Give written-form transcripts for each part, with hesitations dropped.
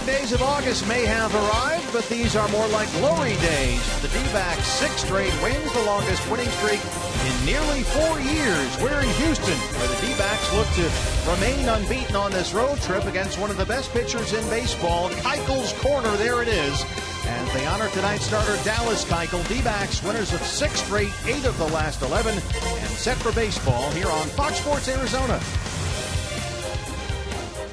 dog days of August may have arrived, but these are more like glory days. The D-backs 6 straight wins, the longest winning streak in nearly 4 years. We're in Houston, where the D-backs look to remain unbeaten on this road trip against one of the best pitchers in baseball. Keuchel's Corner, there it is. As they honor tonight's starter, Dallas Keuchel. D-backs winners of 6 straight, 8 of the last 11, and set for baseball here on Fox Sports Arizona.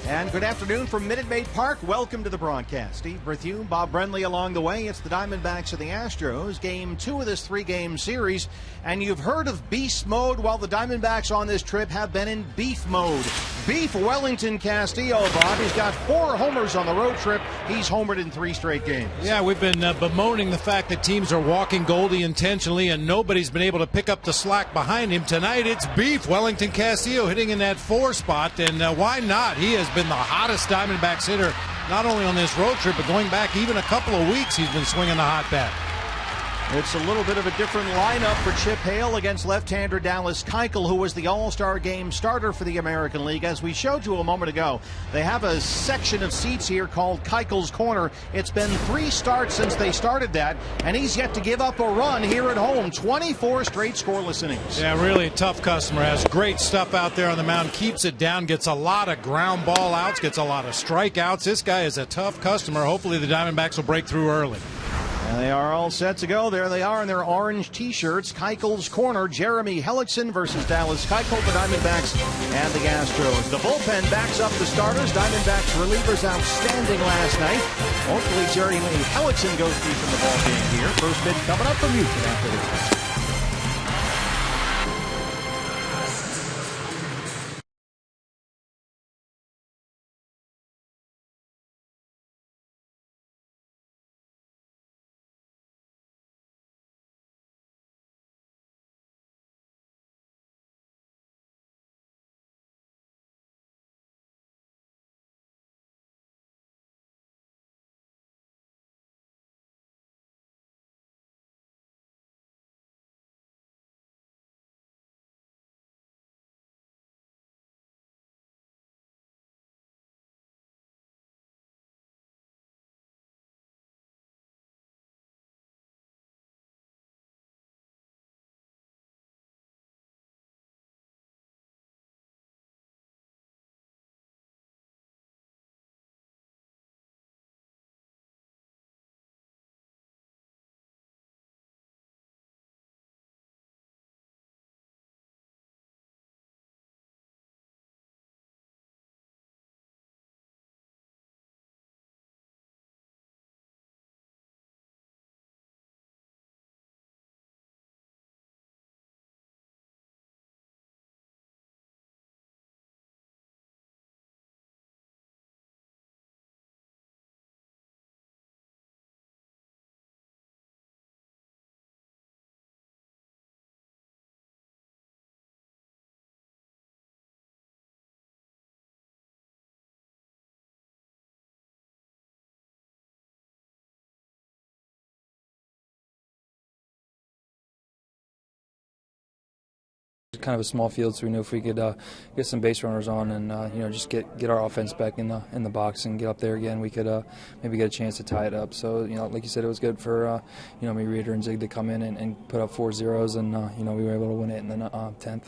And good afternoon from Minute Maid Park. Welcome to the broadcast. Steve Berthew, Bob Brenly along the way. It's the Diamondbacks and the Astros, game 2 of this 3-game series. And you've heard of beast mode. Well, the Diamondbacks on this trip have been in beef mode. Beef Wellington Castillo, Bob. He's got 4 homers on the road trip. He's homered in 3 straight games. Yeah, we've been bemoaning the fact that teams are walking Goldie intentionally, and nobody's been able to pick up the slack behind him. Tonight, it's beef Wellington Castillo hitting in that 4 spot, and why not? He has been the hottest Diamondbacks hitter, not only on this road trip, but going back even a couple of weeks, he's been swinging the hot bat. It's a little bit of a different lineup for Chip Hale against left-hander Dallas Keuchel, who was the All-Star Game starter for the American League. As we showed you a moment ago, they have a section of seats here called Keuchel's Corner. It's been 3 starts since they started that, and he's yet to give up a run here at home. 24 straight scoreless innings. Yeah, really a tough customer. Has great stuff out there on the mound, keeps it down, gets a lot of ground ball outs, gets a lot of strikeouts. This guy is a tough customer. Hopefully the Diamondbacks will break through early. And they are all set to go. There they are in their orange T-shirts. Keuchel's Corner, Jeremy Hellickson versus Dallas Keuchel, the Diamondbacks and the Astros. The bullpen backs up the starters. Diamondbacks relievers outstanding last night. Hopefully Jeremy Hellickson goes deep in the ball game here. First pitch coming up from Houston after this. Kind of a small field, so we knew if we could get some base runners on and just get our offense back in the box and get up there again, we could maybe get a chance to tie it up. So like you said, it was good for me, Reeder, and Zig to come in and put up 4 zeros, and we were able to win it in the 10th.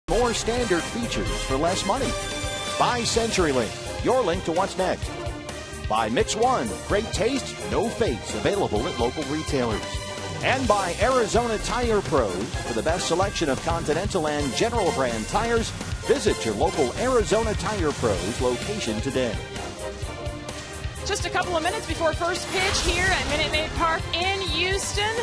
More standard features for less money. By CenturyLink, your link to what's next. By Mix One, great taste, no face, available at local retailers. And by Arizona Tire Pros, for the best selection of Continental and General brand tires, visit your local Arizona Tire Pros location today. Just a couple of minutes before first pitch here at Minute Maid Park in Houston.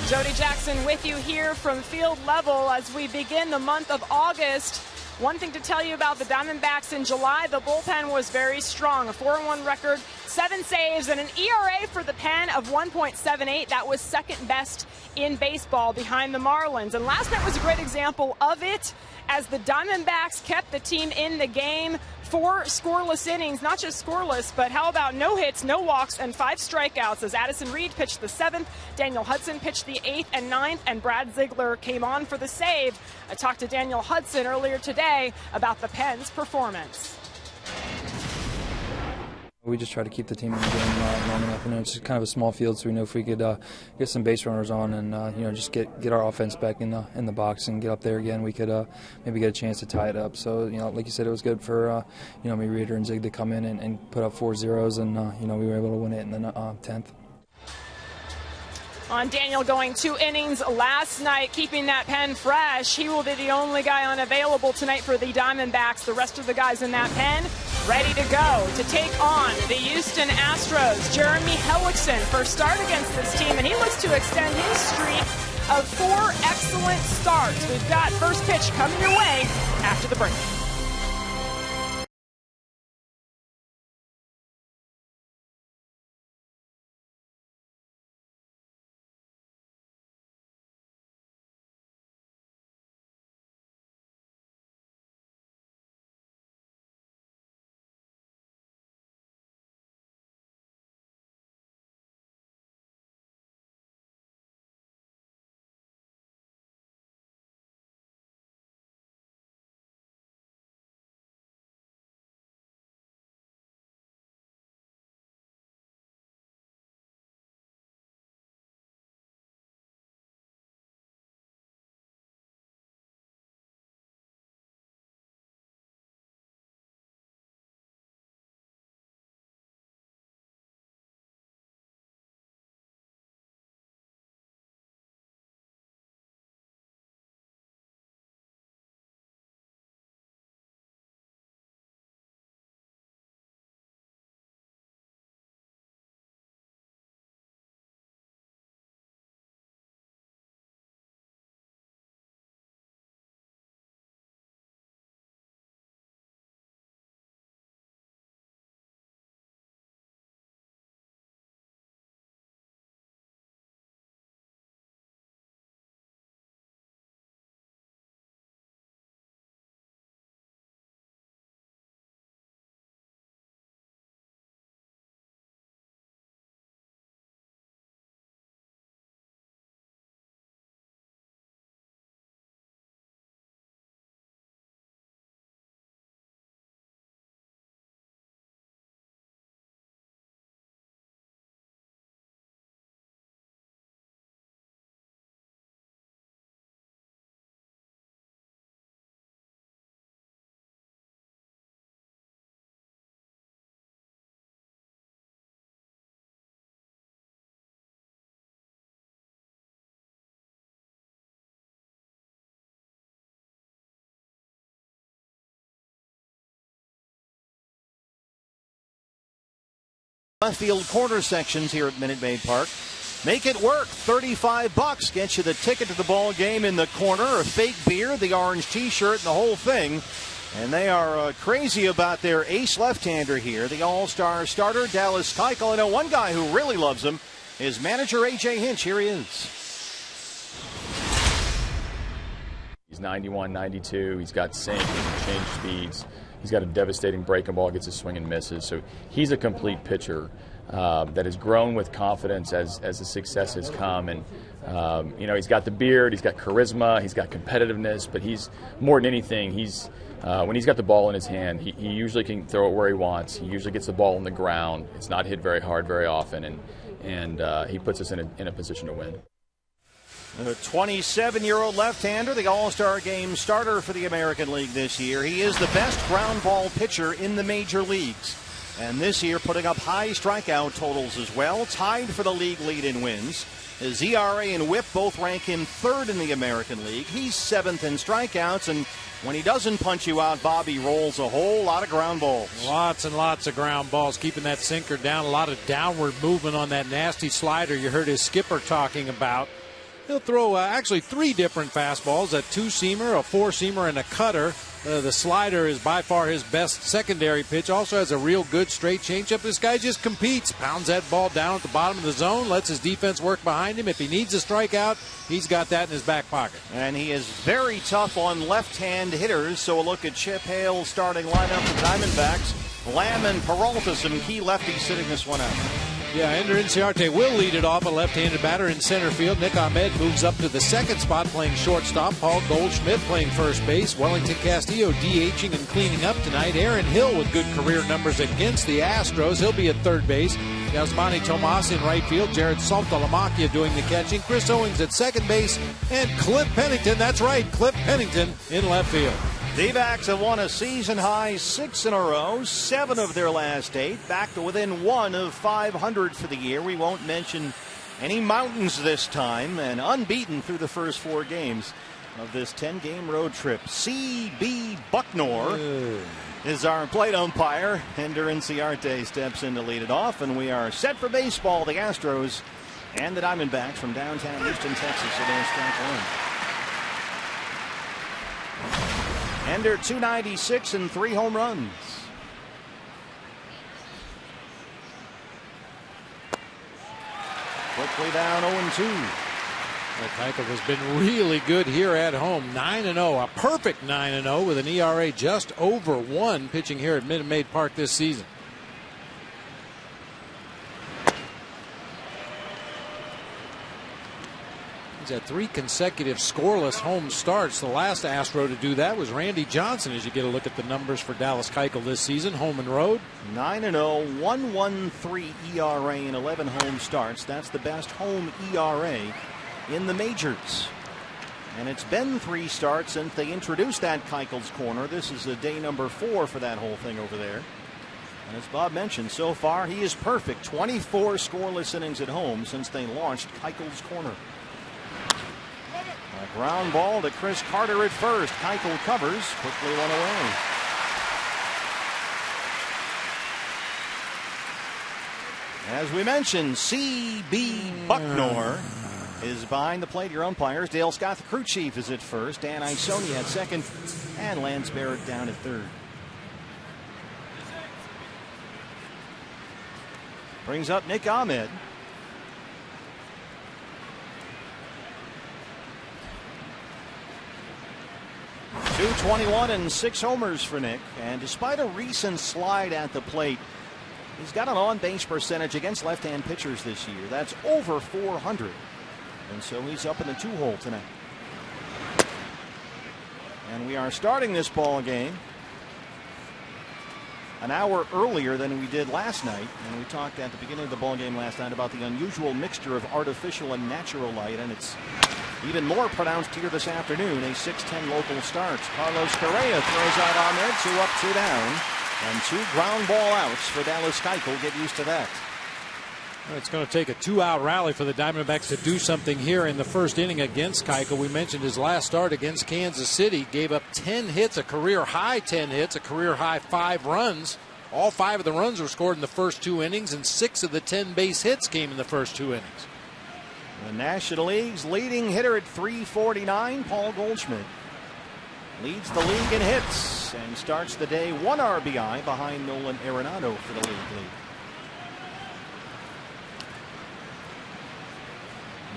Jody Jackson with you here from field level as we begin the month of August. One thing to tell you about the Diamondbacks in July, the bullpen was very strong. A 4-1 record, 7 saves, and an ERA for the pen of 1.78. That was second best in baseball behind the Marlins. And last night was a great example of it as the Diamondbacks kept the team in the game. 4 scoreless innings, not just scoreless, but how about no hits, no walks, and 5 strikeouts as Addison Reed pitched the 7th, Daniel Hudson pitched the 8th and 9th, and Brad Ziegler came on for the save. I talked to Daniel Hudson earlier today about the Pens' performance. We just try to keep the team in the game long enough, and it's just kind of a small field, so we know if we could get some base runners on and just get our offense back in the box and get up there again, we could maybe get a chance to tie it up. So like you said, it was good for me, Reeder, and Zig to come in and put up 4 zeros, and we were able to win it in the 10th. On Daniel going 2 innings last night, keeping that pen fresh. He will be the only guy unavailable tonight for the Diamondbacks. The rest of the guys in that pen ready to go to take on the Houston Astros. Jeremy Hellickson first start against this team, and he looks to extend his streak of 4 excellent starts. We've got first pitch coming your way after the break. Left field corner sections here at Minute Maid Park. Make it work. $35 gets you the ticket to the ball game in the corner, a fake beer, the orange T-shirt, and the whole thing. And they are crazy about their ace left-hander here, the all-star starter, Dallas Keuchel. I know one guy who really loves him is manager A.J. Hinch. Here he is. He's 91, 92. He's got sink. He can change speeds. He's got a devastating breaking ball, gets a swing and misses. So he's a complete pitcher that has grown with confidence as the success has come. And, he's got the beard, he's got charisma, he's got competitiveness, but he's more than anything, when he's got the ball in his hand, he usually can throw it where he wants. He usually gets the ball on the ground. It's not hit very hard very often, and he puts us in a position to win. The 27-year-old left-hander, the All-Star Game starter for the American League this year. He is the best ground ball pitcher in the major leagues. And this year putting up high strikeout totals as well. Tied for the league lead in wins. His ERA and WHIP both rank him third in the American League. He's seventh in strikeouts, and when he doesn't punch you out, Bobby rolls a whole lot of ground balls. Lots and lots of ground balls, keeping that sinker down. A lot of downward movement on that nasty slider you heard his skipper talking about. He'll throw actually three different fastballs, a two-seamer, a four-seamer, and a cutter. The slider is by far his best secondary pitch. Also has a real good straight changeup. This guy just competes, pounds that ball down at the bottom of the zone, lets his defense work behind him. If he needs a strikeout, he's got that in his back pocket. And he is very tough on left-hand hitters, so a look at Chip Hale's starting lineup for the Diamondbacks. Lamb and Peralta, some key lefties sitting this one out. Yeah, Ender Inciarte will lead it off, a left-handed batter in center field. Nick Ahmed moves up to the second spot playing shortstop. Paul Goldschmidt playing first base. Wellington Castillo DHing and cleaning up tonight. Aaron Hill with good career numbers against the Astros. He'll be at third base. Yasmani Tomas in right field. Jared Saltalamacchia doing the catching. Chris Owings at second base. And Cliff Pennington, that's right, Cliff Pennington in left field. D-backs have won a season-high 6 in a row, 7 of their last 8, back to within 1 of 500 for the year. We won't mention any mountains this time, and unbeaten through the first 4 games of this 10-game road trip. C.B. Bucknor is our plate umpire. Ender Inciarte steps in to lead it off, and we are set for baseball. The Astros and the Diamondbacks from downtown Houston, Texas. So there's strike one. Ender 296 and 3 home runs. Quickly down 0-2. Keuchel has been really good here at home. 9-0, a perfect 9-0 with an ERA just over 1 pitching here at Minute Maid Park this season. He's had 3 consecutive scoreless home starts. The last Astro to do that was Randy Johnson, as you get a look at the numbers for Dallas Keuchel this season, home and road. 9-0, 1.13 ERA in 11 home starts. That's the best home ERA in the majors. And it's been 3 starts since they introduced that Keuchel's Corner. This is day number 4 for that whole thing over there. And as Bob mentioned, so far he is perfect. 24 scoreless innings at home since they launched Keuchel's Corner. A ground ball to Chris Carter at first. Keuchel covers, quickly one away. As we mentioned, C.B. Bucknor is behind the plate. Your umpires, Dale Scott, the crew chief, is at first. Dan Isoni at second, and Lance Barrett down at third. Brings up Nick Ahmed. 221 and 6 homers for Nick. And despite a recent slide at the plate, he's got an on-base percentage against left-hand pitchers this year. That's over 400. And so he's up in the 2-hole tonight. And we are starting this ball game an hour earlier than we did last night. And we talked at the beginning of the ball game last night about the unusual mixture of artificial and natural light. And it's even more pronounced here this afternoon. A 6:10 local start. Carlos Correa throws out Ahmed. 2 up, 2 down. And 2 ground ball outs for Dallas Keuchel. Get used to that. It's going to take a 2-out rally for the Diamondbacks to do something here in the first inning against Keuchel. We mentioned his last start against Kansas City. Gave up 10 hits, a career-high 10 hits, a career-high 5 runs. All 5 of the runs were scored in the first 2 innings, and 6 of the 10 base hits came in the first 2 innings. The National League's leading hitter at .349, Paul Goldschmidt, leads the league in hits and starts the day 1 RBI behind Nolan Arenado for the league lead.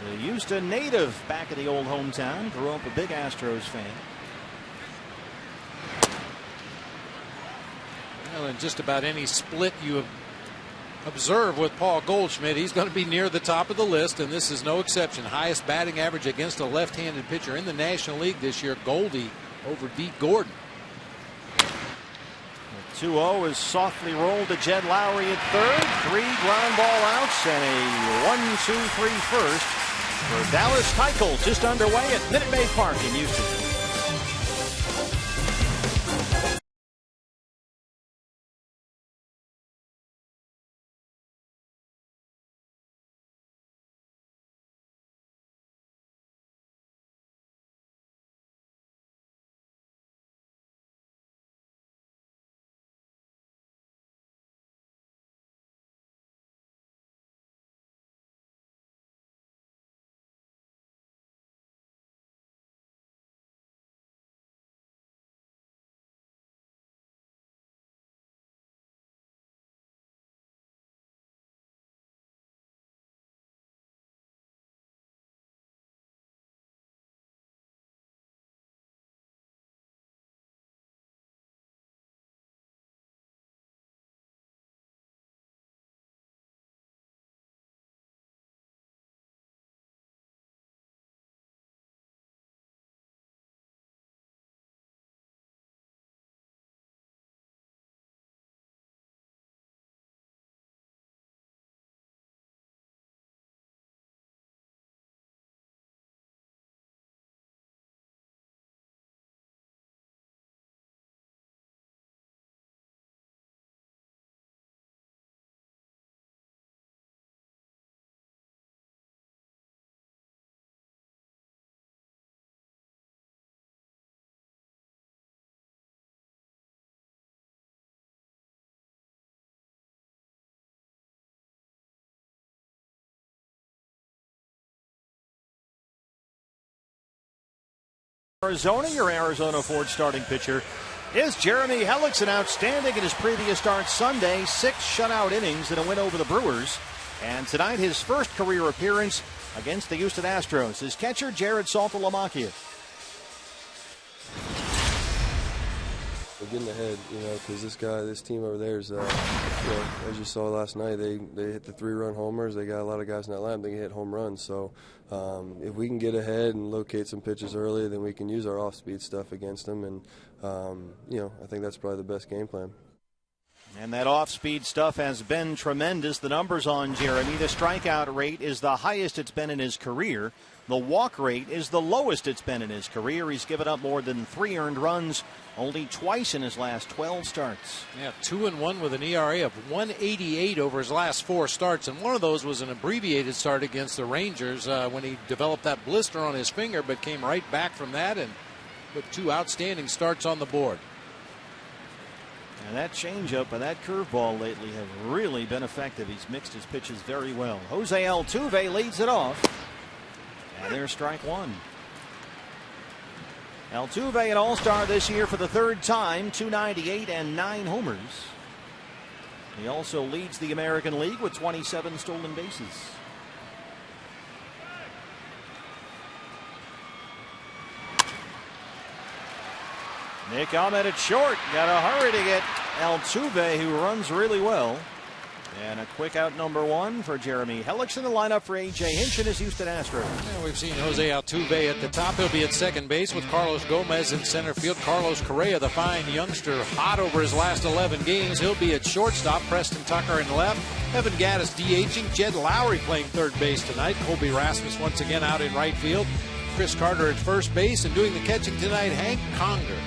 The Houston native back at the old hometown, grew up a big Astros fan. Well, in just about any split you observe with Paul Goldschmidt, he's going to be near the top of the list, and this is no exception. Highest batting average against a left-handed pitcher in the National League this year, Goldie over Deke Gordon. 2-0 is softly rolled to Jed Lowry at third. 3 ground ball outs and a 1-2-3 first for Dallas Keuchel, just underway at Minute Maid Park in Houston. Arizona, your Arizona Ford starting pitcher is Jeremy Hellickson, outstanding in his previous start Sunday. 6 shutout innings and a win over the Brewers. And tonight his first career appearance against the Houston Astros. His catcher, Jared Saltalamacchia. We're getting ahead, because this team over there is, as you saw last night, they hit the 3-run homers. They got a lot of guys in that lineup. They can hit home runs. So if we can get ahead and locate some pitches early, then we can use our off-speed stuff against them. And, I think that's probably the best game plan. And that off-speed stuff has been tremendous. The numbers on Jeremy, the strikeout rate is the highest it's been in his career. The walk rate is the lowest it's been in his career. He's given up more than 3 earned runs only twice in his last 12 starts. Yeah, 2-1 with an ERA of 188 over his last 4 starts, and one of those was an abbreviated start against the Rangers when he developed that blister on his finger, but came right back from that and put 2 outstanding starts on the board. And that changeup and that curveball lately have really been effective. He's mixed his pitches very well. Jose Altuve leads it off. And there's strike 1. Altuve, an all-star this year for the 3rd time, 298 and 9 homers. He also leads the American League with 27 stolen bases. Nick Ahmed at short. Got to hurry to get Altuve, who runs really well. And a quick out number 1 for Jeremy Hellickson. The lineup for A.J. Hinch and his Houston Astros. Yeah, we've seen Jose Altuve at the top. He'll be at second base with Carlos Gomez in center field. Carlos Correa, the fine youngster, hot over his last 11 games. He'll be at shortstop. Preston Tucker in left. Evan Gattis DHing. Jed Lowry playing third base tonight. Colby Rasmus once again out in right field. Chris Carter at first base. And doing the catching tonight, Hank Conger.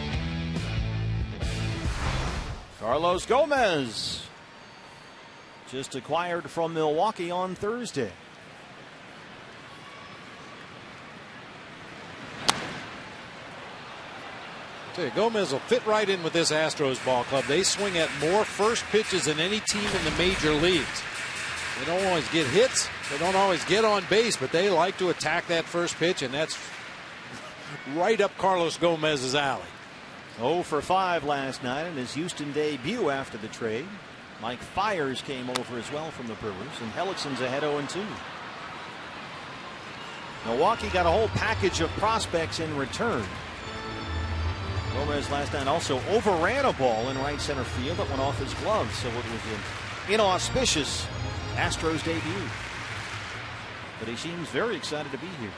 Carlos Gomez, just acquired from Milwaukee on Thursday. I tell you, Gomez will fit right in with this Astros ball club. They swing at more first pitches than any team in the major leagues. They don't always get hits. They don't always get on base, but they like to attack that first pitch, and that's right up Carlos Gomez's alley. 0 for 5 last night in his Houston debut after the trade. Mike Fiers came over as well from the Brewers, and Hellickson's ahead 0-2. Milwaukee got a whole package of prospects in return. Gomez last night also overran a ball in right center field that went off his glove, so it was an inauspicious Astros debut. But he seems very excited to be here.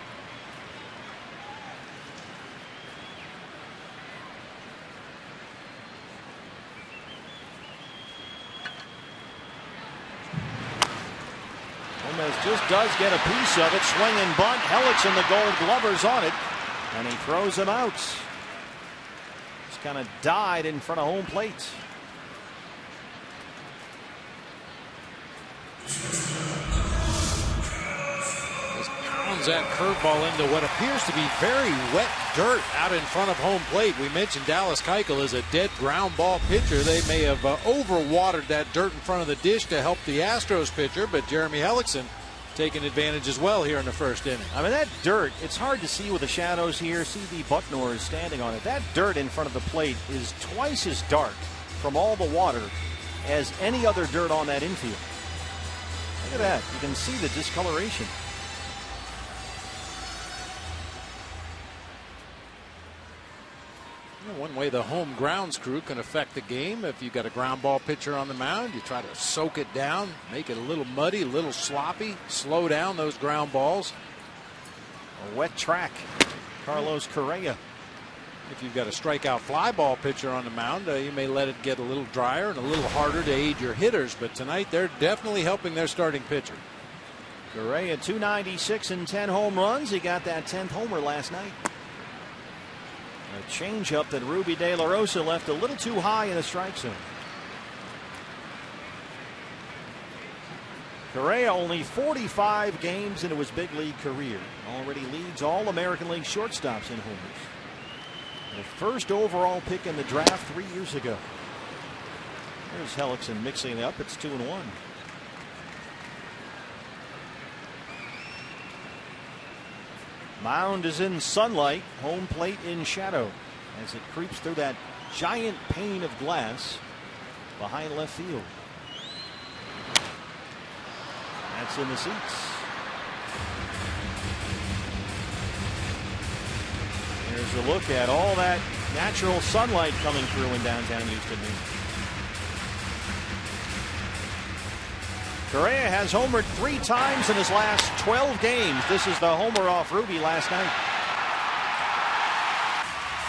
Gomez just does get a piece of it. Swing and bunt. Hellickson, the Gold Glover's on it, and he throws him out. Just kind of died in front of home plate. Just pounds that curveball into what appears to be very wet dirt out in front of home plate. We mentioned Dallas Keuchel is a dead ground ball pitcher. They may have overwatered that dirt in front of the dish to help the Astros pitcher, but Jeremy Hellickson taking advantage as well here in the first inning. I mean, that dirt, it's hard to see with the shadows here. C.B. Bucknor is standing on it. That dirt in front of the plate is twice as dark from all the water as any other dirt on that infield. Look at that. You can see the discoloration. One way the home grounds crew can affect the game, if you've got a ground ball pitcher on the mound, you try to soak it down, make it a little muddy, a little sloppy, slow down those ground balls. A wet track. Carlos Correa. If you've got a strikeout fly ball pitcher on the mound, you may let it get a little drier and a little harder to aid your hitters, but tonight they're definitely helping their starting pitcher. Correa 296 and 10 home runs. He got that 10th homer last night. A changeup that Ruby De La Rosa left a little too high in the strike zone. Correa only 45 games into his big league career. Already leads all American League shortstops in homers. The first overall pick in the draft 3 years ago. There's Hellickson mixing it up. It's 2-1. Mound is in sunlight, home plate in shadow as it creeps through that giant pane of glass behind left field. That's in the seats. Here's a look at all that natural sunlight coming through in downtown Houston. Correa has homered 3 times in his last 12 games. This is the homer off Ruby last night.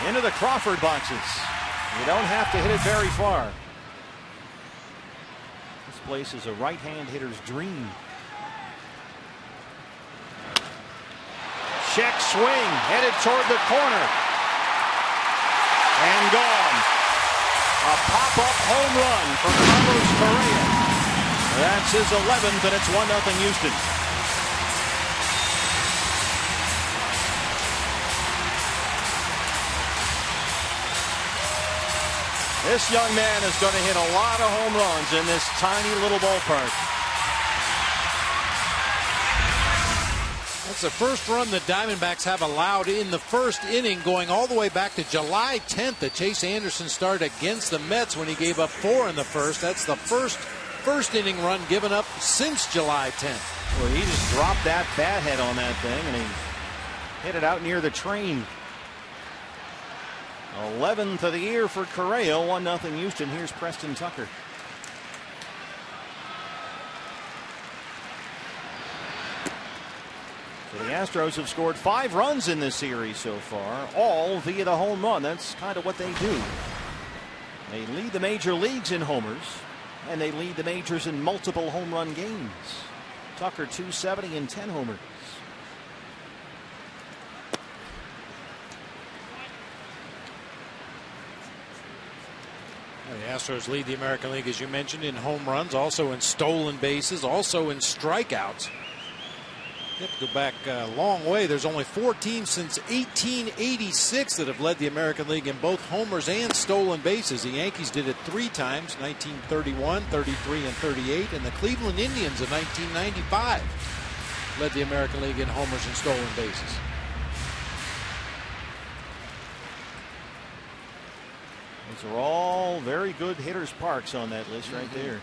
Into the Crawford boxes. You don't have to hit it very far. This place is a right-hand hitter's dream. Check swing, headed toward the corner. And gone. A pop-up home run for Carlos Correa. That's his 11th, and it's 1-0 Houston. This young man is going to hit a lot of home runs in this tiny little ballpark. That's the first run the Diamondbacks have allowed in the first inning, going all the way back to July 10th that Chase Anderson started against the Mets when he gave up 4 in the first. That's the first inning run given up since July 10th. Well, he just dropped that bat head on that thing and he hit it out near the train. 11th of the year for Correa. 1-0 Houston. Here's Preston Tucker. So the Astros have scored 5 runs in this series so far, all via the home run. That's kind of what they do. They lead the major leagues in homers, and they lead the majors in multiple home run games. Tucker 270 and 10 homers. The Astros lead the American League, as you mentioned, in home runs, also in stolen bases, also in strikeouts. You have to go back a long way. There's only 4 teams since 1886 that have led the American League in both homers and stolen bases. The Yankees did it 3 times, 1931, 33, and 38, and the Cleveland Indians in 1995 led the American League in homers and stolen bases. Those are all very good hitters' parks on that list right there.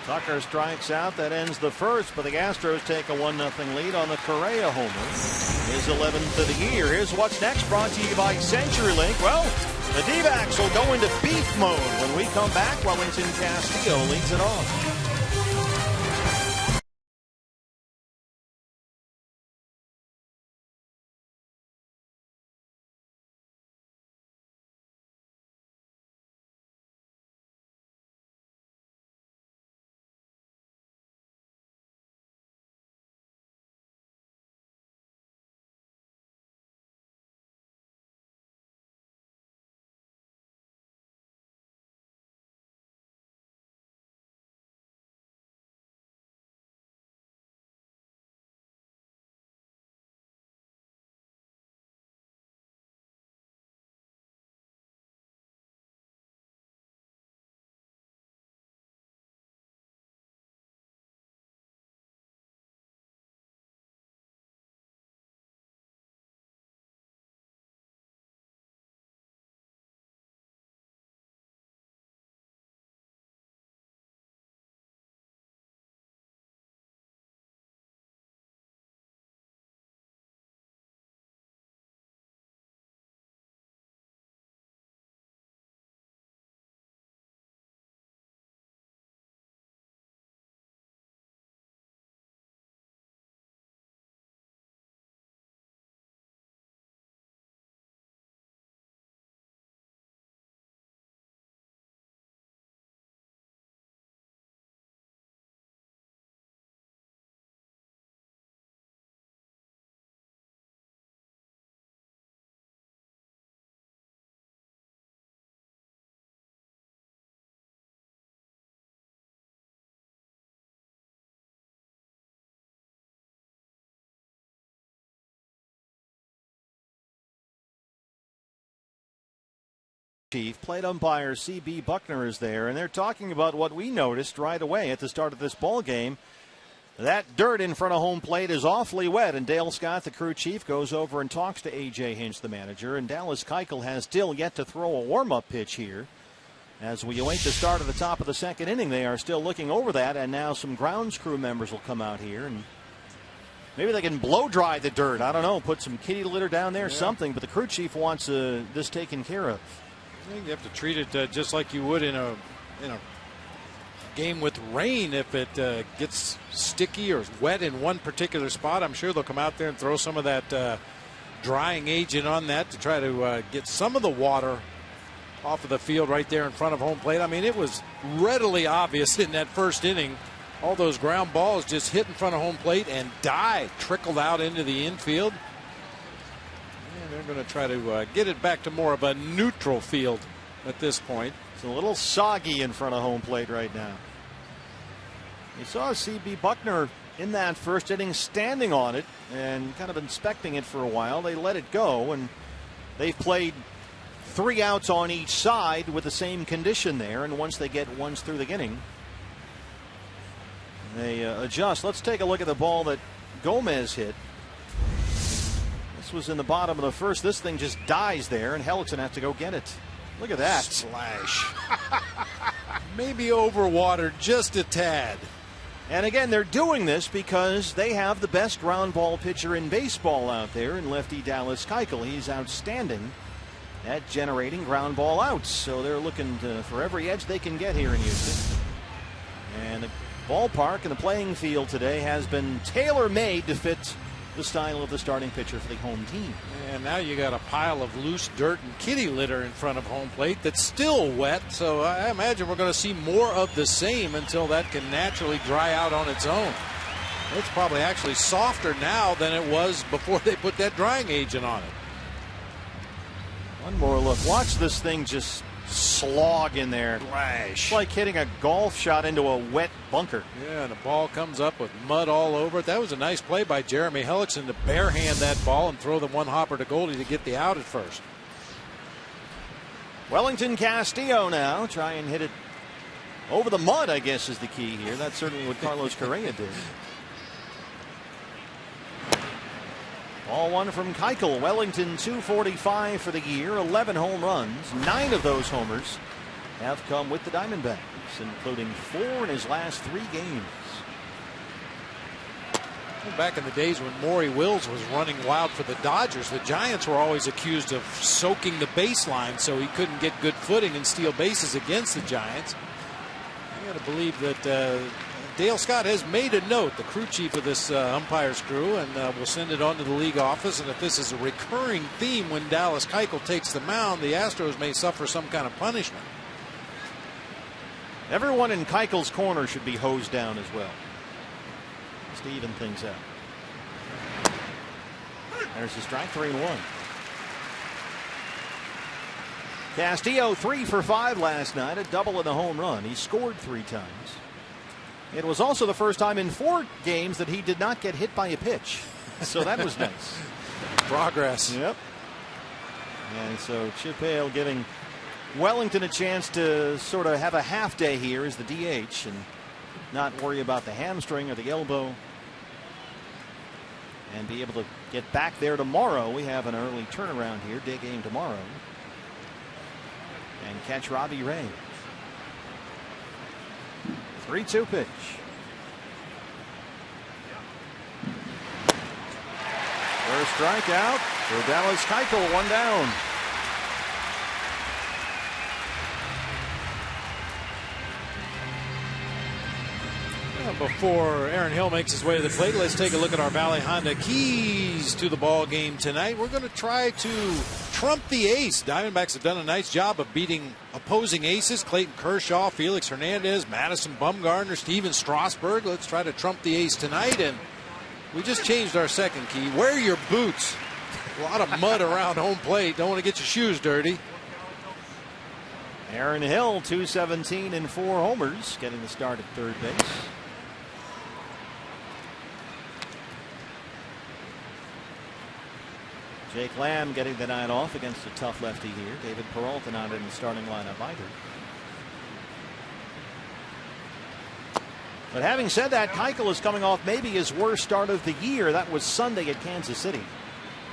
Tucker strikes out. That ends the first, but the Astros take a 1-0 lead on the Correa homer. His 11th of the year. Here's what's next, brought to you by CenturyLink. Well, the D-backs will go into beef mode when we come back. Wellington Castillo leads it off. Chief plate umpire C.B. Buckner is there, and they're talking about what we noticed right away at the start of this ball game. That dirt in front of home plate is awfully wet, and Dale Scott, the crew chief, goes over and talks to A.J. Hinch, the manager, and Dallas Keuchel has still yet to throw a warm-up pitch here. As we await the start of the top of the second inning, they are still looking over that, and now some grounds crew members will come out here, and maybe they can blow dry the dirt. I don't know, put some kitty litter down there, something, but the crew chief wants this taken care of. I think you have to treat it just like you would in a game with rain. If it gets sticky or wet in one particular spot, I'm sure they'll come out there and throw some of that drying agent on that to try to get some of the water off of the field right there in front of home plate. I mean, it was readily obvious in that first inning. All those ground balls just hit in front of home plate and trickled out into the infield. And they're going to try to get it back to more of a neutral field at this point. It's a little soggy in front of home plate right now. You saw C.B. Buckner in that first inning standing on it and kind of inspecting it for a while. They let it go, and they've played 3 outs on each side with the same condition there, and once they get ones through the inning, they adjust. Let's take a look at the ball that Gomez hit. This was in the bottom of the first. This thing just dies there, and Hellickson has to go get it. Look at that. Slash. Maybe overwatered just a tad. And again, they're doing this because they have the best ground ball pitcher in baseball out there in lefty Dallas Keuchel. He's outstanding at generating ground ball outs. So they're looking for every edge they can get here in Houston. And the ballpark and the playing field today has been tailor-made to fit the style of the starting pitcher for the home team. And now you got a pile of loose dirt and kitty litter in front of home plate that's still wet. So I imagine we're going to see more of the same until that can naturally dry out on its own. It's probably actually softer now than it was before they put that drying agent on it. One more look. Watch this thing just slog in there. Splash. It's like hitting a golf shot into a wet bunker. Yeah, and the ball comes up with mud all over it. That was a nice play by Jeremy Hellickson to barehand that ball and throw the one hopper to Goldie to get the out at first. Wellington Castillo now try and hit it over the mud, I guess is the key here. That's certainly what Carlos Correa did. Ball one from Keuchel. Wellington 245 for the year, 11 home runs. 9 of those homers have come with the Diamondbacks, including 4 in his last 3 games. Back in the days when Maury Wills was running wild for the Dodgers, the Giants were always accused of soaking the baseline so he couldn't get good footing and steal bases against the Giants. I got to believe that Dale Scott has made a note, the crew chief of this umpires crew, and will send it on to the league office. And if this is a recurring theme when Dallas Keuchel takes the mound, the Astros may suffer some kind of punishment. Everyone in Keuchel's corner should be hosed down as well, just to even things out. There's the strike, 3-1. Castillo 3 for 5 last night, a double and a home run. He scored 3 times. It was also the first time in 4 games that he did not get hit by a pitch. So that was nice. Progress. Yep. And so Chip Hale giving Wellington a chance to sort of have a half day here as the DH and not worry about the hamstring or the elbow. And be able to get back there tomorrow. We have an early turnaround here, day game tomorrow. And catch Robbie Ray. 3-2 pitch. First strikeout for Dallas Keuchel, 1 down. Before Aaron Hill makes his way to the plate, let's take a look at our Valley Honda keys to the ball game tonight. We're going to try to trump the ace. Diamondbacks have done a nice job of beating opposing aces. Clayton Kershaw, Felix Hernandez, Madison Bumgarner, Steven Strasburg. Let's try to trump the ace tonight. And we just changed our second key. Wear your boots. A lot of mud around home plate. Don't want to get your shoes dirty. Aaron Hill, 217 and 4 homers, getting the start at third base. Jake Lamb getting the night off against a tough lefty here. David Peralta not in the starting lineup either. But having said that, Keuchel is coming off maybe his worst start of the year. That was Sunday at Kansas City.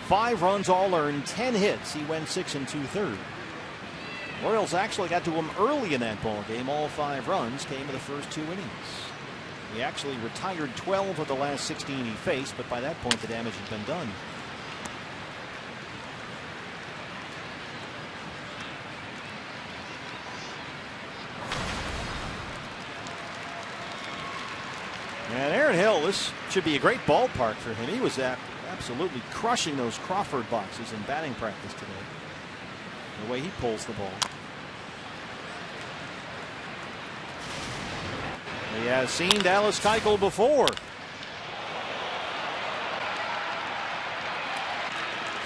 5 runs all earned, 10 hits. He went 6 2/3. Orioles actually got to him early in that ball game. All 5 runs came in the first 2 innings. He actually retired 12 of the last 16 he faced, but by that point the damage had been done. And Aaron Hill, this should be a great ballpark for him. He was absolutely crushing those Crawford boxes in batting practice today. The way he pulls the ball. He has seen Dallas Keuchel before.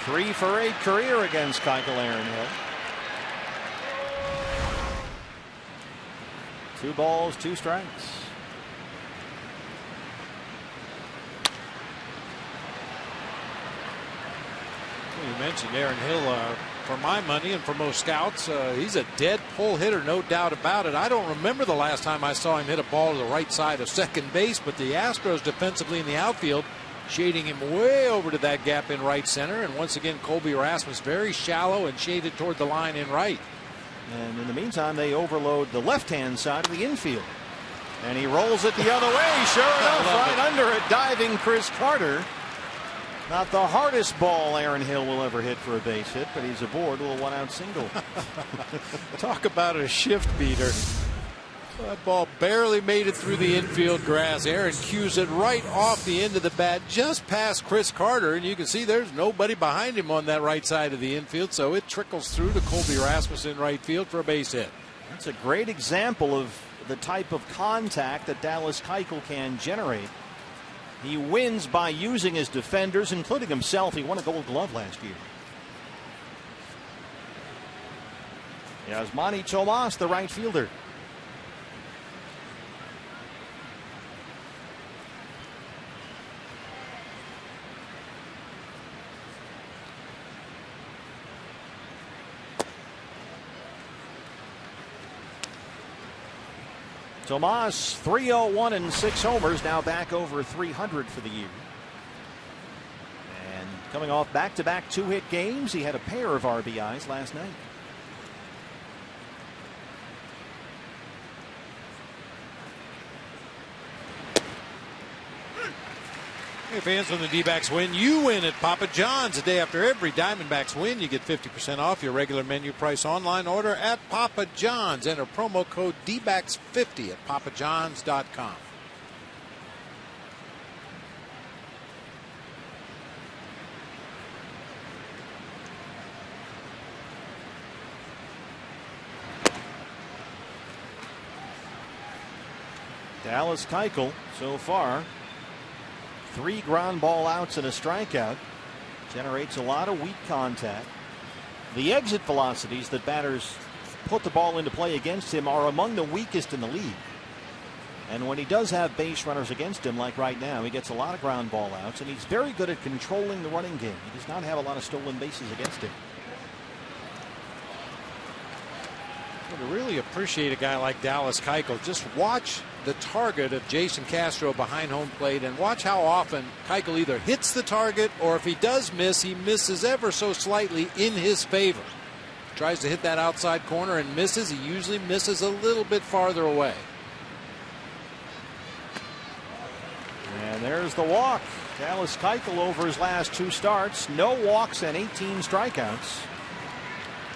3 for 8 career against Keuchel, Aaron Hill. 2 balls, 2 strikes. You mentioned Aaron Hill. For my money and for most scouts, he's a dead pull hitter, no doubt about it. I don't remember the last time I saw him hit a ball to the right side of second base, but the Astros defensively in the outfield shading him way over to that gap in right center. And once again, Colby Rasmus very shallow and shaded toward the line in right. And in the meantime, they overload the left-hand side of the infield. And he rolls it the other way. Sure enough, right under it, diving Chris Carter. Not the hardest ball Aaron Hill will ever hit for a base hit, but he's aboard with a 1-out single. Talk about a shift beater. That ball barely made it through the infield grass. Aaron cues it right off the end of the bat, just past Chris Carter, and you can see there's nobody behind him on that right side of the infield, so it trickles through to Colby Rasmus in right field for a base hit. That's a great example of the type of contact that Dallas Keuchel can generate. He wins by using his defenders, including himself. He won a Gold Glove last year. Yasmani Tomas, the right fielder. Tomas, 301 and 6 homers, now back over 300 for the year. And coming off back-to-back 2-hit games, he had a pair of RBIs last night. Hey fans, when the D-backs win, you win at Papa John's. The day after every Diamondbacks win, you get 50% off your regular menu price online order at Papa John's. Enter promo code DBACKS50 at papajohns.com. Dallas Keuchel so far 3 ground ball outs and a strikeout. Generates a lot of weak contact. The exit velocities that batters put the ball into play against him are among the weakest in the league. And when he does have base runners against him, like right now, he gets a lot of ground ball outs, and he's very good at controlling the running game. He does not have a lot of stolen bases against him. To really appreciate a guy like Dallas Keuchel, just watch the target of Jason Castro behind home plate and watch how often Keuchel either hits the target, or if he does miss, he misses ever so slightly in his favor. Tries to hit that outside corner and misses. He usually misses a little bit farther away. And there's the walk. Dallas Keuchel over his last 2 starts, no walks and 18 strikeouts.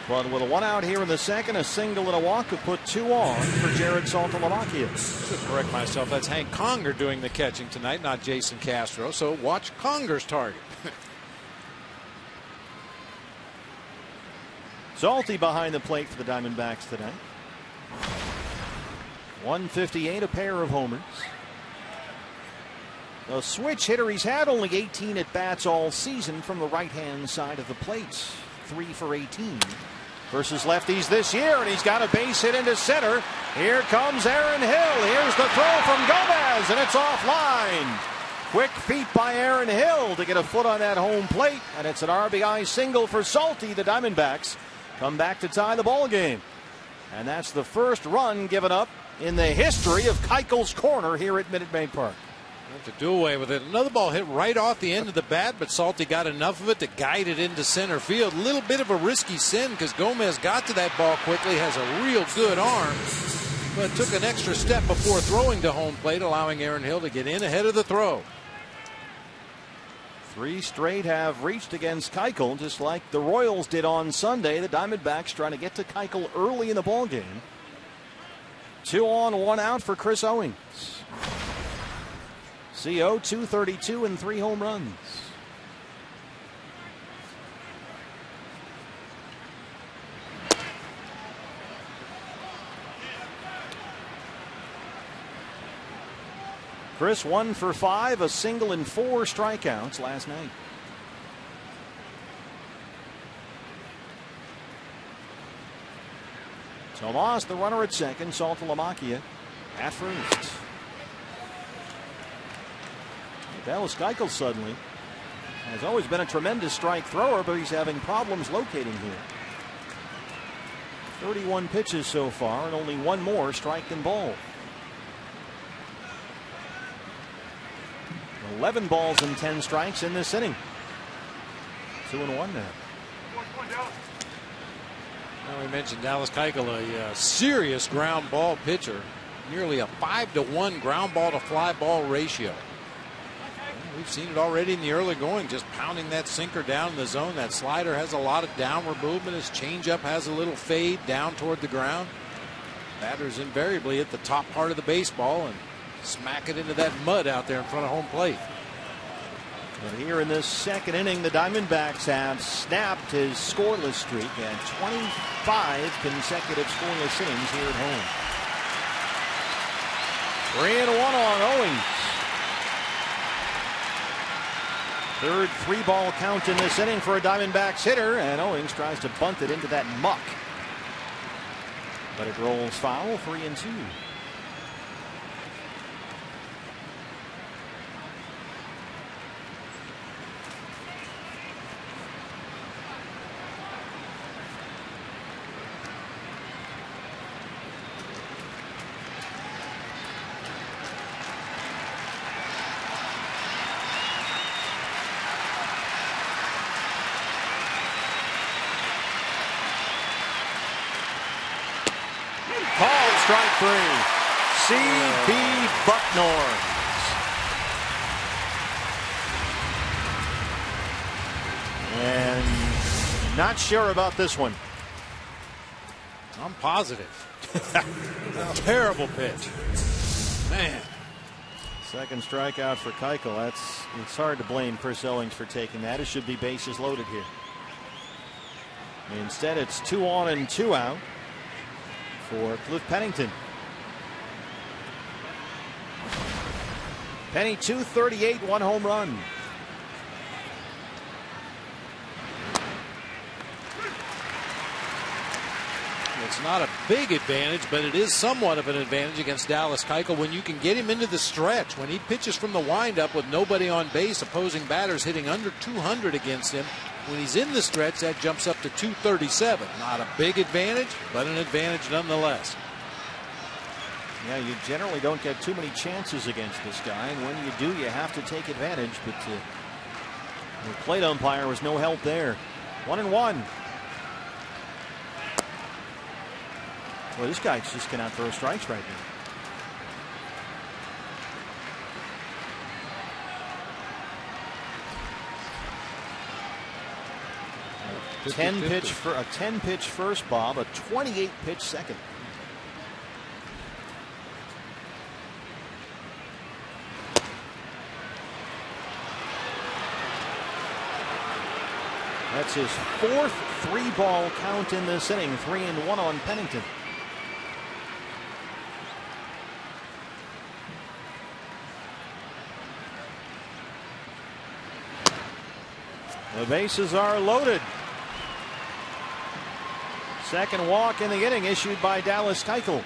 But with a 1 out here in the second, a single and a walk to put 2 on for Jared Saltalamacchia. Should correct myself. That's Hank Conger doing the catching tonight, not Jason Castro. So watch Conger's target. Salty behind the plate for the Diamondbacks tonight. 158, a pair of homers. A switch hitter. He's had only 18 at bats all season from the right-hand side of the plate. 3 for 18 versus lefties this year, and he's got a base hit into center. Here comes Aaron Hill. Here's the throw from Gomez, and it's offline. Quick feet by Aaron Hill to get a foot on that home plate, and it's an RBI single for Salty. The Diamondbacks come back to tie the ball game, and that's the first run given up in the history of Keuchel's corner here at Minute Maid Park. To do away with it. Another ball hit right off the end of the bat, but Salty got enough of it to guide it into center field. A little bit of a risky sin because Gomez got to that ball quickly, has a real good arm, but took an extra step before throwing to home plate, allowing Aaron Hill to get in ahead of the throw. 3 straight have reached against Keuchel, just like the Royals did on Sunday. The Diamondbacks trying to get to Keuchel early in the ballgame. 2 on, 1 out for Chris Owings. CO 232 and 3 home runs. Chris 1 for 5, a single and 4 strikeouts last night. Tomas, the runner at second, Saltalamacchia at first. Dallas Keuchel suddenly has always been a tremendous strike thrower, but he's having problems locating here. 31 pitches so far, and only 1 more strike than ball. 11 balls and 10 strikes in this inning. 2-1 now. Well, we mentioned Dallas Keuchel, a serious ground ball pitcher, nearly a 5-to-1 ground ball to fly ball ratio. We've seen it already in the early going, just pounding that sinker down in the zone. That slider has a lot of downward movement. His changeup has a little fade down toward the ground. Batters invariably hit the top part of the baseball and smack it into that mud out there in front of home plate. And here in this second inning, the Diamondbacks have snapped his scoreless streak at 25 consecutive scoreless innings here at home. 3-1 on Owings. Third 3-ball count in this inning for a Diamondbacks hitter, and Owings tries to bunt it into that muck. But it rolls foul, 3-2. Strike 3. C.B. Bucknor. And not sure about this one. I'm positive. Terrible pitch. Man. Second strikeout for Keuchel. It's hard to blame Chris Owings for taking that. It should be bases loaded here. Instead, it's 2 on and 2 out for Cliff Pennington. Penny 238, 1 home run. It's not a big advantage, but it is somewhat of an advantage against Dallas Keuchel when you can get him into the stretch. When he pitches from the windup with nobody on base, opposing batters hitting under 200 against him. When he's in the stretch, that jumps up to 237. Not a big advantage, but an advantage nonetheless. Yeah, you generally don't get too many chances against this guy, and when you do, you have to take advantage. But the plate umpire was no help there. 1-1. Well, this guy just cannot throw strikes right now. 10-pitch first, Bob, a 28-pitch second. That's his 4th 3-ball count in this inning. 3-1 on Pennington. The bases are loaded. Second walk in the inning issued by Dallas Keuchel.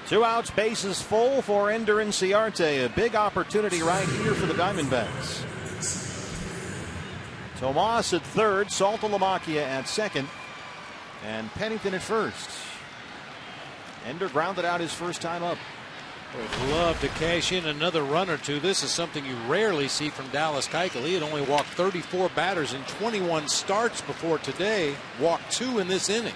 2 outs, bases full for Ender Inciarte. A big opportunity right here for the Diamondbacks. Tomas at third, Saltalamacchia at second, and Pennington at first. Ender grounded out his first time up. Would love to cash in another run or two. This is something you rarely see from Dallas Keuchel. He had only walked 34 batters in 21 starts before today. Walked 2 in this inning.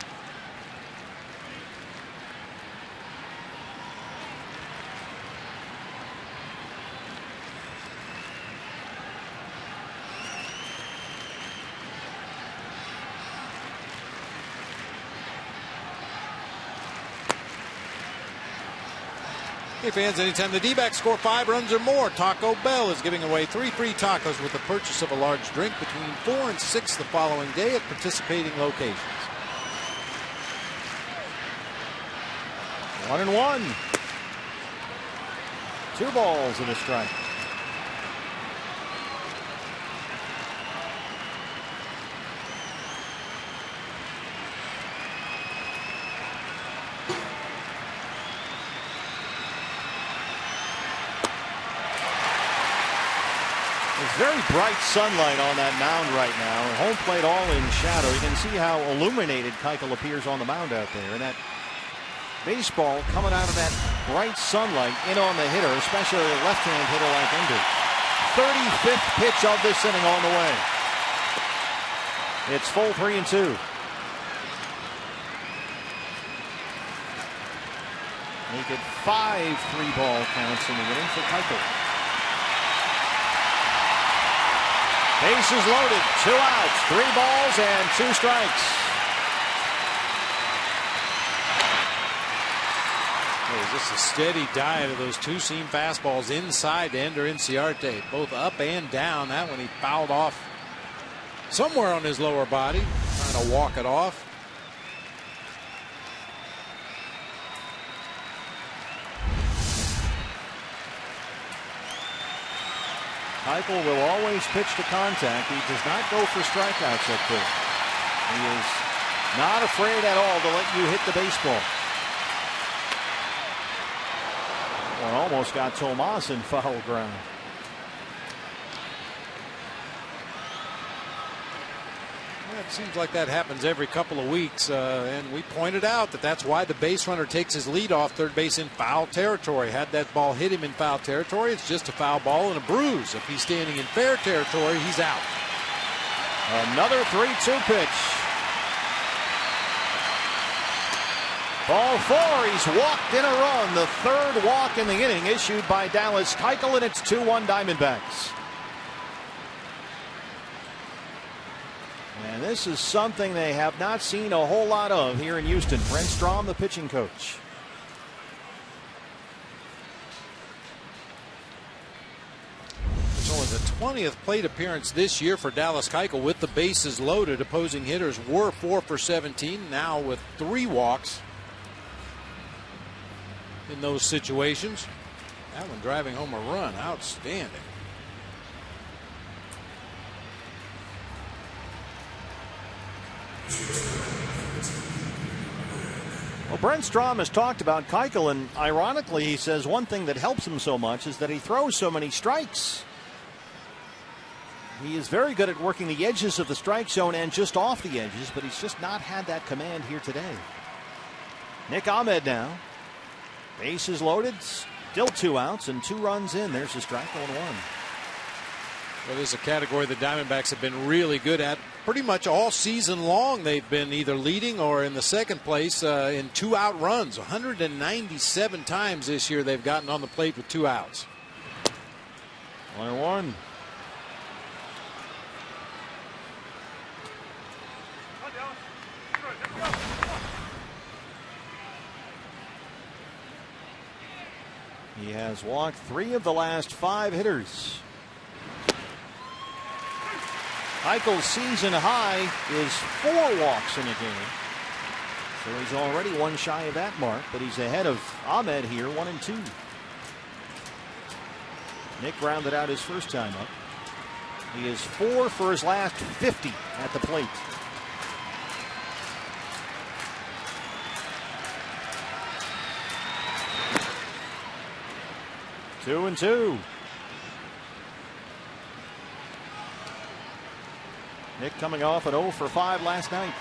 Hey fans, anytime the D-backs score 5 runs or more, Taco Bell is giving away 3 free tacos with the purchase of a large drink between 4 and 6 the following day at participating locations. 1-1. 2 balls and a strike. Very bright sunlight on that mound right now. Home plate all in shadow. You can see how illuminated Keuchel appears on the mound out there. And that baseball coming out of that bright sunlight in on the hitter, especially a left-hand hitter like Ender. 35th pitch of this inning on the way. It's full 3-2. Make it 5 3-ball counts in the inning for Keuchel. Bases loaded, 2 outs, 3 balls and 2 strikes. It's just a steady diet of those 2-seam fastballs inside to Ender Inciarte, both up and down. That one he fouled off somewhere on his lower body, trying to walk it off. Keuchel will always pitch to contact. He does not go for strikeouts up there. He is not afraid at all to let you hit the baseball. Well, almost got Tomas in foul ground. It seems like that happens every couple of weeks, and we pointed out that that's why the base runner takes his lead off third base in foul territory. Had that ball hit him in foul territory, it's just a foul ball and a bruise. If he's standing in fair territory, he's out. Another 3-2 pitch. Ball 4. He's walked in a run. The third walk in the inning issued by Dallas Keuchel, and it's 2-1 Diamondbacks. And this is something they have not seen a whole lot of here in Houston. Brent Strom, the pitching coach. It's only the 20th plate appearance this year for Dallas Keuchel with the bases loaded. Opposing hitters were 4 for 17. Now with 3 walks in those situations. That one driving home a run. Outstanding. Well, Brent Strom has talked about Keuchel, and ironically, he says one thing that helps him so much is that he throws so many strikes. He is very good at working the edges of the strike zone and just off the edges, but he's just not had that command here today. Nick Ahmed now. Bases loaded, still 2 outs and 2 runs in. There's a strike on 1. Well, this is a category the Diamondbacks have been really good at. Pretty much all season long, they've been either leading or in the second place in 2-out runs. 197 times this year they've gotten on the plate with 2 outs. 1-1. He has walked 3 of the last 5 hitters. Keuchel's season high is 4 walks in a game. So he's already 1 shy of that mark, but he's ahead of Ahmed here, 1-2. Nick rounded out his first time up. He is 4 for his last 50 at the plate. 2-2. Nick coming off an 0 for 5 last night.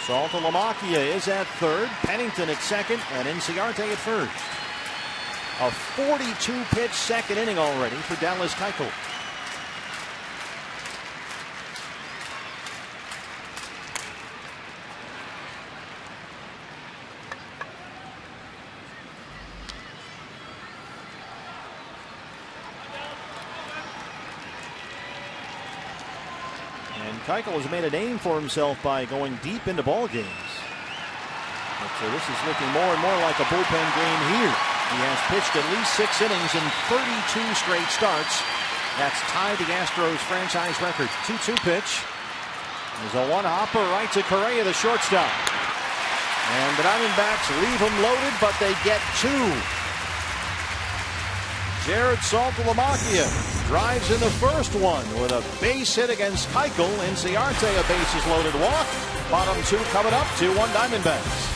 Saltalamacchia is at third, Pennington at second, and Inciarte at first. A 42-pitch second inning already for Dallas Keuchel. Keuchel has made a name for himself by going deep into ball games. So this is looking more and more like a bullpen game here. He has pitched at least 6 innings in 32 straight starts. That's tied the Astros franchise record. 2-2 pitch. There's a one-hopper right to Correa, the shortstop. And the Diamondbacks leave him loaded, but they get 2. Jared Saltalamacchia drives in the first one with a base hit against Keuchel. Inciarte, a bases loaded walk. Bottom 2 coming up, 2-1 Diamondbacks.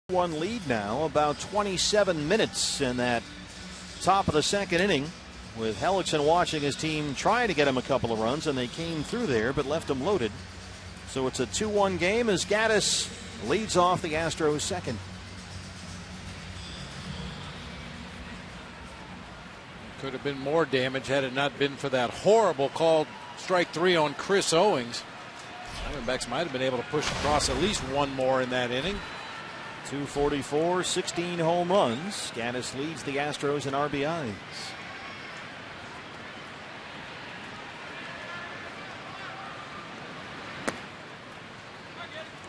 One lead now, about 27 minutes in that top of the second inning, with Hellickson watching his team trying to get him a couple of runs, and they came through there but left him loaded. So it's a 2-1 game as Gaddis leads off the Astros second. Could have been more damage had it not been for that horrible call, strike 3 on Chris Owings. Diamondbacks might have been able to push across at least one more in that inning. 244, 16 home runs. Gaddis leads the Astros in RBIs.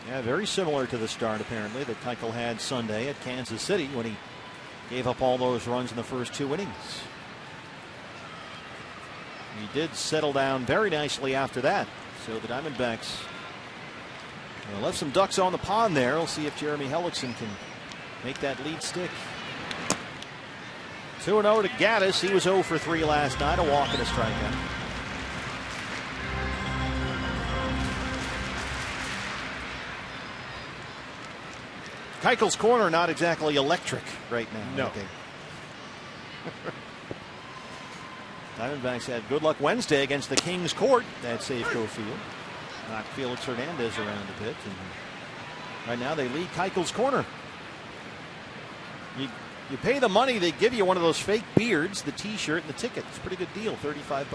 Yeah, very similar to the start, apparently, that Keuchel had Sunday at Kansas City when he gave up all those runs in the first 2 innings. He did settle down very nicely after that. So the Diamondbacks left some ducks on the pond there. We'll see if Jeremy Hellickson can make that lead stick. 2-0 to Gaddis. He was 0 for 3 last night, a walk and a strikeout. Keuchel's corner not exactly electric right now. No. Diamondbacks had good luck Wednesday against the Kings Court at Safeco Field. Knocked Felix Hernandez around a bit. And right now they lead Keuchel's corner. You pay the money, they give you one of those fake beards, the t-shirt, and the ticket. It's a pretty good deal, $35.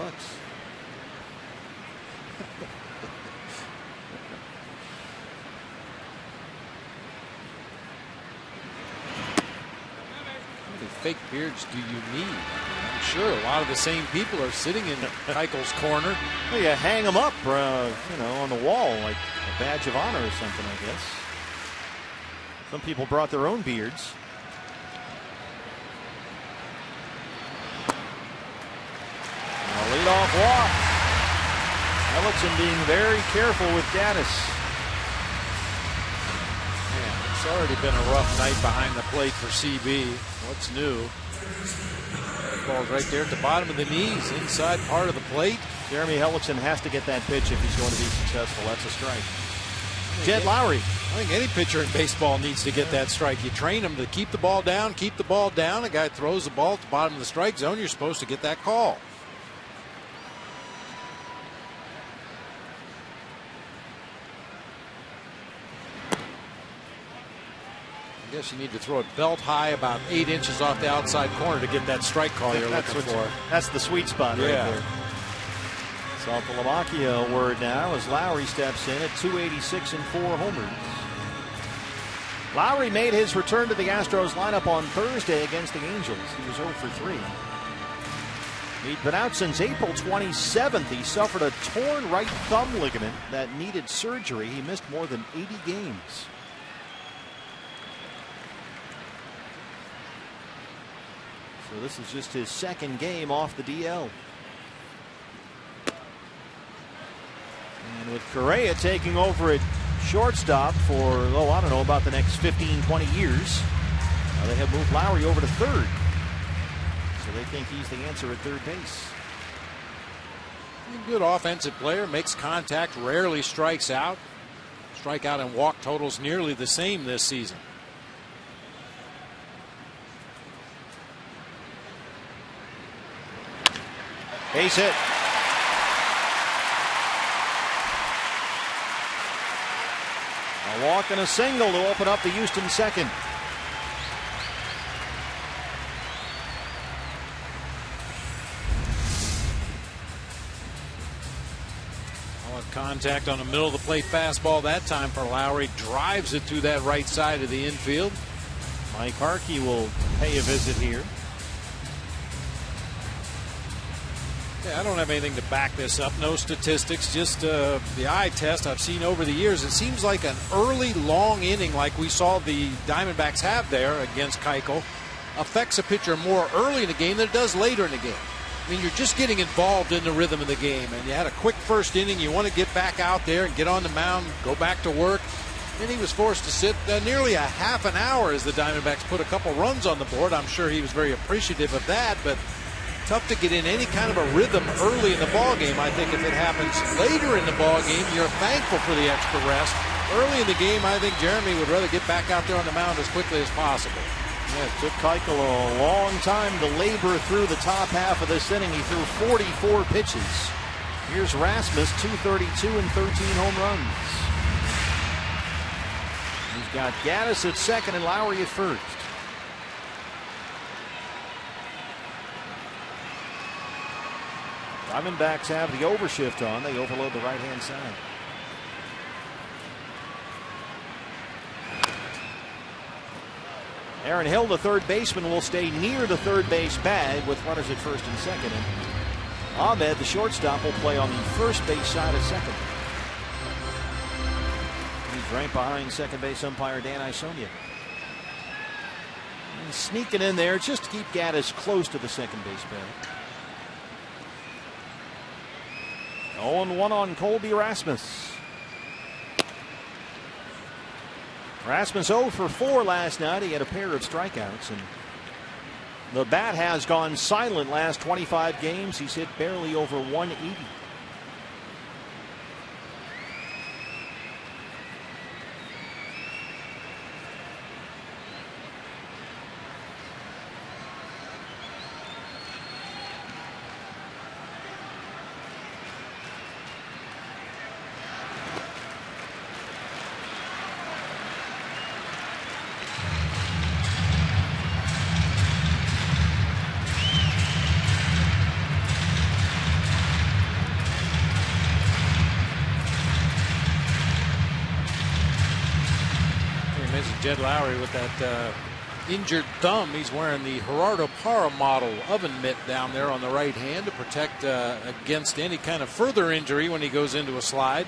How many fake beards do you need? I'm sure a lot of the same people are sitting in Keuchel's corner. Well, you hang them up, on the wall like a badge of honor or something, I guess. Some people brought their own beards. A leadoff walk. Hellickson being very careful with Gaddis. It's already been a rough night behind the plate for CB. What's new? Ball's right there at the bottom of the knees, inside part of the plate. Jeremy Hellickson has to get that pitch if he's going to be successful. That's a strike. Jed Lowry. I think any pitcher in baseball needs to get that strike. You train him to keep the ball down, keep the ball down. A guy throws the ball at the bottom of the strike zone, you're supposed to get that call. I guess you need to throw it belt high about 8 inches off the outside corner to get that strike call you're looking for. That's the sweet spot right there. So the Lomacchio word now as Lowry steps in at 286 and 4 homers. Lowry made his return to the Astros lineup on Thursday against the Angels. He was 0 for 3. He'd been out since April 27th. He suffered a torn right thumb ligament that needed surgery. He missed more than 80 games. So this is just his second game off the DL. And with Correa taking over at shortstop for, I don't know, about the next 15, 20 years, they have moved Lowry over to third. So they think he's the answer at third base. Good offensive player, makes contact, rarely strikes out. Strikeout and walk totals nearly the same this season. Base hit. A walk and a single to open up the Houston second. Contact on the middle of the plate fastball that time for Lowry. Drives it through that right side of the infield. Mike Harkey will pay a visit here. Yeah, I don't have anything to back this up. No statistics, just the eye test I've seen over the years. It seems like an early, long inning like we saw the Diamondbacks have there against Keuchel affects a pitcher more early in the game than it does later in the game. I mean, you're just getting involved in the rhythm of the game, and you had a quick first inning. You want to get back out there and get on the mound, go back to work. Then he was forced to sit nearly a half an hour as the Diamondbacks put a couple runs on the board. I'm sure he was very appreciative of that, but tough to get in any kind of a rhythm early in the ball game. I think if it happens later in the ball game, you're thankful for the extra rest. Early in the game, I think Jeremy would rather get back out there on the mound as quickly as possible. Yeah, it took Keuchel a long time to labor through the top half of this inning. He threw 44 pitches. Here's Rasmus, 232 and 13 home runs. He's got Gaddis at second and Lowry at first. Diamondbacks have the overshift on. They overload the right-hand side. Aaron Hill, the third baseman, will stay near the third base bag with runners at first and second. And Ahmed, the shortstop, will play on the first base side of second. He's right behind second base umpire Dan Isonia. He's sneaking in there just to keep Gaddis close to the second base bag. 0-1 on Colby Rasmus. Rasmus 0 for 4 last night. He had a pair of strikeouts, and the bat has gone silent last 25 games. He's hit barely over 180. Jed Lowry with that injured thumb. He's wearing the Gerardo Parra model oven mitt down there on the right hand to protect against any kind of further injury when he goes into a slide.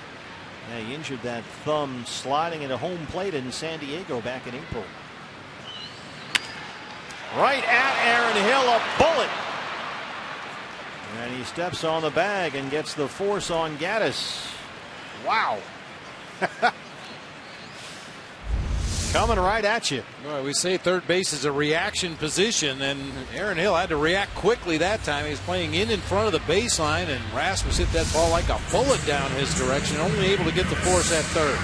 Yeah, he injured that thumb sliding into home plate in San Diego back in April. Right at Aaron Hill, a bullet. And he steps on the bag and gets the force on Gaddis. Wow. Coming right at you. Well, we say third base is a reaction position, and Aaron Hill had to react quickly that time. He was playing in front of the baseline, and Rasmus hit that ball like a bullet down his direction, only able to get the force at third.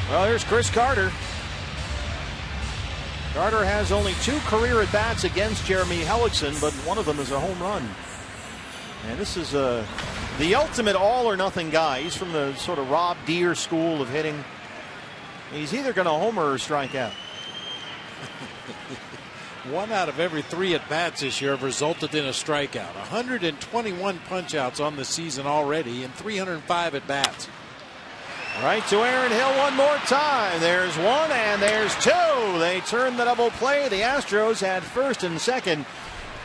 Well, here's Chris Carter. Carter has only 2 career at-bats against Jeremy Hellickson, but one of them is a home run. And this is the ultimate all-or-nothing guy. He's from the sort of Rob Deere school of hitting. He's either going to homer or strike out. 1 out of every 3 at-bats this year have resulted in a strikeout. 121 punch-outs on the season already and 305 at-bats. Right to Aaron Hill one more time. There's 1 and there's 2. They turn the double play. The Astros had first and second.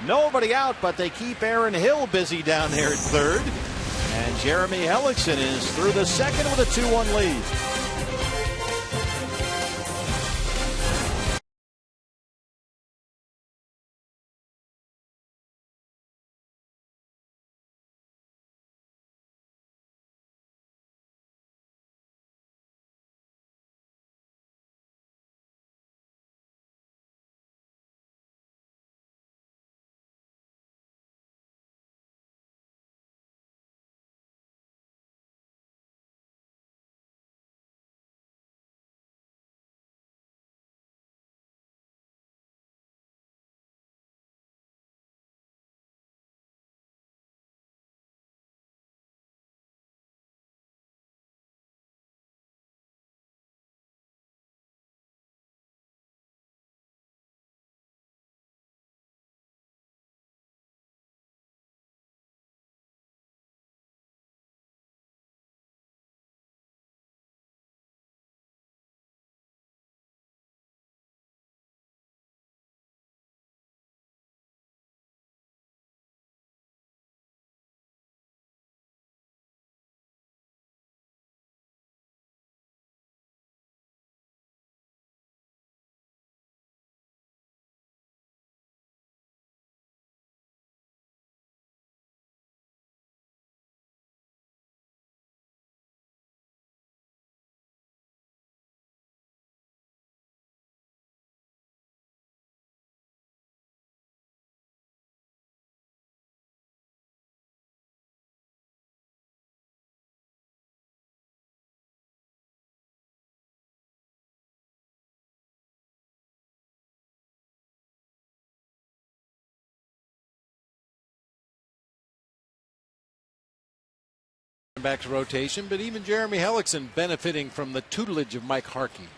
Nobody out, but they keep Aaron Hill busy down there at third. And Jeremy Hellickson is through the second with a 2-1 lead. Diamondbacks rotation, but even Jeremy Hellickson benefiting from the tutelage of Mike Harkey.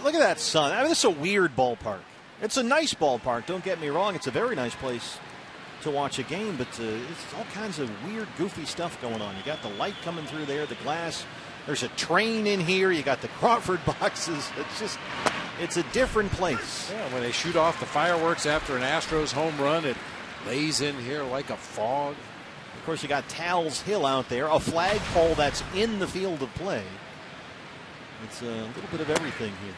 Look at that sun. I mean, this is a weird ballpark. It's a nice ballpark, don't get me wrong. It's a very nice place to watch a game, but it's all kinds of weird, goofy stuff going on. You got the light coming through there, the glass. There's a train in here. You got the Crawford boxes. It's a different place. Yeah, when they shoot off the fireworks after an Astros home run, it lays in here like a fog. Of course, you got Towles Hill out there, a flagpole that's in the field of play. It's a little bit of everything here.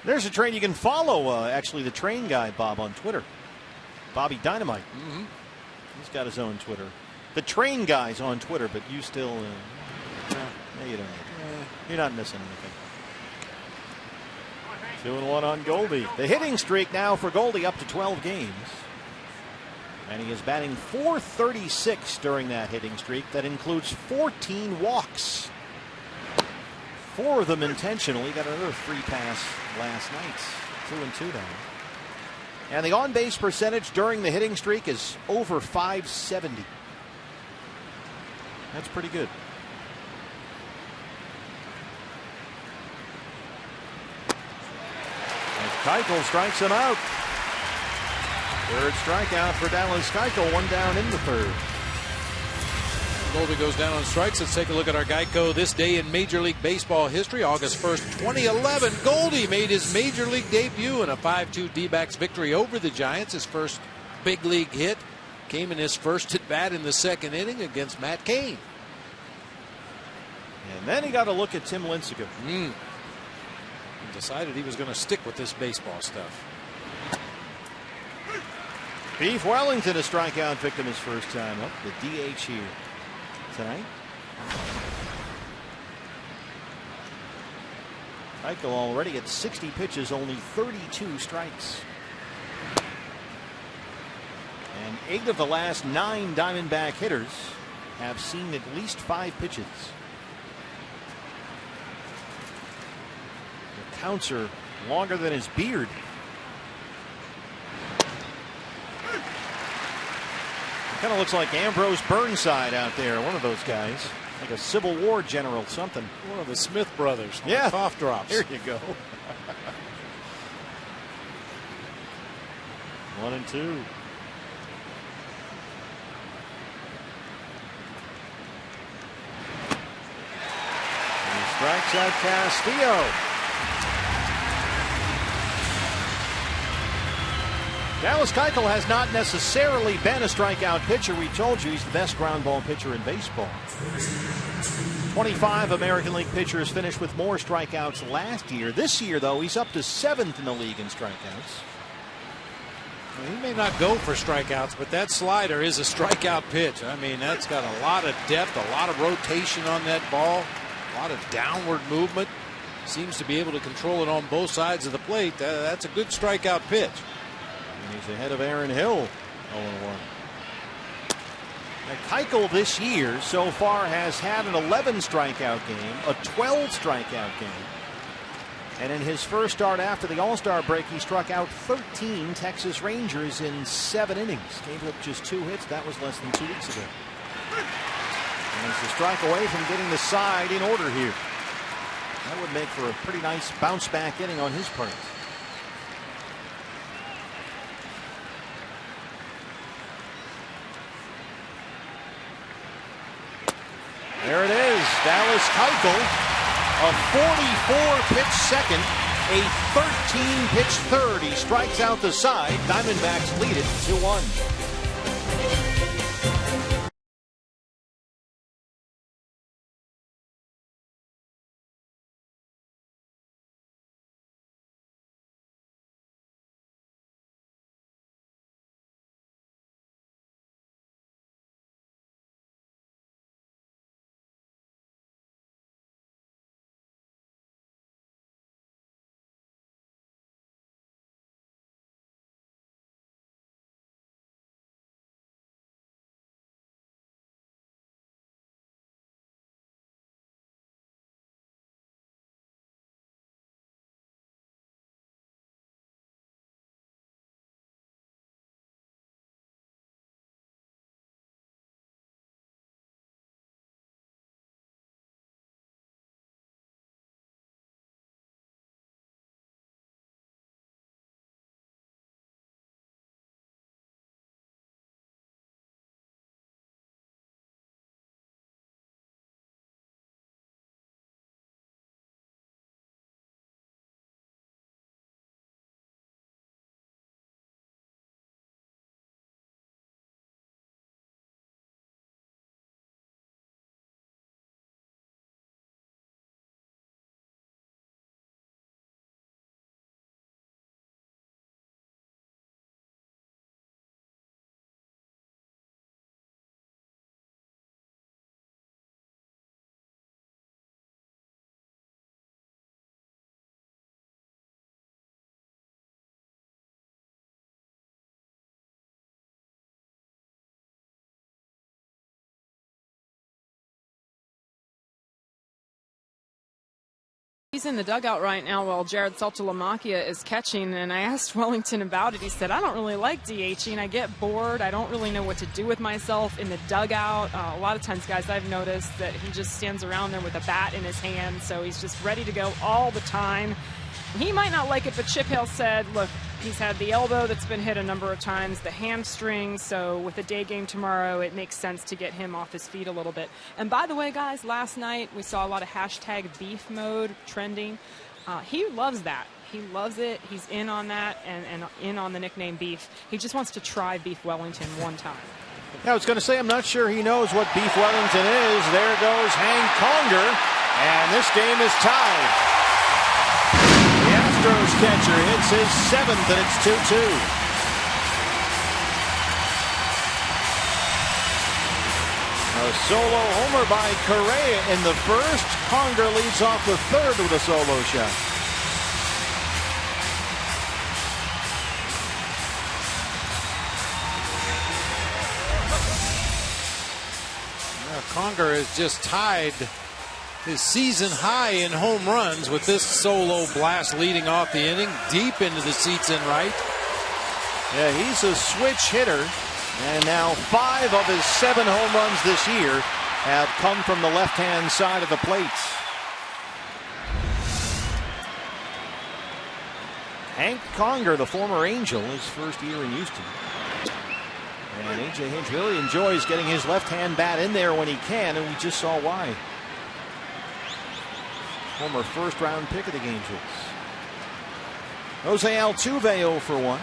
There's a train you can follow, actually, the train guy, Bob, on Twitter. Bobby Dynamite. Mm-hmm. He's got his own Twitter. The train guy's on Twitter, but you still, you don't. You're not missing anything. 2-1 on Goldie. The hitting streak now for Goldie up to 12 games. And he is batting .436 during that hitting streak. That includes 14 walks. 4 of them intentional. He got another free pass last night. 2-2 now. And the on-base percentage during the hitting streak is over .570. That's pretty good. As Keuchel strikes him out. Third strikeout for Dallas Keuchel, one down in the third. Goldie goes down on strikes. Let's take a look at our Geico this day in Major League Baseball history. August 1st, 2011. Goldie made his Major League debut in a 5-2 D-backs victory over the Giants. His first big league hit came in his first at bat in the second inning against Matt Cain. And then he got a look at Tim Lincecum. He decided he was going to stick with this baseball stuff. Beef Wellington, a strikeout victim his first time up. The DH here tonight. Keuchel already at 60 pitches, only 32 strikes. And 8 of the last 9 Diamondback hitters have seen at least 5 pitches. The counts are longer than his beard. Kind of looks like Ambrose Burnside out there, one of those guys, like a Civil War general, something. One of the Smith brothers. Yeah, cough drops. There you go. 1-2. He strikes out Castillo. Dallas Keuchel has not necessarily been a strikeout pitcher. We told you he's the best ground ball pitcher in baseball. 25 American League pitchers finished with more strikeouts last year. This year, though, he's up to 7th in the league in strikeouts. Well, he may not go for strikeouts, but that slider is a strikeout pitch. I mean, that's got a lot of depth, a lot of rotation on that ball, a lot of downward movement. Seems to be able to control it on both sides of the plate. That's a good strikeout pitch. And he's ahead of Aaron Hill, 0-1. Keuchel this year so far has had an 11 strikeout game, a 12 strikeout game. And in his first start after the All-Star break, he struck out 13 Texas Rangers in 7 innings. Gave up just 2 hits. That was less than 2 weeks ago. And it's a strike away from getting the side in order here. That would make for a pretty nice bounce-back inning on his part. There it is, Dallas Keuchel, a 44-pitch second, a 13-pitch third. He strikes out the side. Diamondbacks lead it 2-1. He's in the dugout right now while Jared Saltalamacchia is catching, and I asked Wellington about it. He said, I don't really like DHing. I get bored. I don't really know what to do with myself in the dugout. A lot of times, guys, I've noticed that he just stands around there with a bat in his hand, so he's just ready to go all the time. He might not like it, but Chip Hill said, look, he's had the elbow that's been hit a number of times, the hamstring, so with a day game tomorrow, it makes sense to get him off his feet a little bit. And by the way, guys, last night we saw a lot of hashtag beef mode trending. He loves that. He loves it. He's in on that and in on the nickname Beef. He just wants to try Beef Wellington one time. I was going to say, I'm not sure he knows what Beef Wellington is. There goes Hank Conger, and this game is tied. The Astros catcher hits his 7th, and it's 2-2. A solo homer by Correa in the first. Conger leads off the third with a solo shot. Conger has just tied his season high in home runs with this solo blast leading off the inning, deep into the seats in right. Yeah, he's a switch hitter, and now 5 of his 7 home runs this year have come from the left-hand side of the plate. Hank Conger, the former Angel, his first year in Houston. And A.J. Hinch really enjoys getting his left-hand bat in there when he can, and we just saw why. Former first-round pick of the Angels. Jose Altuve 0 for 1.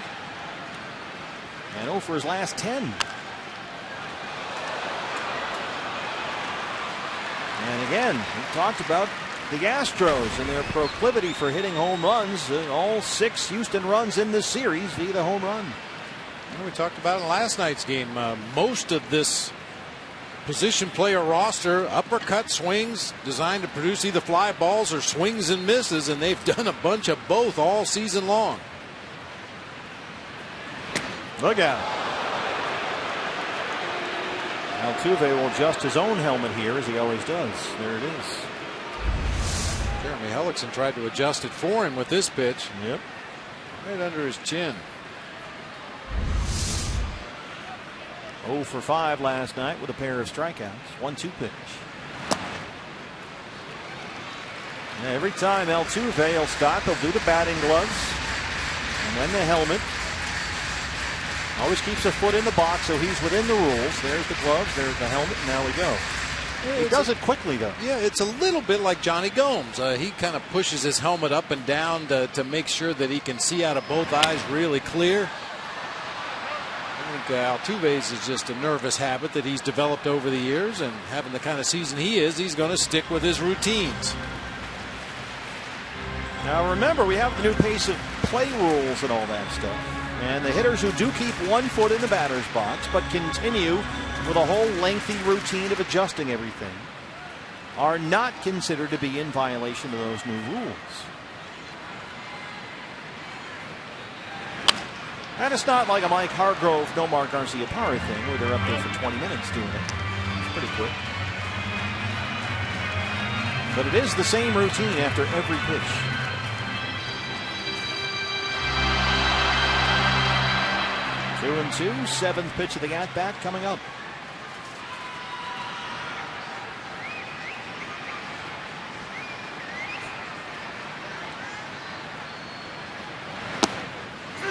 And 0 for his last 10. And again, we talked about the Astros and their proclivity for hitting home runs. All 6 Houston runs in this series via the home run. We talked about it in last night's game. Most of this position player roster, uppercut swings designed to produce either fly balls or swings and misses, and they've done a bunch of both all season long. Look out. Altuve will adjust his own helmet here, as he always does. There it is. Jeremy Hellickson tried to adjust it for him with this pitch. Yep. Right under his chin. 0 for 5 last night with a pair of strikeouts. 1-2 pitch. And every time Altuve will stop, he'll do the batting gloves and then the helmet. Always keeps a foot in the box, so he's within the rules. There's the gloves, there's the helmet, and now we go. He does it quickly, though. Yeah, it's a little bit like Johnny Gomes. He kind of pushes his helmet up and down to make sure that he can see out of both eyes really clear. I think Altuve's is just a nervous habit that he's developed over the years, and having the kind of season he is, he's going to stick with his routines. Now remember, we have the new pace of play rules and all that stuff. And the hitters who do keep 1 foot in the batter's box but continue with a whole lengthy routine of adjusting everything are not considered to be in violation of those new rules. And it's not like a Mike Hargrove, Nomar Garciaparra thing where they're up there for 20 minutes doing it. It's pretty quick. But it is the same routine after every pitch. Two and two, 7th pitch of the at-bat coming up.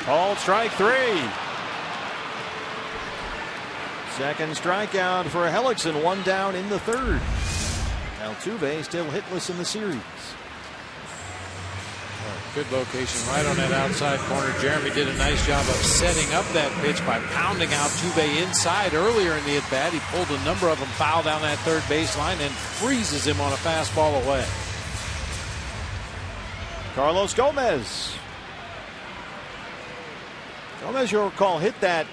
Called strike 3. Second strikeout for Hellickson, 1 down in the 3rd. Altuve still hitless in the series. Good location right on that outside corner. Jeremy did a nice job of setting up that pitch by pounding Altuve inside earlier in the at-bat. He pulled a number of them foul down that 3rd baseline and freezes him on a fastball away. Carlos Gomez. Gomez, you'll recall, hit that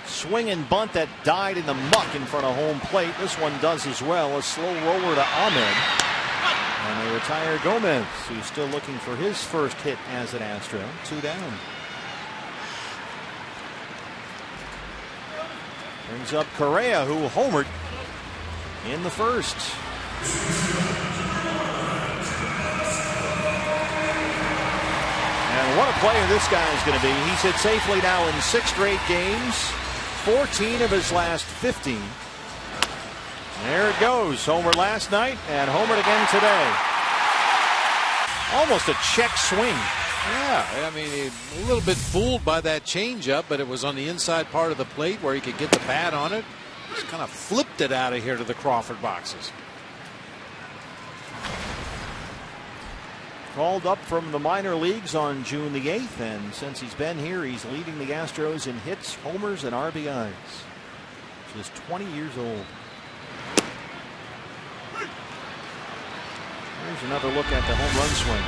swing and bunt that died in the muck in front of home plate. This one does as well. A slow roller to Ahmed. And they retire Gomez, who's still looking for his first hit as an Astro. 2 down. Brings up Correa, who homered in the 1st. And what a player this guy is going to be. He's hit safely now in 6 straight games, 14 of his last 15. There it goes. Homer last night and homered again today. Almost a check swing. Yeah, I mean, a little bit fooled by that changeup, but it was on the inside part of the plate where he could get the bat on it. Just kind of flipped it out of here to the Crawford boxes. Called up from the minor leagues on June the 8th, and since he's been here, he's leading the Astros in hits, homers, and RBIs. Just 20 years old. Here's another look at the home run swing.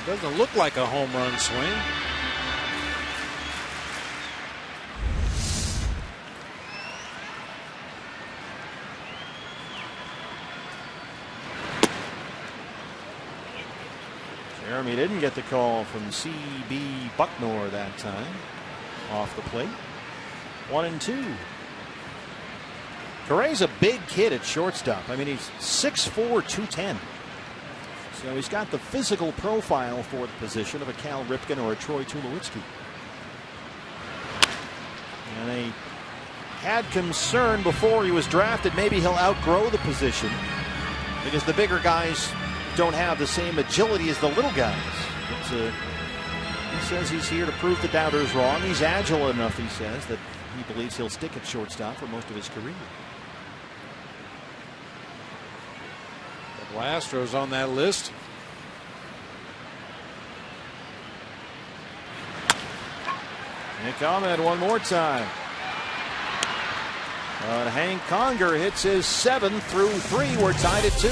It doesn't look like a home run swing. Jeremy didn't get the call from C.B. Bucknor that time. Off the plate. 1-2. Correa's a big kid at shortstop. I mean, he's 6'4", 210. So he's got the physical profile for the position of a Cal Ripken or a Troy Tulowitzki. And they had concern before he was drafted maybe he'll outgrow the position because the bigger guys don't have the same agility as the little guys. He says he's here to prove the doubters wrong. He's agile enough, he says, that he believes he'll stick at shortstop for most of his career. The Astros on that list. And comment one more time. Hank Conger hits his 7th through 3. We're tied at 2.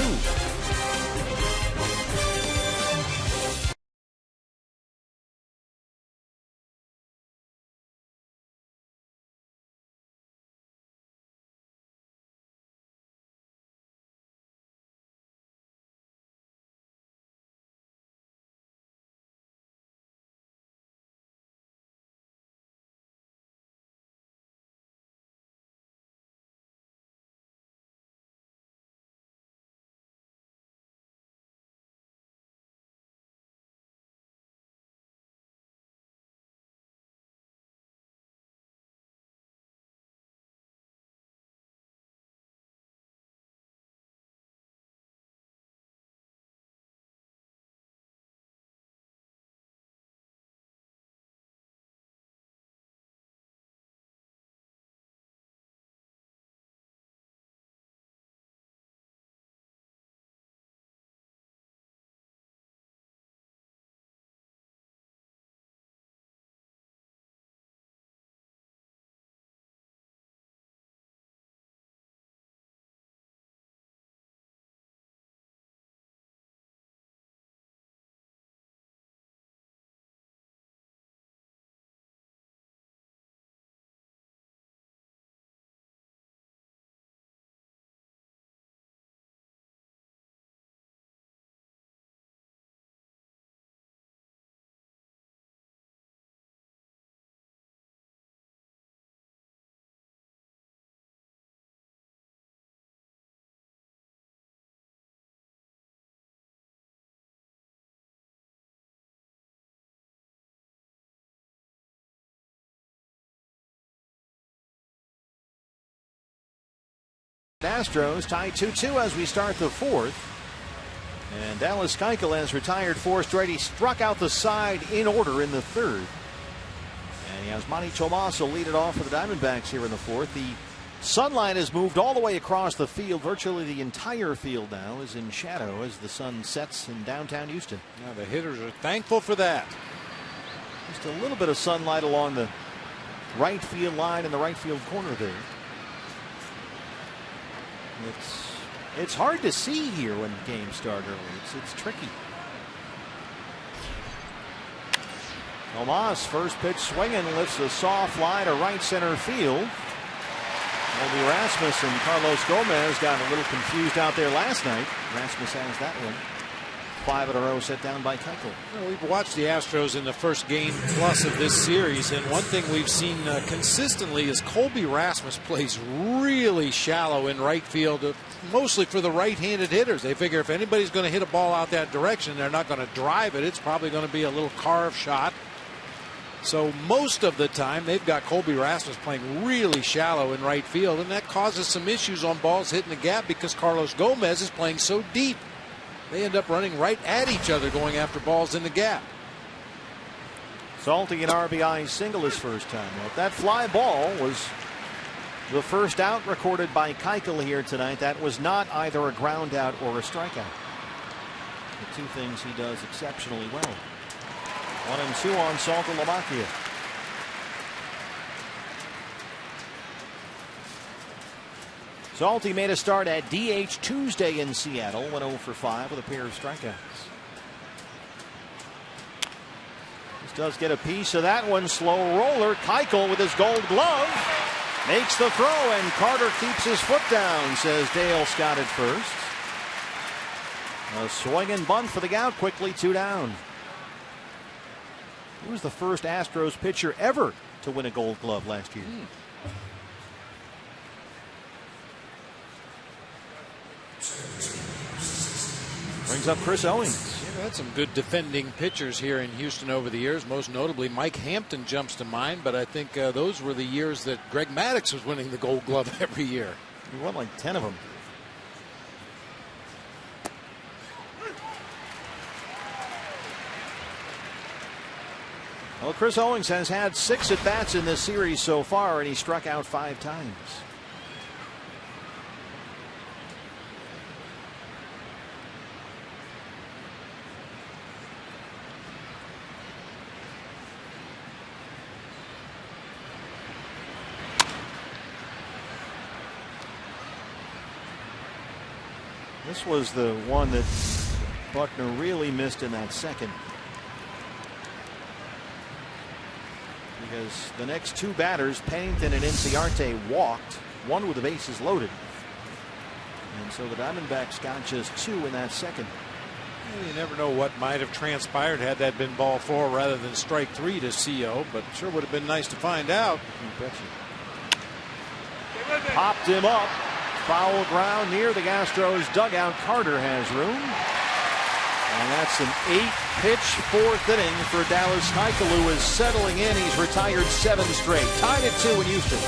Astros tied 2-2 as we start the 4th. And Dallas Keuchel has retired 4 straight. He struck out the side in order in the 3rd. And he has Manny Tomas lead it off for the Diamondbacks here in the 4th. The sunlight has moved all the way across the field. Virtually the entire field now is in shadow as the sun sets in downtown Houston. Now the hitters are thankful for that. Just a little bit of sunlight along the right field line in the right field corner there. It's hard to see here when games start early. It's tricky. Tomas, first pitch swinging, lifts a soft fly to right center field. Colby Rasmus and Carlos Gomez got a little confused out there last night. Rasmus has that one. 5 in a row set down by Keuchel. Well, we've watched the Astros in the first game plus of this series, and one thing we've seen consistently is Colby Rasmus plays really shallow in right field, mostly for the right-handed hitters. They figure if anybody's going to hit a ball out that direction, they're not going to drive it. It's probably going to be a little carve shot. So most of the time, they've got Colby Rasmus playing really shallow in right field, and that causes some issues on balls hitting the gap because Carlos Gomez is playing so deep. They end up running right at each other going after balls in the gap. Salty an RBI single his first time up. That fly ball was the first out recorded by Keuchel here tonight. That was not either a ground out or a strikeout. The two things he does exceptionally well. 1-2 on Saltalamacchia. Salty made a start at DH Tuesday in Seattle. Went 0 for 5 with a pair of strikeouts. This does get a piece of that one. Slow roller. Keuchel with his Gold Glove makes the throw, and Carter keeps his foot down, says Dale Scott at first. A swing and bunt for the out quickly, 2 down. He was the first Astros pitcher ever to win a Gold Glove last year. Brings up Chris Owings. We've had some good defending pitchers here in Houston over the years. Most notably, Mike Hampton jumps to mind, but I think those were the years that Greg Maddux was winning the Gold Glove every year. He won like 10 of them. Well, Chris Owings has had 6 at-bats in this series so far, and he struck out 5 times. This was the one that Buckner really missed in that second. Because the next 2 batters, Pennington and Inciarte, walked, one with the bases loaded. And so the Diamondbacks got just 2 in that second. You never know what might have transpired had that been ball 4 rather than strike 3 to CO, but sure would have been nice to find out. You betcha. Popped him up. Foul ground near the Astros dugout. Carter has room. And that's an 8-pitch 4th inning for Dallas Keuchel, who is settling in. He's retired 7 straight. Tied at 2 in Houston.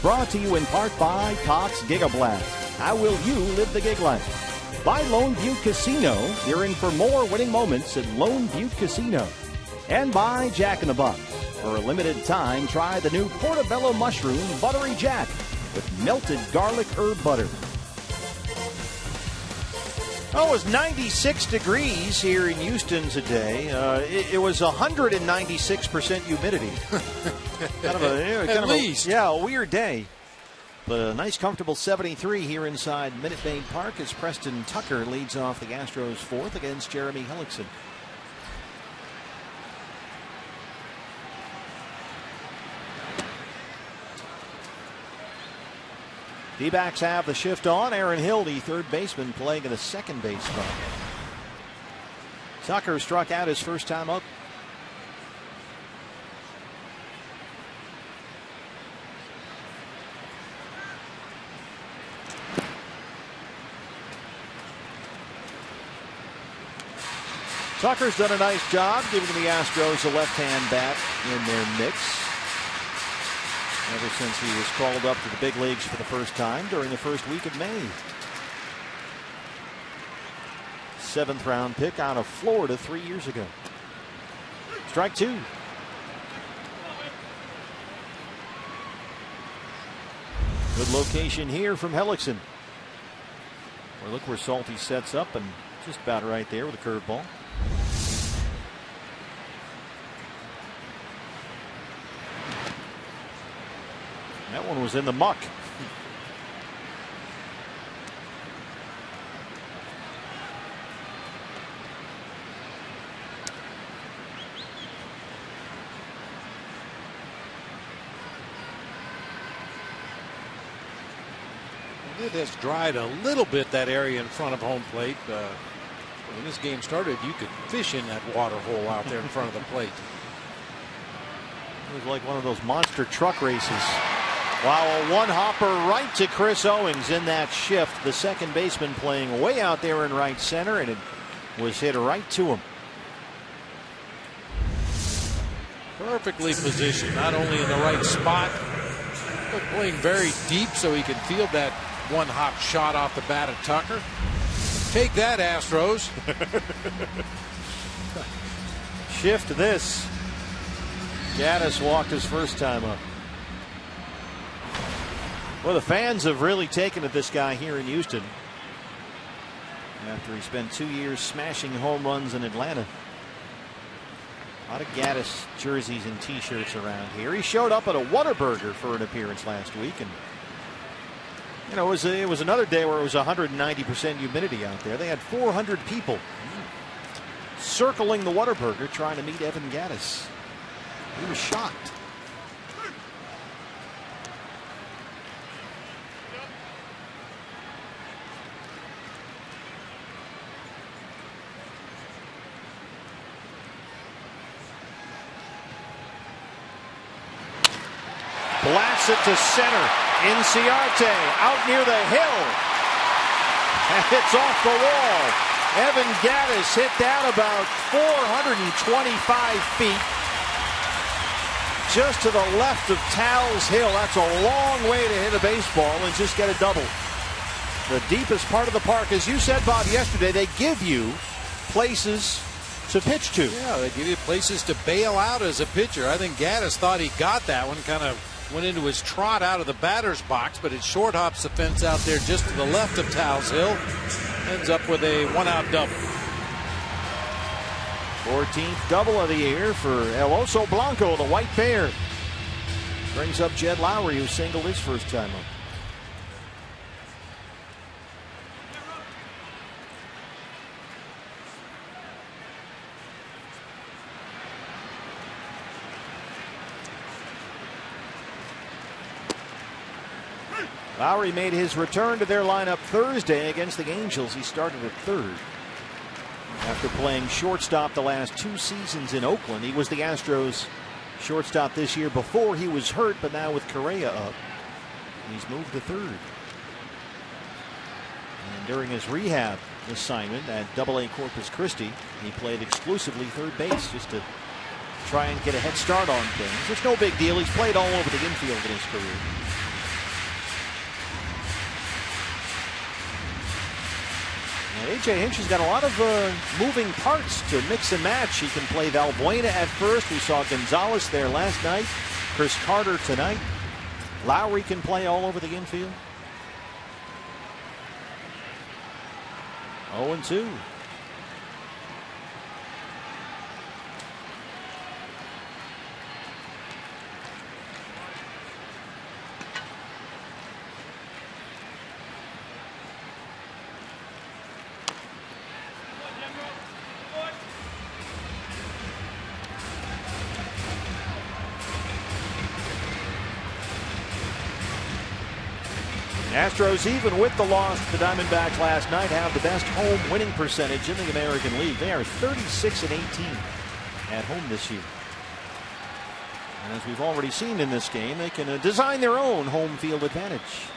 Brought to you in part by Cox Gigablast. How will you live the gig life? By Lone Butte Casino. You're in for more winning moments at Lone Butte Casino. And by Jack in the Box. For a limited time, try the new Portobello Mushroom Buttery Jack with melted garlic herb butter. Oh, it was 96 degrees here in Houston today. It was 196% humidity. A weird day. But a nice, comfortable 73 here inside Minute Maid Park as Preston Tucker leads off the Astros 4th against Jeremy Hellickson. D-backs have the shift on. Aaron Hill, the third baseman, playing in the second base spot. Tucker struck out his first time up Tucker's done a nice job giving the Astros a left-hand bat in their mix ever since he was called up to the big leagues for the first time during the first week of May. 7th round pick out of Florida 3 years ago. Strike 2. Good location here from Hellickson. Or look where Salty sets up, and just about right there with a curveball. That one was in the muck. It has dried a little bit, that area in front of home plate. When this game started, you could fish in that water hole out there in front of the plate. It was like one of those monster truck races. Wow, a one-hopper right to Chris Owings in that shift. The second baseman playing way out there in right center, and it was hit right to him. Perfectly positioned, not only in the right spot, but playing very deep so he can field that one-hop shot off the bat of Tucker. Take that, Astros. Shift this. Gaddis walked his first time up. Well, the fans have really taken to this guy here in Houston after he spent 2 years smashing home runs in Atlanta. A lot of Gaddis jerseys and t-shirts around here. He showed up at a Whataburger for an appearance last week, and you know, it was another day where it was 190% humidity out there. They had 400 people circling the Whataburger trying to meet Evan Gaddis. He was shocked. Blasts it to center. Inciarte out near the hill. And it's off the wall. Evan Gaddis hit that about 425 feet. Just to the left of Towles Hill. That's a long way to hit a baseball and just get a double. The deepest part of the park, as you said, Bob, yesterday, they give you places to pitch to. Yeah, they give you places to bail out as a pitcher. I think Gaddis thought he got that one, kind of went into his trot out of the batter's box, but it short hops the fence out there just to the left of Towles Hill. Ends up with a one-out double. 14th double of the year for El Oso Blanco, the White Bear. Brings up Jed Lowry, who singled his first time up. Lowry made his return to their lineup Thursday against the Angels. He started at third. After playing shortstop the last 2 seasons in Oakland, he was the Astros shortstop this year before he was hurt, but now with Correa up, he's moved to third. And during his rehab assignment at AA Corpus Christi, he played exclusively third base just to try and get a head start on things. It's no big deal. He's played all over the infield in his career. A.J. Hinch has got a lot of moving parts to mix and match. He can play Valbuena at first. We saw Gonzalez there last night. Chris Carter tonight. Lowry can play all over the infield. 0-2. Astros, even with the loss to the Diamondbacks last night, have the best home winning percentage in the American League. They are 36-18 at home this year. And as we've already seen in this game, they can design their own home field advantage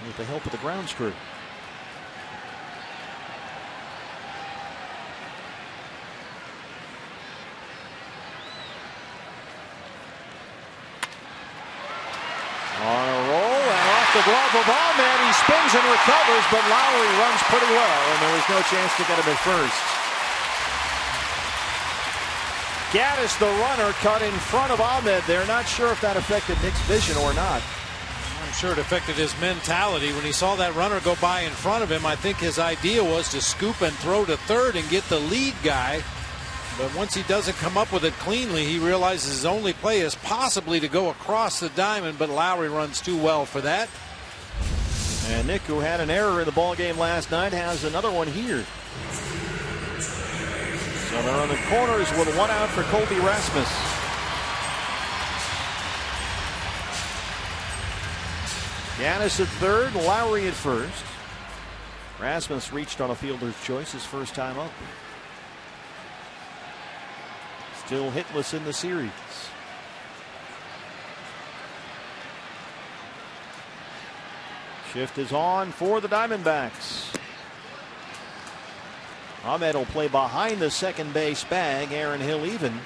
with the help of the grounds crew. the glove of Ahmed. He spins and recovers, but Lowry runs pretty well, and there was no chance to get him at first. Gaddis, the runner, cut in front of Ahmed there. Not sure if that affected Nick's vision or not. I'm sure it affected his mentality. When he saw that runner go by in front of him, I think his idea was to scoop and throw to third and get the lead guy. But once he doesn't come up with it cleanly, he realizes his only play is possibly to go across the diamond, but Lowry runs too well for that. And Nick, who had an error in the ballgame last night, has another one here. So they're on the corners with one out for Colby Rasmus. Gaddis at third, Lowry at first. Rasmus reached on a fielder's choice his first time up. Still hitless in the series. Shift is on for the Diamondbacks. Ahmed will play behind the second base bag. Aaron Hill even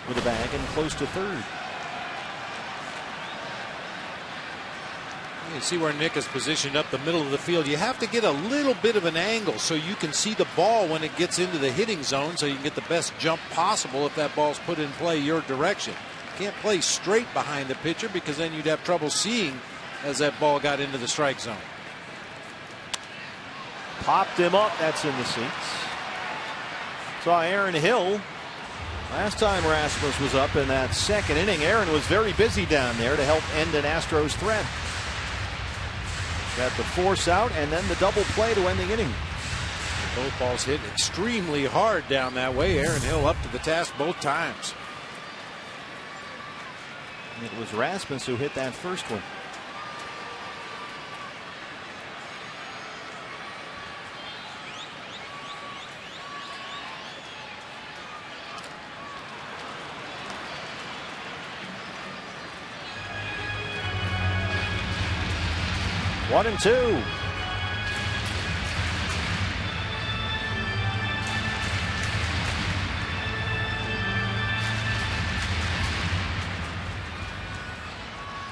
with the bag and close to third. You can see where Nick is positioned up the middle of the field. You have to get a little bit of an angle so you can see the ball when it gets into the hitting zone, so you can get the best jump possible if that ball's put in play your direction. You can't play straight behind the pitcher because then you'd have trouble seeing as that ball got into the strike zone. Popped him up. That's in the seats. Saw Aaron Hill. Last time Rasmus was up in that second inning, Aaron was very busy down there to help end an Astros threat. Got the force out and then the double play to end the inning. Both balls hit extremely hard down that way. Aaron Hill up to the task both times. It was Rasmus who hit that first one. One and two.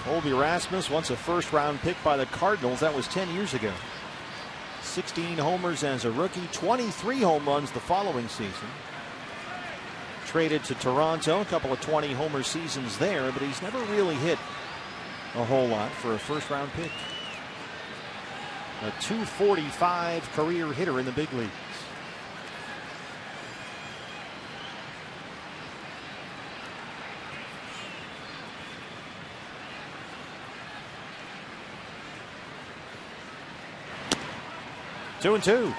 Colby Rasmus, once a first-round pick by the Cardinals. That was 10 years ago. 16 homers as a rookie, 23 home runs the following season. Traded to Toronto, a couple of 20-homer seasons there, but he's never really hit a whole lot for a first-round pick. A .245 career hitter in the big leagues. Two and two.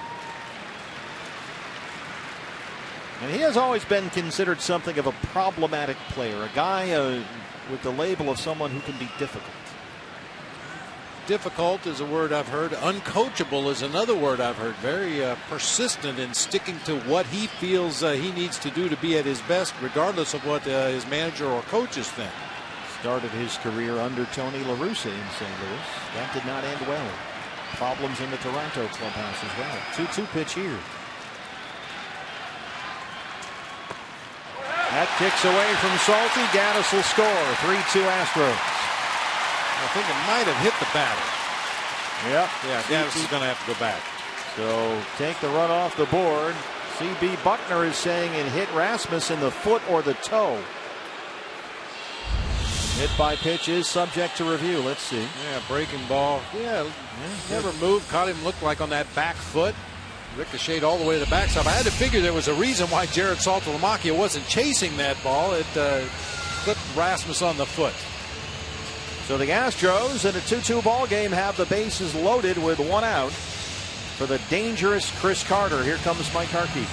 And he has always been considered something of a problematic player, a guy with the label of someone who can be difficult. Difficult is a word I've heard. Uncoachable is another word I've heard. Very persistent in sticking to what he feels he needs to do to be at his best, regardless of what his manager or coaches think. Started his career under Tony La Russa in St. Louis. That did not end well. Problems in the Toronto clubhouse as well. 2-2 pitch here. That kicks away from Salty. Gaddis will score. 3-2 Astros. I think it might have hit the batter. Yep. Yeah, Gaddis is going to have to go back. So take the run off the board. C.B. Buckner is saying it hit Rasmus in the foot or the toe. Hit by pitch is subject to review. Let's see. Yeah, breaking ball. Yeah, never moved. Caught him, looked like on that back foot. Ricocheted all the way to the backside. I had to figure there was a reason why Jared Saltalamacchia wasn't chasing that ball. It clipped Rasmus on the foot. So the Astros in a 2-2 ball game have the bases loaded with one out for the dangerous Chris Carter. Here comes Mike Harkey.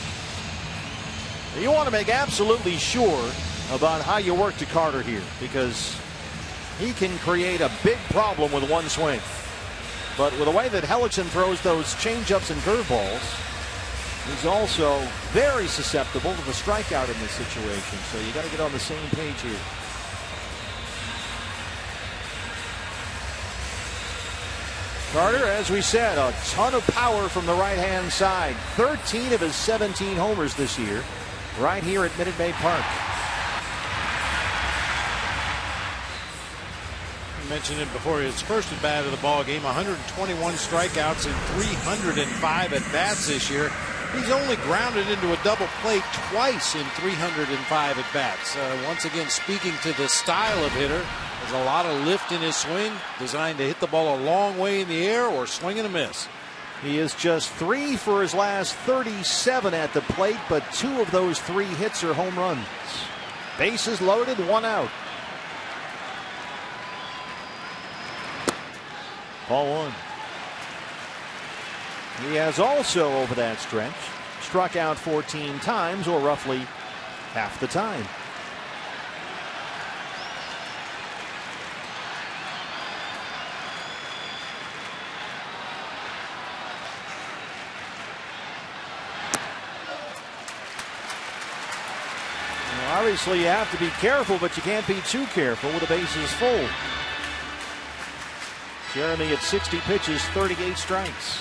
You want to make absolutely sure about how you work to Carter here, because he can create a big problem with one swing. But with the way that Hellickson throws those changeups and curveballs, he's also very susceptible to the strikeout in this situation. So you got to get on the same page here. Carter, as we said, a ton of power from the right-hand side. 13 of his 17 homers this year, right here at Minute Maid Park. I mentioned it before. His first at bat of the ball game, 121 strikeouts and 305 at bats this year. He's only grounded into a double play twice in 305 at bats. Once again, speaking to the style of hitter, there's a lot of lift in his swing, designed to hit the ball a long way in the air or swing and a miss. He is just 3 for his last 37 at the plate, but 2 of those 3 hits are home runs. Bases loaded, 1 out. Ball 1. He has also, over that stretch, struck out 14 times, or roughly half the time. Well, obviously, you have to be careful, but you can't be too careful with the bases full. Jeremy at 60 pitches, 38 strikes.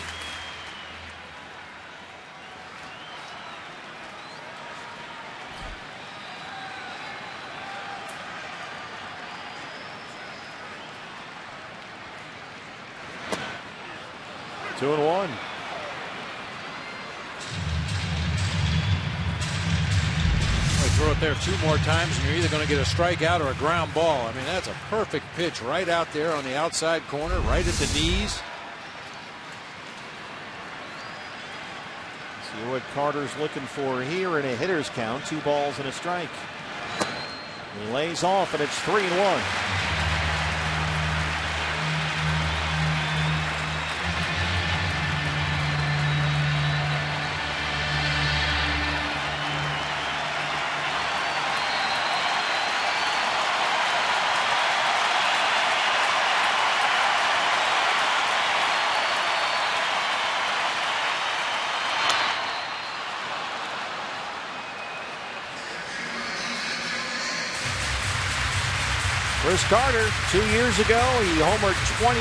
Two and 1. Throw it there 2 more times and you're either going to get a strikeout or a ground ball. I mean, that's a perfect pitch right out there on the outside corner, right at the knees. See what Carter's looking for here in a hitter's count. 2 balls and a strike. He lays off and it's 3 and 1. Chris Carter, 2 years ago, he homered 29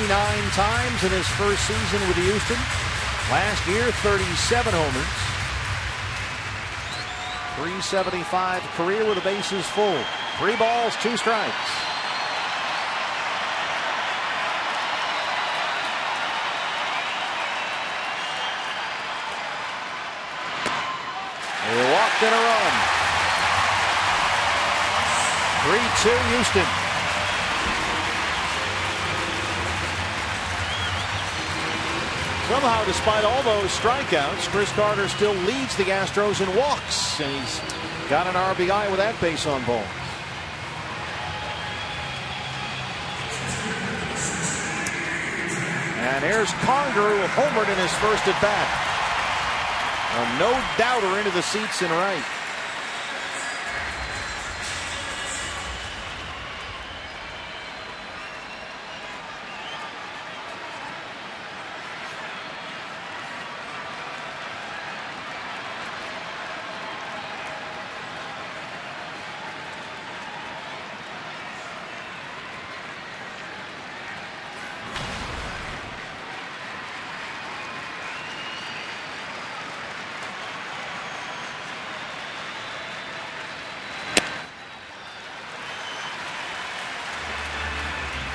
times in his first season with Houston. Last year, 37 homers. 375 career with the bases full. 3 balls, 2 strikes. They walked in a run. 3-2 Houston. Somehow, despite all those strikeouts, Chris Carter still leads the Astros in walks, and he's got an RBI with that base on balls. And here's Conger, who homered in his first at bat. A no-doubter into the seats in right.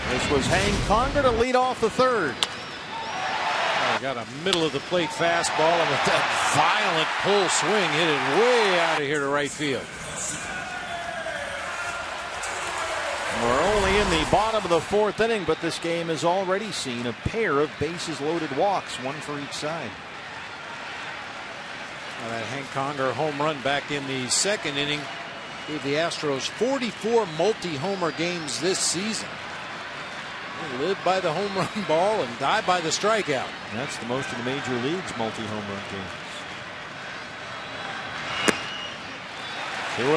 This was Hank Conger to lead off the third. Got a middle of the plate fastball, and with that violent pull swing, hit it way out of here to right field. We're only in the bottom of the 4th inning, but this game has already seen a pair of bases loaded walks, 1 for each side. Well, that Hank Conger home run back in the 2nd inning gave the Astros 44 multi-homer games this season. They live by the home run ball and die by the strikeout. That's the most in the major leagues, multi-home run games. 2-0.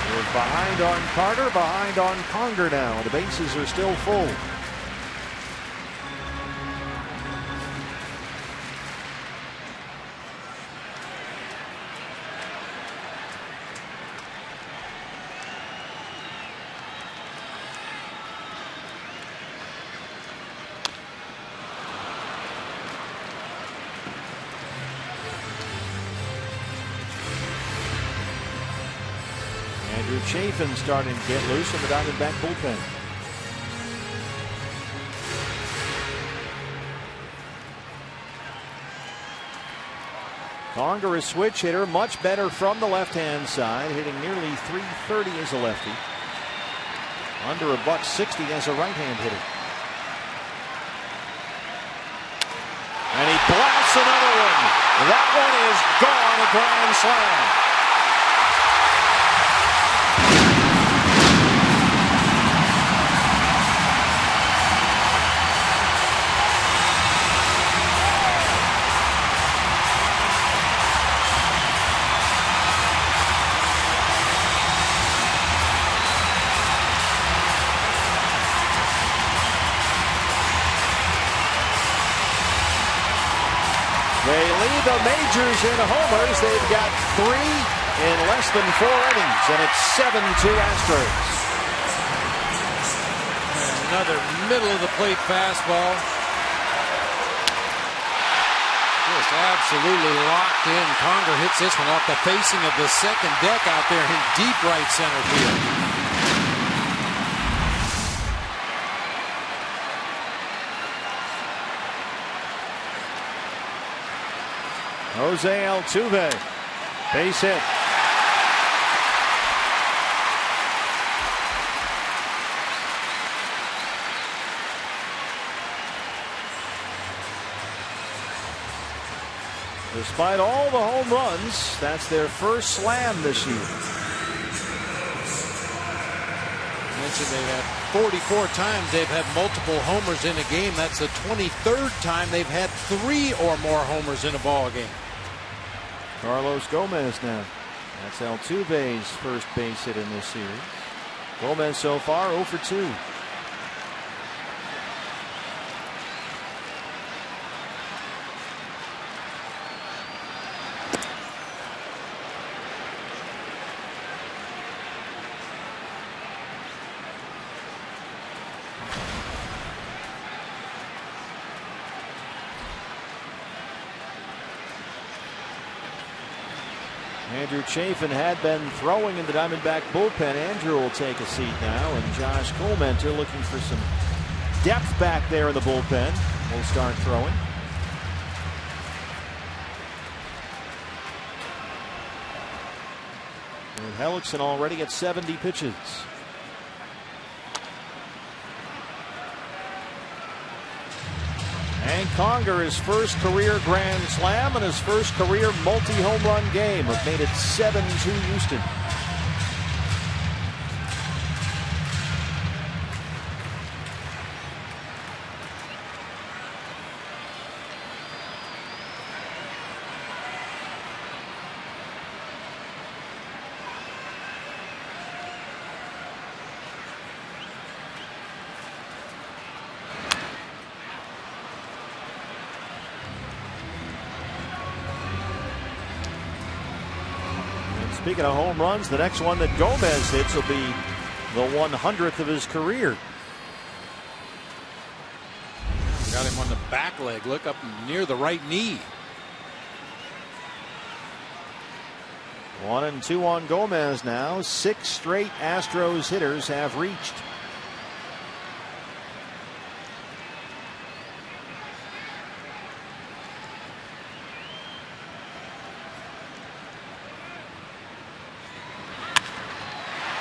We're behind on Carter, behind on Conger now. The bases are still full. Andrew Chafin starting to get loose in the Diamondback bullpen. Conger, a switch hitter, much better from the left-hand side, hitting nearly .330 as a lefty. Under $160 as a right-hand hitter. And he blasts another one. That one is gone, a grand slam. They lead the majors in homers. They've got 3 in less than 4 innings, and it's 7-2 Astros. And another middle-of-the-plate fastball. Just absolutely locked in. Conger hits this one off the facing of the second deck out there in deep right center field. Jose Altuve, base hit. Despite all the home runs, that's their first slam this year. Mentioned they've had 44 times they've had multiple homers in a game. That's the 23rd time they've had 3 or more homers in a ball game. Carlos Gomez now. That's Altuve's first base hit in this series. Gomez so far 0 for 2. Andrew Chafin had been throwing in the Diamondback bullpen. Andrew will take a seat now, and Josh Colmenter looking for some depth back there in the bullpen. Will start throwing. And Hellickson already at 70 pitches. And Conger, his first career grand slam and his first career multi-home run game, have made it 7-2 Houston. Speaking of home runs, the next one that Gomez hits will be the 100th of his career. Got him on the back leg. Look up near the right knee. 1-2 on Gomez now. 6 straight Astros hitters have reached.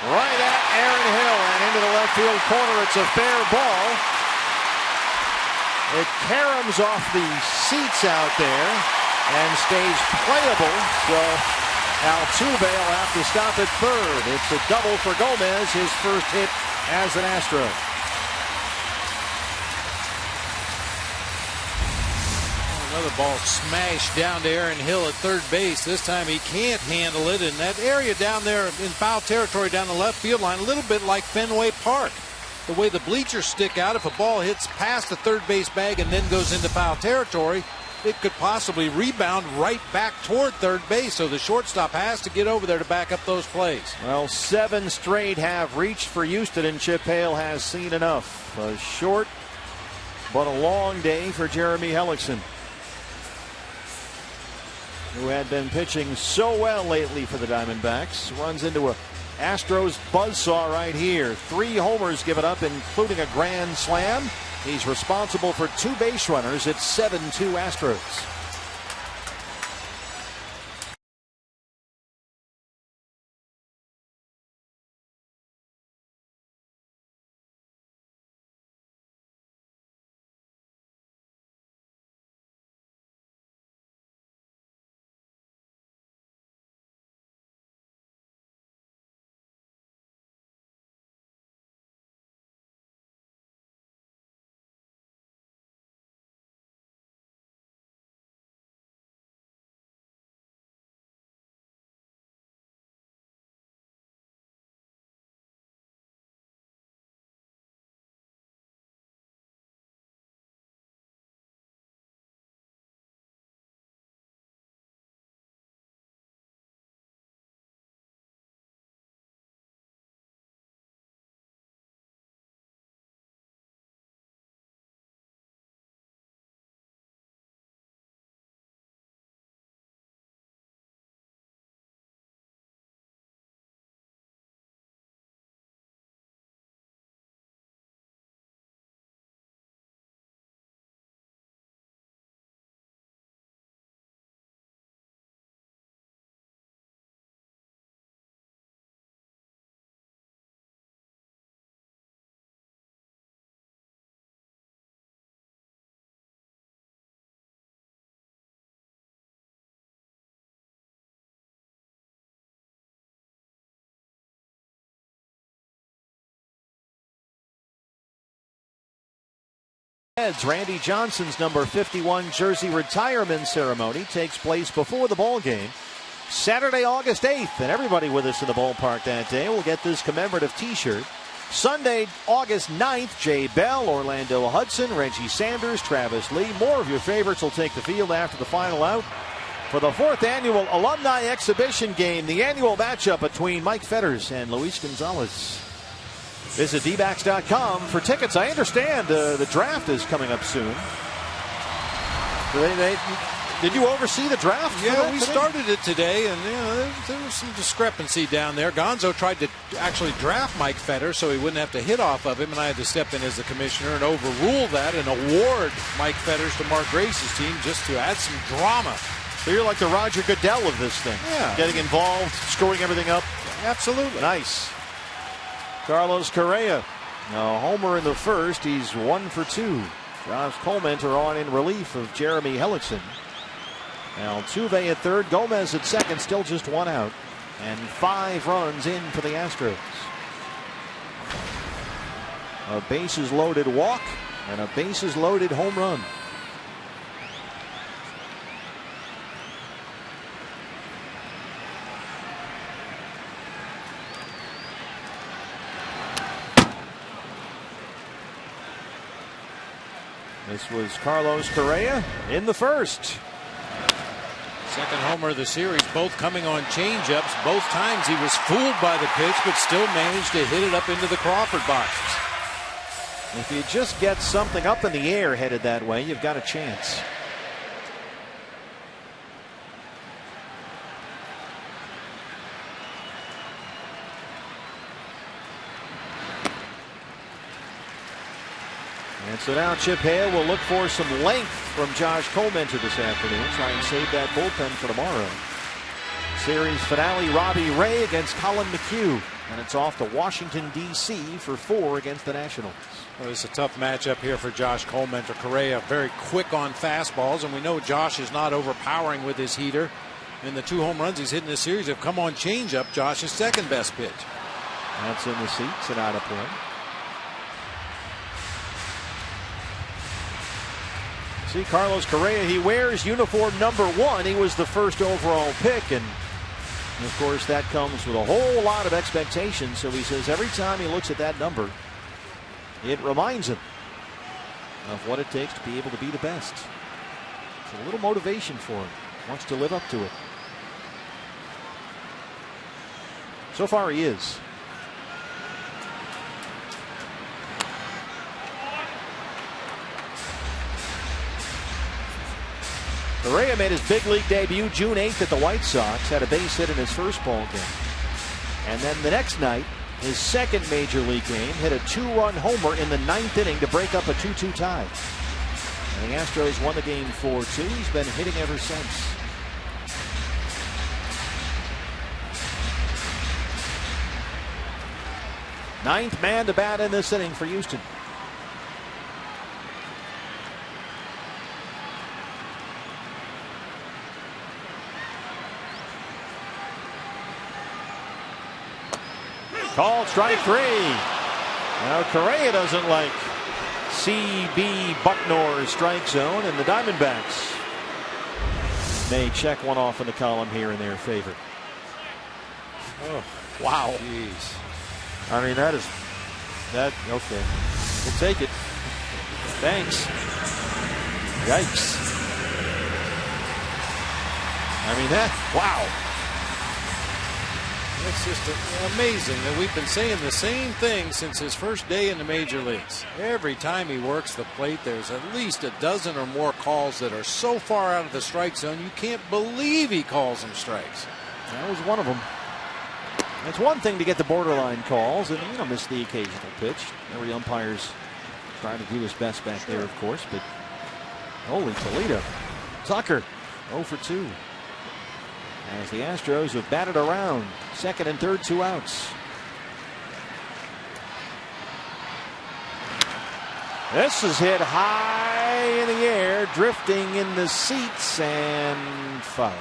Right at Aaron Hill and into the left field corner. It's a fair ball. It caroms off the seats out there and stays playable. So Altuve will have to stop at third. It's a double for Gomez, his first hit as an Astro. Another ball smashed down to Aaron Hill at third base. This time he can't handle it. And that area down there in foul territory down the left field line, a little bit like Fenway Park. The way the bleachers stick out, if a ball hits past the third base bag and then goes into foul territory, it could possibly rebound right back toward third base. So the shortstop has to get over there to back up those plays. Well, 7 straight have reached for Houston, and Chip Hale has seen enough. A short but a long day for Jeremy Hellickson, who had been pitching so well lately for the Diamondbacks. Runs into a Astros buzzsaw right here. 3 homers given up, including a grand slam. He's responsible for 2 base runners. It's 7-2 Astros. Randy Johnson's number 51 jersey retirement ceremony takes place before the ball game Saturday, August 8th, and everybody with us in the ballpark that day will get this commemorative t-shirt. Sunday, August 9th, Jay Bell, Orlando Hudson, Reggie Sanders, Travis Lee. More of your favorites will take the field after the final out for the 4th annual Alumni Exhibition Game, the annual matchup between Mike Fetters and Luis Gonzalez. Visit dbacks.com for tickets. I understand the draft is coming up soon. Did you oversee the draft? Yeah, we started it today, and there was some discrepancy down there. Gonzo tried to actually draft Mike Fetters so he wouldn't have to hit off of him, and I had to step in as the commissioner and overrule that and award Mike Fetters to Mark Grace's team just to add some drama. So you're like the Roger Goodell of this thing. Yeah. Getting involved, screwing everything up. Absolutely. Nice. Carlos Correa, a homer in the first. He's 1 for 2. Josh Colmenter on in relief of Jeremy Hellickson. Altuve at third, Gomez at second, still just 1 out. And 5 runs in for the Astros. A bases loaded walk and a bases loaded home run. This was Carlos Correa in the first. Second homer of the series, both coming on changeups. Both times he was fooled by the pitch, but still managed to hit it up into the Crawford boxes. If you just get something up in the air headed that way, you've got a chance. And so now Chip Hale will look for some length from Josh Colmenter this afternoon. Try and save that bullpen for tomorrow. Series finale, Robbie Ray against Colin McHugh. And it's off to Washington, D.C. for 4 against the Nationals. Well, it's a tough matchup here for Josh Colmenter. Correa very quick on fastballs, and we know Josh is not overpowering with his heater. And the 2 home runs he's hit in this series have come on changeup, Josh's second best pitch. That's in the seats and out of play. See, Carlos Correa, he wears uniform number 1. He was the first overall pick, and of course that comes with a whole lot of expectation. So he says every time he looks at that number, it reminds him of what it takes to be able to be the best. It's a little motivation for him. Wants to live up to it. So far he is. Correa made his big league debut June 8th at the White Sox. Had a base hit in his first ball game. And then the next night, his second major league game, hit a 2-run homer in the 9th inning to break up a 2-2 tie. And the Astros won the game 4-2. He's been hitting ever since. Ninth man to bat in this inning for Houston. Called strike 3. Now Correa doesn't like C.B. Bucknor's strike zone, and the Diamondbacks may check one off in the column here in their favor. Oh, wow. Jeez. I mean, okay. We'll take it. Thanks. Yikes. I mean, wow. It's just amazing that we've been saying the same thing since his first day in the major leagues. Every time he works the plate, there's at least a dozen or more calls that are so far out of the strike zone, you can't believe he calls them strikes. That was one of them. It's one thing to get the borderline calls and, miss the occasional pitch. Every umpire's trying to do his best back there, of course, but holy Toledo. Tucker, 0 for 2. As the Astros have batted around, second and third, 2 outs. This is hit high in the air, drifting in the seats, and foul.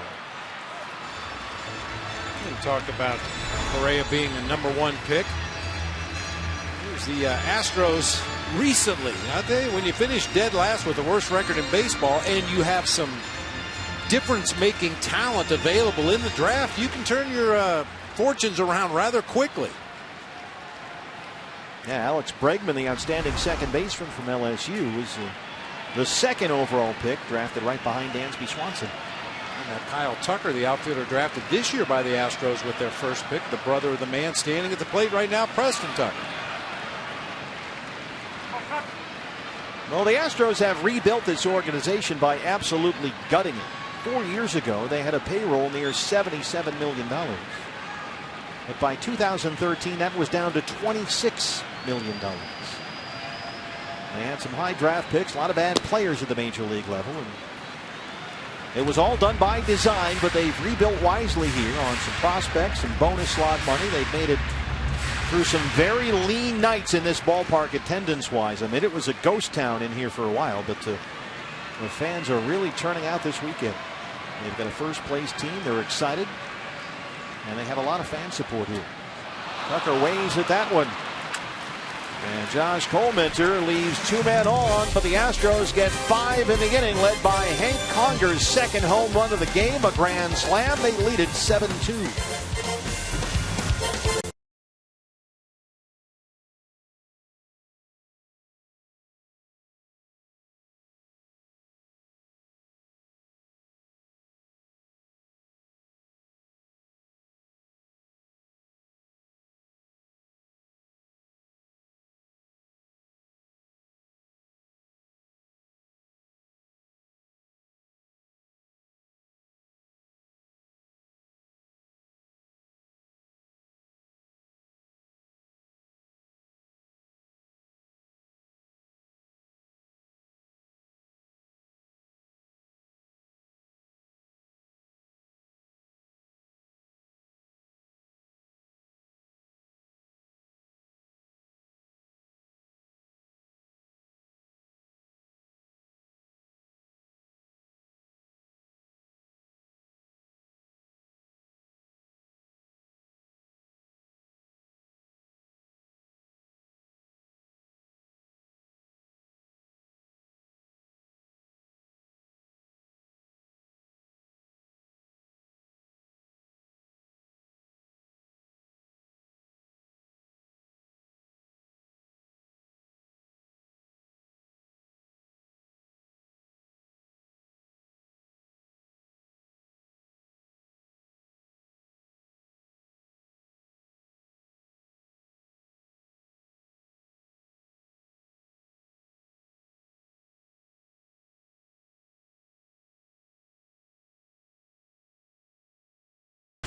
We talked about Correa being a #1 pick. Here's the Astros recently. I tell you, when you finish dead last with the worst record in baseball and you have some difference-making talent available in the draft, you can turn your fortunes around rather quickly. Yeah, Alex Bregman, the outstanding second baseman from LSU, was the second overall pick, drafted right behind Dansby Swanson. And Kyle Tucker, the outfielder drafted this year by the Astros with their first pick, the brother of the man standing at the plate right now, Preston Tucker. Well, the Astros have rebuilt this organization by absolutely gutting it. 4 years ago, they had a payroll near $77 million. But by 2013, that was down to $26 million. They had some high draft picks, a lot of bad players at the major league level. And it was all done by design, but they've rebuilt wisely here on some prospects and bonus slot money. They've made it through some very lean nights in this ballpark attendance-wise. I mean, it was a ghost town in here for a while, but the fans are really turning out this weekend. They've got a first-place team. They're excited, and they have a lot of fan support here. Tucker waves at that one. And Josh Colminter leaves two men on, but the Astros get 5 in the inning, led by Hank Conger's second home run of the game, a grand slam. They lead it 7-2.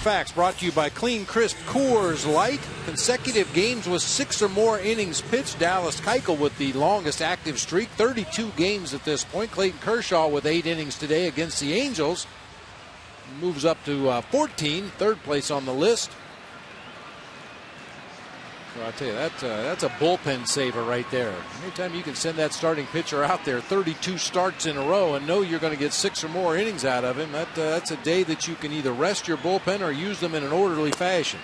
Facts brought to you by Clean Crisp Coors Light. Consecutive games with 6 or more innings pitched. Dallas Keuchel with the longest active streak, 32 games at this point. Clayton Kershaw with 8 innings today against the Angels. Moves up to 14, third place on the list. So I'll tell you, that's a bullpen saver right there. Anytime you can send that starting pitcher out there 32 starts in a row and know you're going to get 6 or more innings out of him, that's a day that you can either rest your bullpen or use them in an orderly fashion.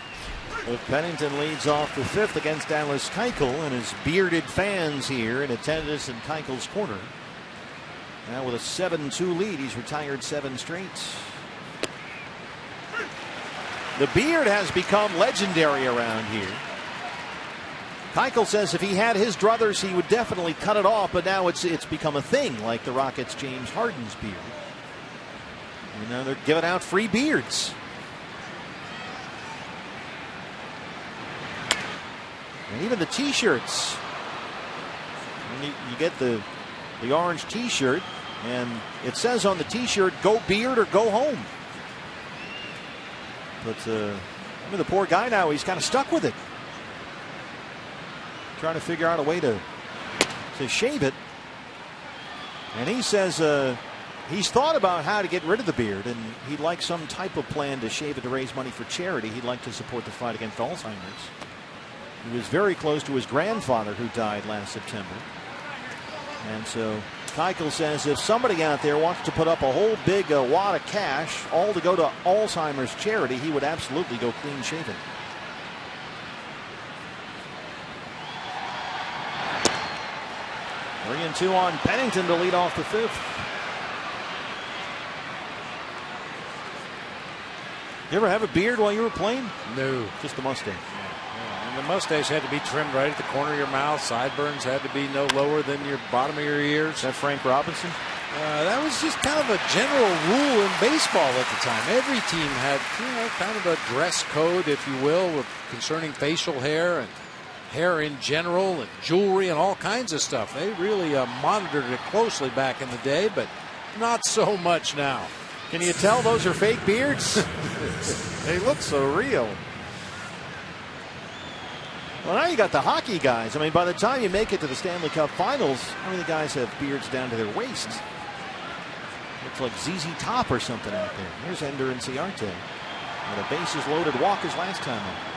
If Pennington leads off the 5th against Dallas Keuchel and his bearded fans here in attendance in Keuchel's corner. Now with a 7-2 lead, he's retired 7 straight. The beard has become legendary around here. Keuchel says if he had his druthers, he would definitely cut it off, but now it's become a thing, like the Rockets' James Harden's beard. And now they're giving out free beards. And even the T-shirts. You get the orange T-shirt, and it says on the T-shirt, "Go beard or go home." But I mean, the poor guy now, he's kind of stuck with it. Trying to figure out a way to shave it. And he says he's thought about how to get rid of the beard, and he'd like some type of plan to shave it to raise money for charity. He'd like to support the fight against Alzheimer's. He was very close to his grandfather, who died last September. And so Keuchel says if somebody out there wants to put up a whole big wad of cash, all to go to Alzheimer's charity, he would absolutely go clean shaven. 3-2 on Pennington to lead off the fifth. You ever have a beard while you were playing? No. Just the mustache. Yeah. And the mustache had to be trimmed right at the corner of your mouth. Sideburns had to be no lower than your bottom of your ears. Is that Frank Robinson? That was just kind of a general rule in baseball at the time. Every team had, kind of a dress code, if you will, concerning facial hair and hair in general and jewelry and all kinds of stuff. They really monitored it closely back in the day, but not so much now. Can you tell those are fake beards? They look so real. Well, now you got the hockey guys. I mean, by the time you make it to the Stanley Cup Finals, how many guys have beards down to their waists? Looks like ZZ Top or something out there. Here's Ender and Ciarte. And a bases loaded walk his last time out.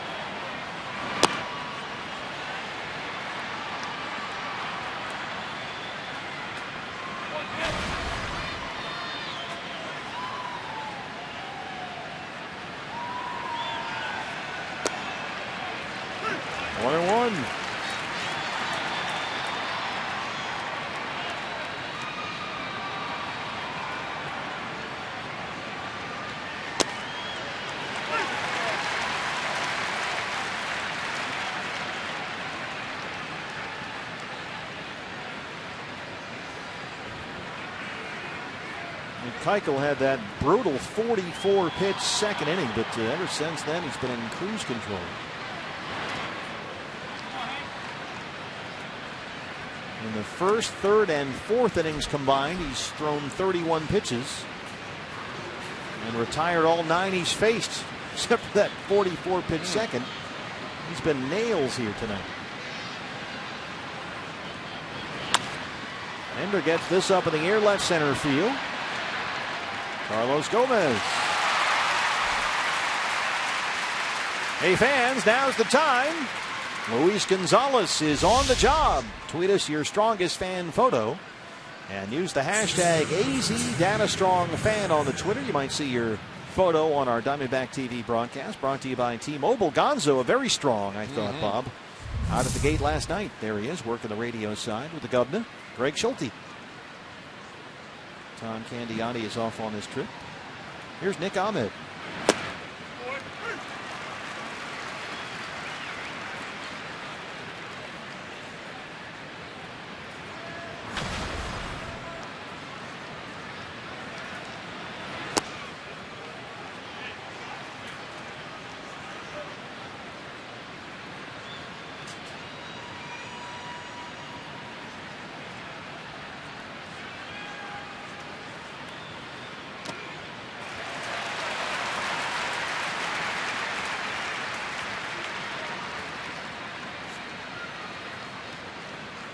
Keuchel had that brutal 44-pitch second inning, but ever since then he's been in cruise control. In the first, third, and fourth innings combined, he's thrown 31 pitches and retired all 9 he's faced, except for that 44-pitch second. He's been nails here tonight. Ender gets this up in the air, left center field. Carlos Gomez. Hey fans, now's the time. Luis Gonzalez is on the job. Tweet us your strongest fan photo and use the hashtag AZDataStrongFan on the Twitter. You might see your photo on our Diamondback TV broadcast, brought to you by T-Mobile. Gonzo, a very strong, I thought, Bob. Out at the gate last night. There he is, working the radio side with the governor, Greg Schulte. Tom Candiotti is off on this trip. Here's Nick Ahmed.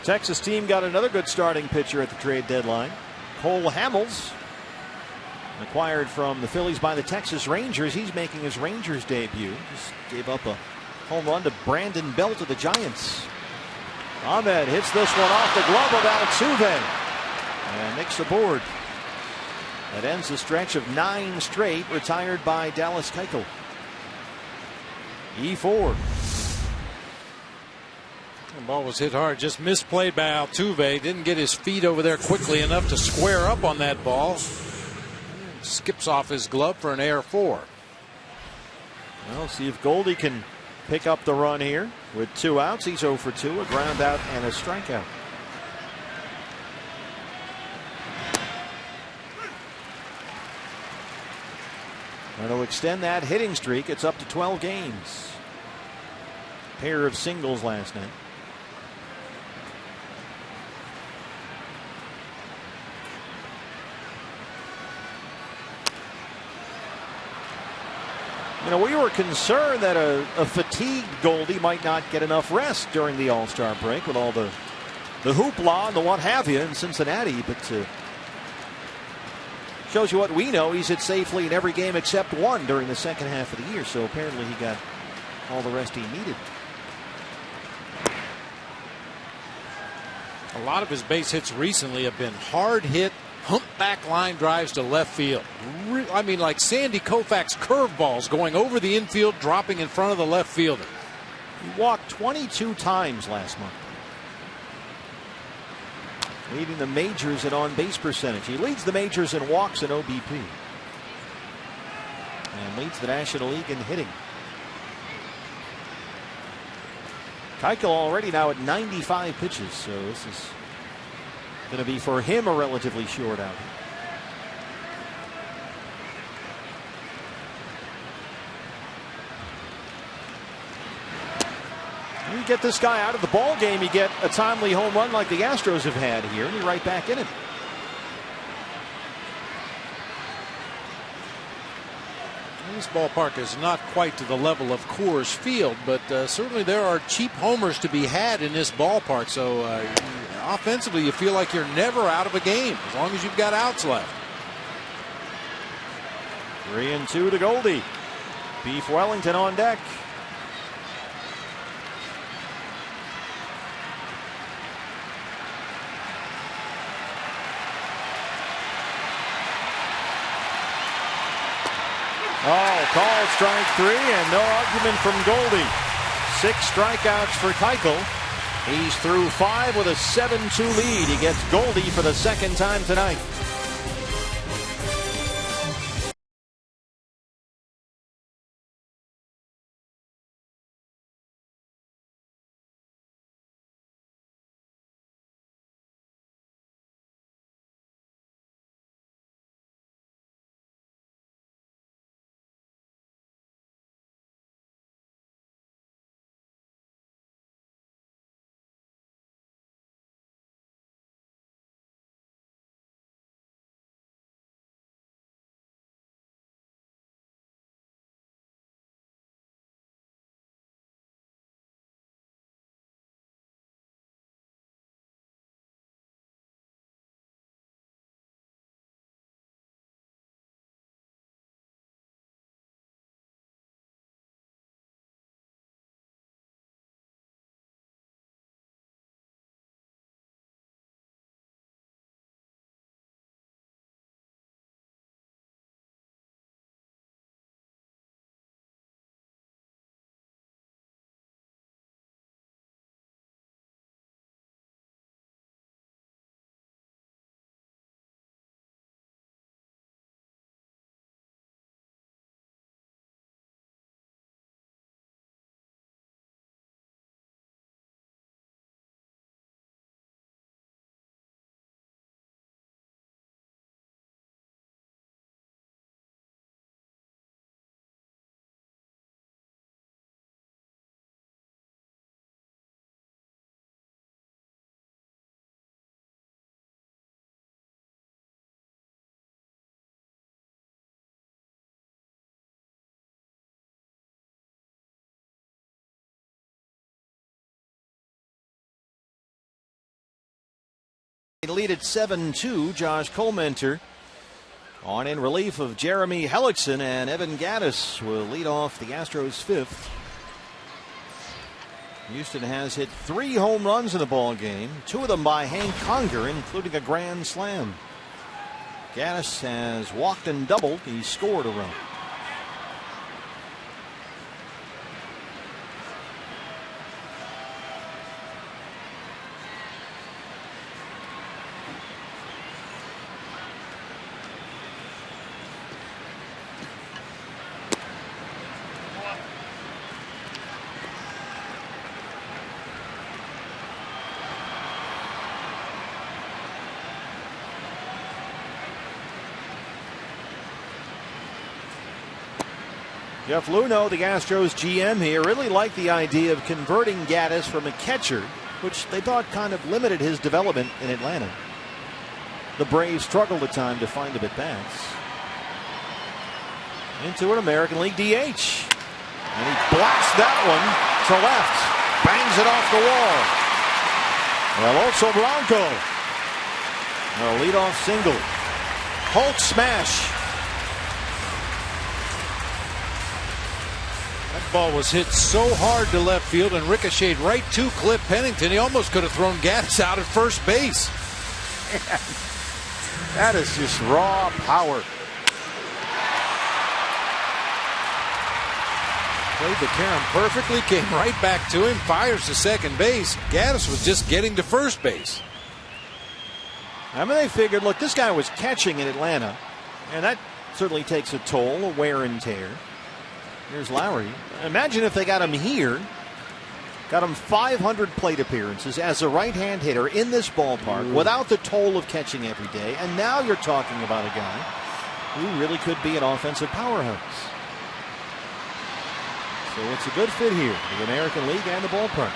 Texas team got another good starting pitcher at the trade deadline. Cole Hamels, acquired from the Phillies by the Texas Rangers. He's making his Rangers debut. Just gave up a home run to Brandon Belt of the Giants. Ahmed hits this one off the glove of Altuve and nicks the board. That ends the stretch of 9 straight retired by Dallas Keuchel. E4. The ball was hit hard, just misplayed by Altuve. Didn't get his feet over there quickly enough to square up on that ball. Skips off his glove for an air 4. Well, see if Goldie can pick up the run here with 2 outs. He's 0 for 2, a ground out and a strikeout. And to extend that hitting streak, it's up to 12 games. Pair of singles last night. You know, we were concerned that a fatigued Goldie might not get enough rest during the All-Star break with all the hoopla and the what have you in Cincinnati, but shows you what we know. He's hit safely in every game except one during the second half of the year, so apparently he got all the rest he needed. A lot of his base hits recently have been hard hit, humpback line drives to left field. I mean, like Sandy Koufax curveballs going over the infield, dropping in front of the left fielder. He walked 22 times last month. leading the majors in on-base percentage. He leads the majors in walks and OBP. And leads the National League in hitting. Keuchel already now at 95 pitches, so this is going to be for him a relatively short outing. You get this guy out of the ball game, you get a timely home run like the Astros have had here, and you're right back in it. This ballpark is not quite to the level of Coors Field, but certainly there are cheap homers to be had in this ballpark. So offensively, you feel like you're never out of a game as long as you've got outs left. 3-2 to Goldie. Beef Wellington on deck. Oh, called strike 3 and no argument from Goldie. 6 strikeouts for Keuchel. He's through 5 with a 7-2 lead. He gets Goldie for the second time tonight. Lead at 7-2. Josh Colmenter on in relief of Jeremy Hellickson, and Evan Gattis will lead off the Astros' 5th. Houston has hit 3 home runs in the ball game, 2 of them by Hank Conger, including a grand slam. Gattis has walked and doubled. He scored a run. Jeff Luhnow, the Astros GM here, really liked the idea of converting Gattis from a catcher, which they thought kind of limited his development in Atlanta. The Braves struggled at time to find him at bats. Into an American League DH. And he blasts that one to left. Bangs it off the wall. Alonso Blanco. A leadoff single. Hulk smash. That ball was hit so hard to left field and ricocheted right to Cliff Pennington. He almost could have thrown Gattis out at first base. That is just raw power. Played the carom perfectly, came right back to him, fires to second base. Gattis was just getting to first base. I mean, they figured, look, this guy was catching in Atlanta, and that certainly takes a toll, a wear and tear. Here's Lowry. Imagine if they got him here, got him 500 plate appearances as a right-hand hitter in this ballpark without the toll of catching every day, and now you're talking about a guy who really could be an offensive powerhouse. So it's a good fit here, the American League and the ballpark.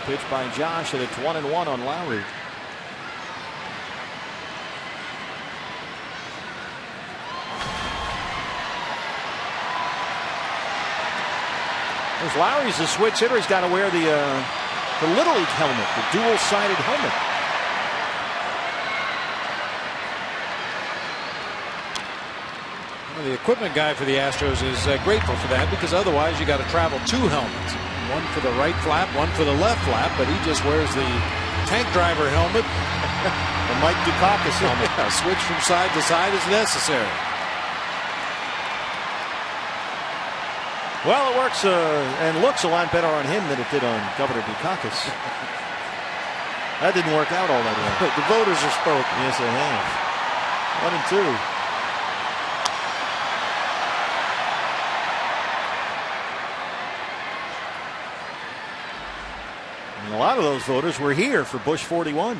Pitch by Josh, and it's 1-1 on Lowry. As Lowry's a switch hitter, he's got to wear the Little League helmet, the dual-sided helmet. Well, the equipment guy for the Astros is grateful for that, because otherwise you got to travel 2 helmets. One for the right flap, one for the left flap, but he just wears the tank driver helmet. The Mike Dukakis helmet. Switch from side to side as necessary. Well, it works and looks a lot better on him than it did on Governor Dukakis. That didn't work out all that well. The voters are spoken. Yes, they have. 1-2. And a lot of those voters were here for Bush 41.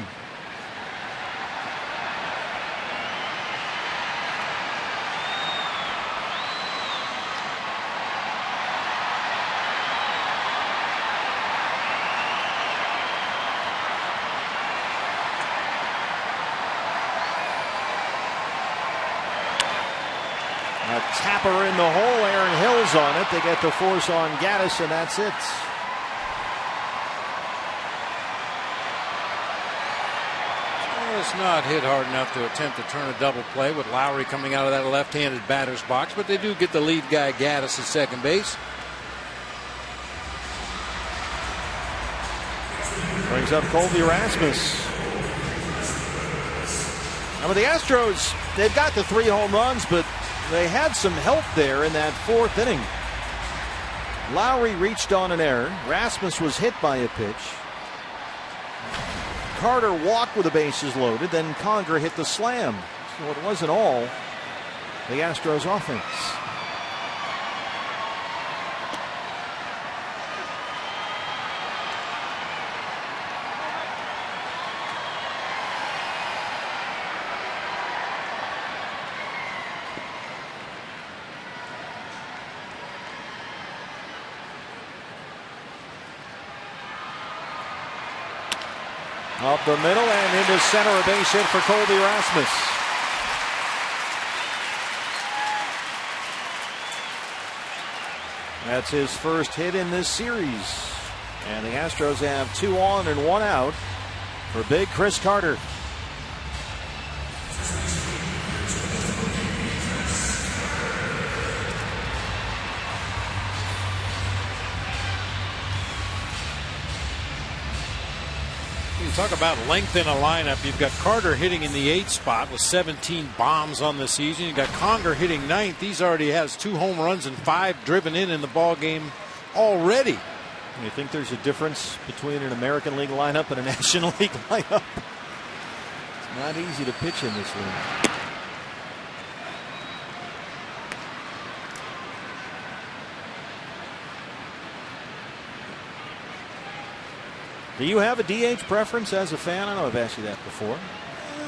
A tapper in the hole. Aaron Hill's on it. They get the force on Gaddis, and that's it. It's not hit hard enough to attempt to turn a double play with Lowry coming out of that left-handed batter's box, but they do get the lead guy Gaddis at second base. Brings up Colby Rasmus. Now with the Astros, they've got the 3 home runs, but they had some help there in that 4th inning. Lowry reached on an error. Rasmus was hit by a pitch. Carter walked with the bases loaded. Then Conger hit the slam. So it wasn't all the Astros offense. Up the middle and into center, a base hit for Colby Rasmus. That's his first hit in this series. And the Astros have 2 on and 1 out for big Chris Carter. Talk about length in a lineup. You've got Carter hitting in the 8th spot with 17 bombs on the season. You've got Conger hitting 9th. He's already has 2 home runs and 5 driven in the ball game already. You think there's a difference between an American League lineup and a National League lineup? It's not easy to pitch in this league. Do you have a DH preference as a fan? I know I've asked you that before.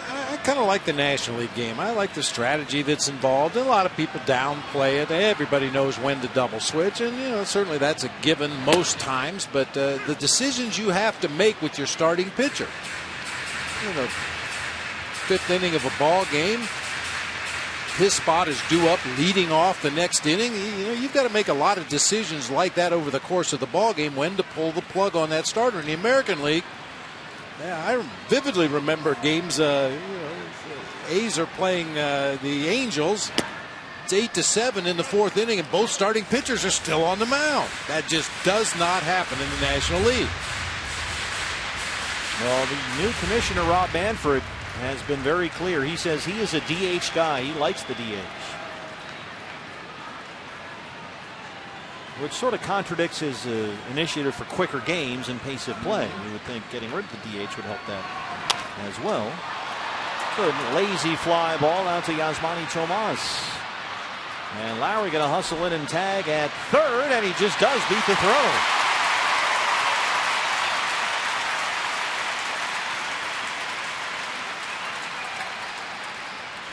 I kind of like the National League game. I like the strategy that's involved. And a lot of people downplay it. Everybody knows when to double switch, and certainly that's a given most times. But the decisions you have to make with your starting pitcher, 5th inning of a ball game, his spot is due up leading off the next inning. You've got to make a lot of decisions like that over the course of the ball game, when to pull the plug on that starter. In the American League, I vividly remember games. A's are playing the Angels. It's 8-7 in the 4th inning, and both starting pitchers are still on the mound. That just does not happen in the National League. Well, the new commissioner, Rob Manfred, has been very clear. He says he is a DH guy. He likes the DH. Which sort of contradicts his initiative for quicker games and pace of play. You would think getting rid of the DH would help that. as well. Good lazy fly ball out to Yasmani Tomas. And Lowry going to hustle in and tag at third, and he just does beat the throw.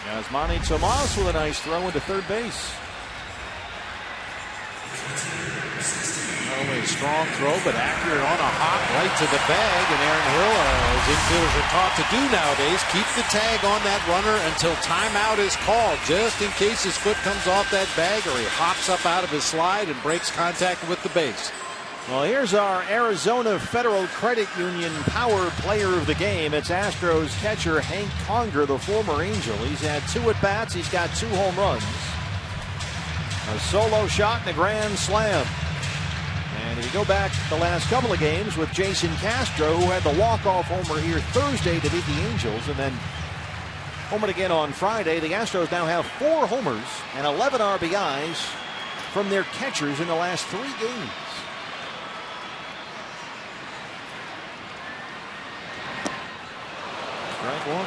Yasmani Tomas with a nice throw into third base. Not only a strong throw, but accurate on a hop right to the bag. And Aaron Hill, as infielders are taught to do nowadays, keep the tag on that runner until timeout is called, just in case his foot comes off that bag or he hops up out of his slide and breaks contact with the base. Well, here's our Arizona Federal Credit Union Power Player of the Game. It's Astros catcher Hank Conger, the former Angel. He's had 2 at-bats. He's got 2 home runs, a solo shot, and a grand slam. And if you go back the last couple of games with Jason Castro, who had the walk-off homer here Thursday to beat the Angels, and then homered again on Friday, the Astros now have 4 homers and 11 RBIs from their catchers in the last 3 games. Strike one.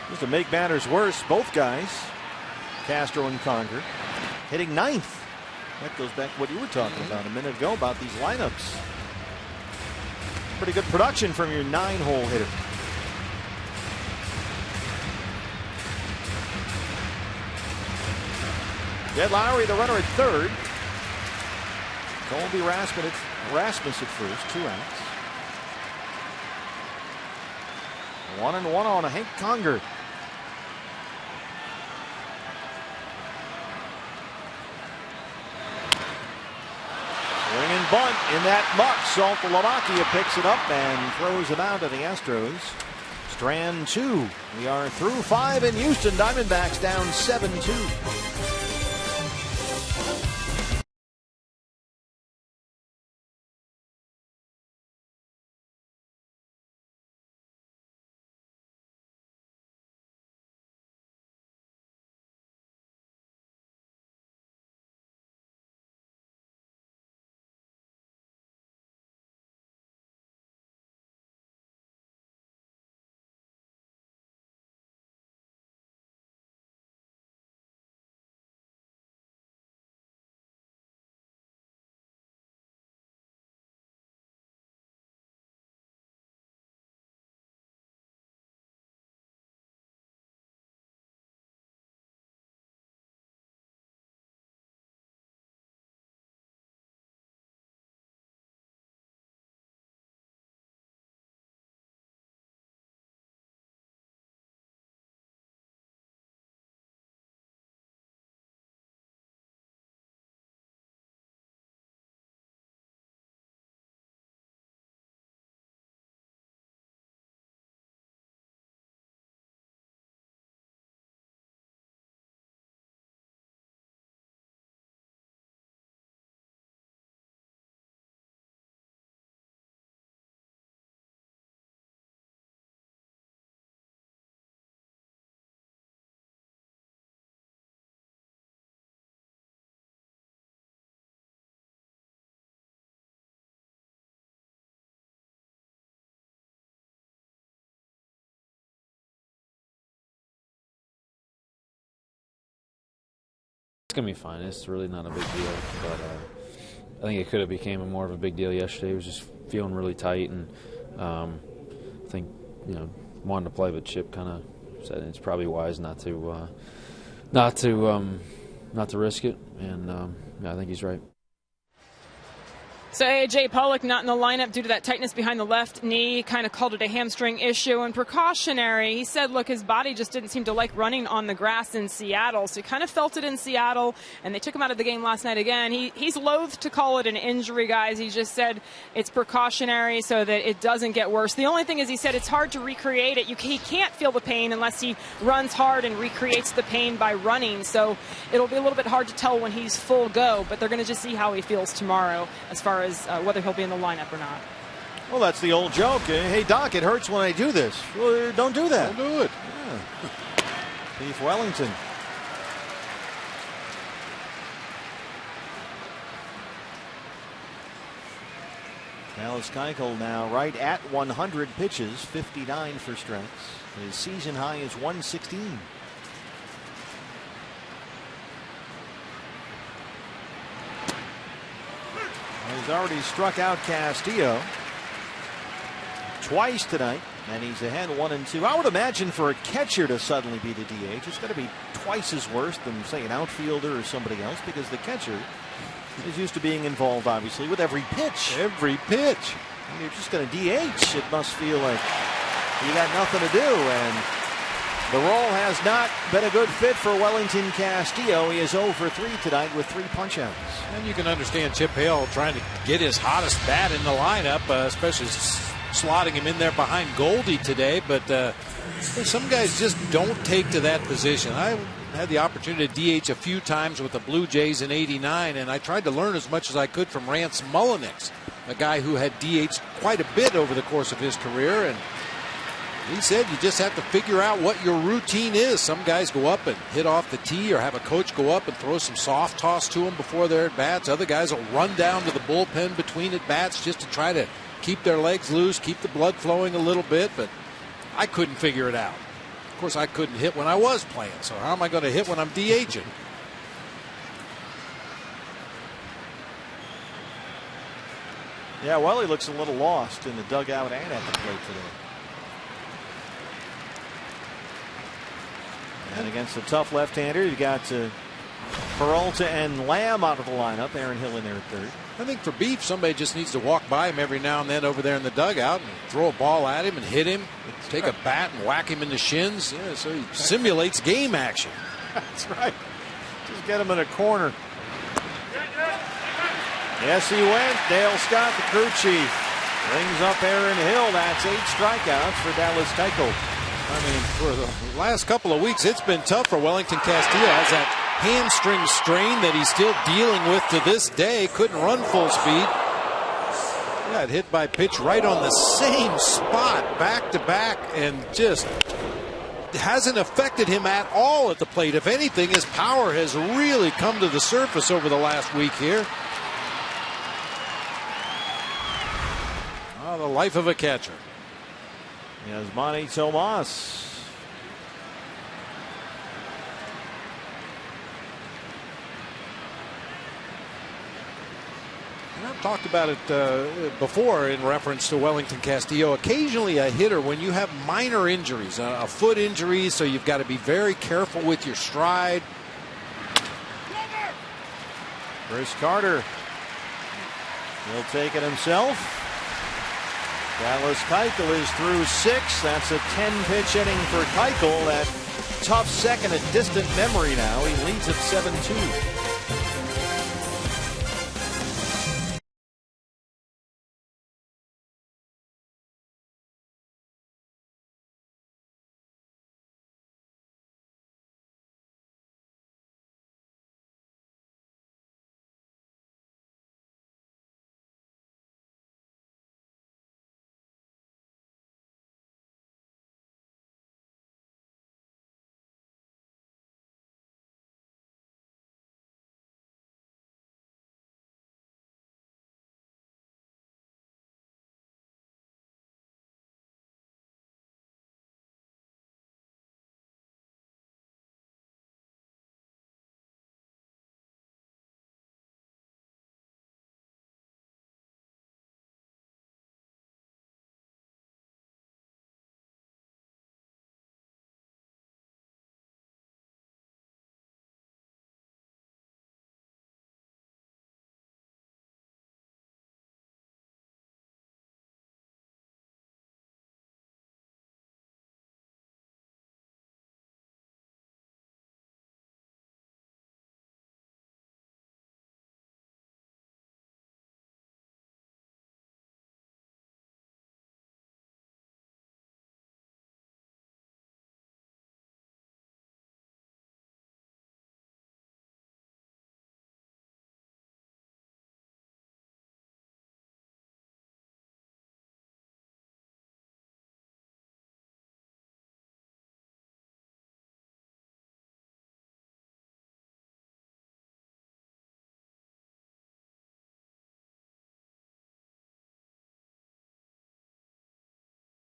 Just to make matters worse, both guys, Castro and Conger, hitting 9th. That goes back to what you were talking about a minute ago about these lineups. Pretty good production from your 9-hole hitter. Jed Lowry, the runner at third. Colby Rasmus at first, 2 outs. 1-1 on a Hank Conger. Swing and bunt in that muck. Saltalamacchia picks it up and throws it out to the Astros. Strand 2. We are through 5 in Houston. Diamondbacks down 7-2. It's going to be fine. It's really not a big deal, but I think it could have became more of a big deal yesterday. It was just feeling really tight, and I think, wanted to play, but Chip kind of said it's probably wise not to risk it, and I think he's right. So A.J. Pollock not in the lineup due to that tightness behind the left knee, kind of called it a hamstring issue and precautionary. He said, look, his body just didn't seem to like running on the grass in Seattle. So he kind of felt it in Seattle, and they took him out of the game last night again. He's loath to call it an injury, guys. He just said it's precautionary so that it doesn't get worse. The only thing is, he said it's hard to recreate it. He can't feel the pain unless he runs hard and recreates the pain by running. So it'll be a little bit hard to tell when he's full go, but they're going to just see how he feels tomorrow as far as whether he'll be in the lineup or not. Well, that's the old joke. Hey, Doc, it hurts when I do this. Well, don't do that. Don't do it. Yeah. Beef Wellington. Dallas Keuchel now right at 100 pitches, 59 for strikes. His season high is 116. He's already struck out Castillo twice tonight, and he's ahead 1-2. I would imagine for a catcher to suddenly be the DH, it's going to be twice as worse than, say, an outfielder or somebody else, because the catcher is used to being involved, obviously, with every pitch. Every pitch. And you're just going to DH. It must feel like you got nothing to do, and the role has not been a good fit for Wellington Castillo. He is 0 for 3 tonight with 3 punch-outs. And you can understand Chip Hale trying to get his hottest bat in the lineup, especially slotting him in there behind Goldie today. But some guys just don't take to that position. I had the opportunity to DH a few times with the Blue Jays in '89, and I tried to learn as much as I could from Rance Mullenix, a guy who had DH'd quite a bit over the course of his career. And he said you just have to figure out what your routine is. Some guys go up and hit off the tee, or have a coach go up and throw some soft toss to them before their at-bats. Other guys will run down to the bullpen between at-bats just to try to keep their legs loose, keep the blood flowing a little bit. But I couldn't figure it out. Of course, I couldn't hit when I was playing, so how am I going to hit when I'm DHing? Yeah, well, he looks a little lost in the dugout and at the plate today. And against a tough left-hander, you got Peralta and Lamb out of the lineup. Aaron Hill in there at third. I think for Beef, somebody just needs to walk by him every now and then over there in the dugout and throw a ball at him and hit him. Take a bat and whack him in the shins. Yeah, so he simulates game action. That's right. Just get him in a corner. Yes, he went. Dale Scott, the crew chief, brings up Aaron Hill. That's 8 strikeouts for Dallas Keuchel. I mean, for the last couple of weeks, it's been tough for Wellington Castillo. Has that hamstring strain that he's still dealing with to this day. Couldn't run full speed. Got hit by pitch right on the same spot, back to back, and just hasn't affected him at all at the plate. If anything, his power has really come to the surface over the last week here. Oh, the life of a catcher. Yasmani Tomas. And I've talked about it before in reference to Wellington Castillo. Occasionally a hitter, when you have minor injuries, a foot injury, so you've got to be very careful with your stride. Chris Carter. He'll take it himself. Dallas Keuchel is through 6. That's a 10-pitch inning for Keuchel. That tough second, a distant memory now. He leads at 7-2.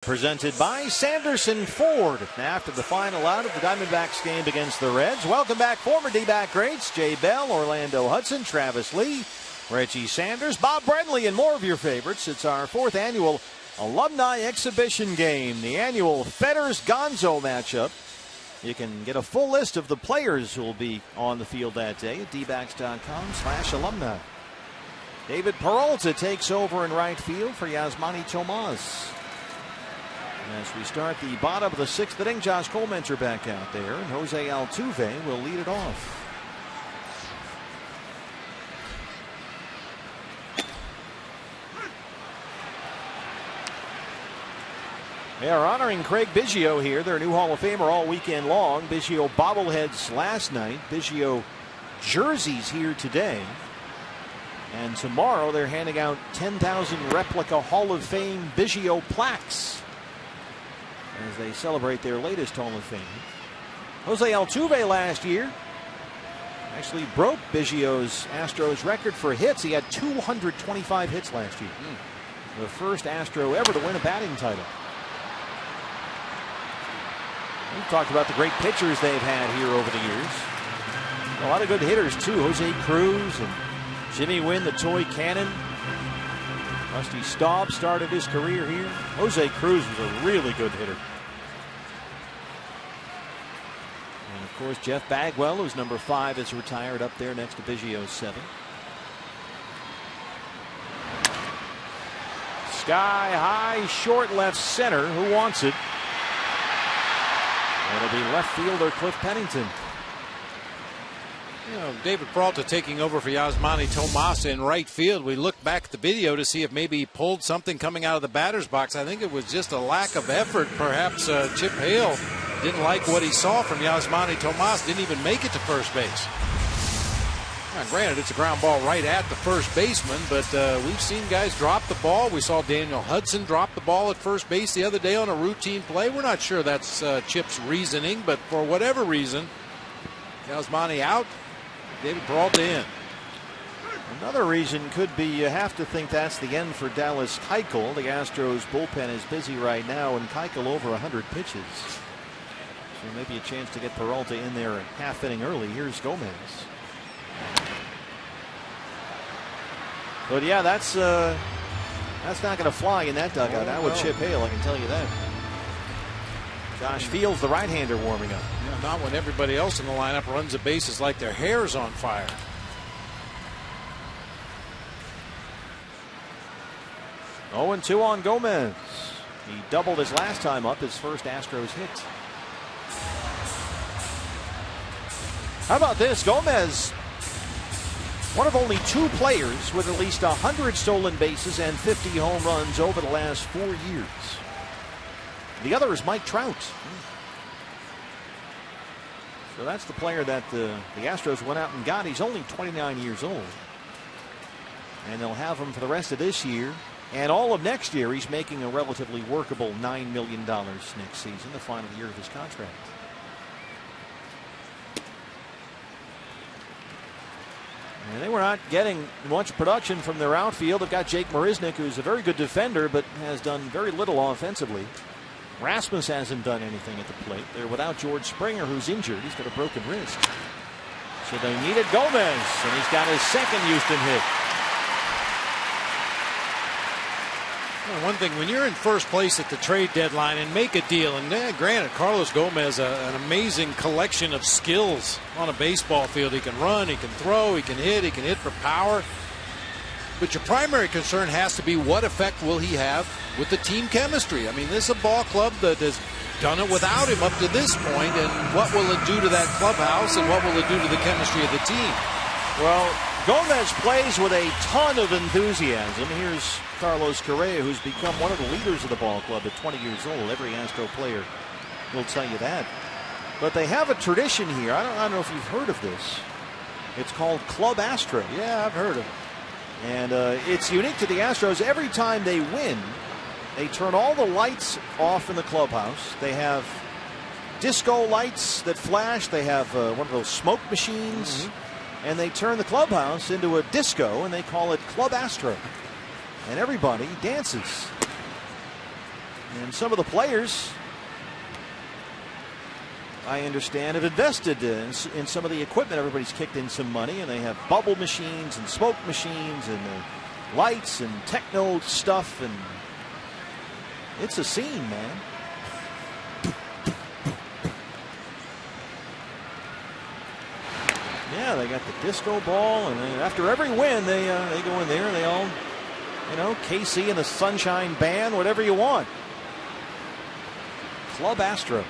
Presented by Sanderson Ford. After the final out of the Diamondbacks game against the Reds, welcome back former D-back greats Jay Bell, Orlando Hudson, Travis Lee, Reggie Sanders, Bob Brenly, and more of your favorites. It's our 4th annual Alumni Exhibition Game, the annual Fetters-Gonzo matchup. You can get a full list of the players who will be on the field that day at dbacks.com/alumni. David Peralta takes over in right field for Yasmani Tomas. As we start the bottom of the 6th inning, Josh Colemencher back out there, and Jose Altuve will lead it off. They are honoring Craig Biggio here, their new Hall of Famer, all weekend long. Biggio bobbleheads last night, Biggio jerseys here today. And tomorrow they're handing out 10,000 replica Hall of Fame Biggio plaques as they celebrate their latest Hall of Fame. Jose Altuve last year actually broke Biggio's Astros record for hits. He had 225 hits last year. The first Astro ever to win a batting title. We've talked about the great pitchers they've had here over the years. A lot of good hitters too. Jose Cruz and Jimmy Wynn, the toy cannon. Rusty Staub started his career here. Jose Cruz was a really good hitter. And of course, Jeff Bagwell, who's number 5, is retired up there next to Biggio's 7. Sky high, short left center. Who wants it? It'll be left fielder Cliff Pennington. You know, David Peralta taking over for Yasmani Tomas in right field. We looked back at the video to see if maybe he pulled something coming out of the batter's box. I think it was just a lack of effort. Perhaps Chip Hale didn't like what he saw from Yasmani Tomas. Didn't even make it to first base. Now, granted, it's a ground ball right at the first baseman, but we've seen guys drop the ball. We saw Daniel Hudson drop the ball at first base the other day on a routine play. We're not sure that's Chip's reasoning, but for whatever reason, Yasmani out, David Peralta in. Another reason could be you have to think that's the end for Dallas Keuchel. The Astros bullpen is busy right now, and Keuchel over 100 pitches. So maybe a chance to get Peralta in there a half inning early. Here's Gomez. But yeah, that's not going to fly in that dugout. Not with Chip Hale, I can tell you that. Josh Fields, the right-hander, warming up. Yeah, not when everybody else in the lineup runs the bases like their hair's on fire. Oh, 0-2 on Gomez. He doubled his last time up, his first Astros hit. How about this? Gomez, one of only 2 players with at least 100 stolen bases and 50 home runs over the last 4 years. The other is Mike Trout. So that's the player that the Astros went out and got. He's only 29 years old. And they'll have him for the rest of this year and all of next year. He's making a relatively workable $9 million next season, the final year of his contract. And they were not getting much production from their outfield. They've got Jake Marisnick, who's a very good defender, but has done very little offensively. Rasmus hasn't done anything at the plate. They're without George Springer, who's injured. He's got a broken wrist. So they needed Gomez, and he's got his second Houston hit. Well, one thing, when you're in first place at the trade deadline and make a deal, and granted, Carlos Gomez, an amazing collection of skills on a baseball field. He can run, he can throw, he can hit for power. But your primary concern has to be what effect will he have with the team chemistry. I mean, this is a ball club that has done it without him up to this point, and what will it do to that clubhouse, and what will it do to the chemistry of the team? Well, Gomez plays with a ton of enthusiasm. Here's Carlos Correa, who's become one of the leaders of the ball club at 20 years old. Every Astro player will tell you that. But they have a tradition here. I don't know if you've heard of this. It's called Club Astro. Yeah, I've heard of it. And it's unique to the Astros. Every time they win, they turn all the lights off in the clubhouse. They have disco lights that flash. They have one of those smoke machines. Mm-hmm. And they turn the clubhouse into a disco, and they call it Club Astro. And everybody dances. And some of the players, I understand, have invested in some of the equipment. Everybody's kicked in some money, and they have bubble machines and smoke machines and lights and techno stuff, and it's a scene, man. Yeah, they got the disco ball, and after every win, they go in there and they all, KC and the Sunshine Band, whatever you want. Club Astro.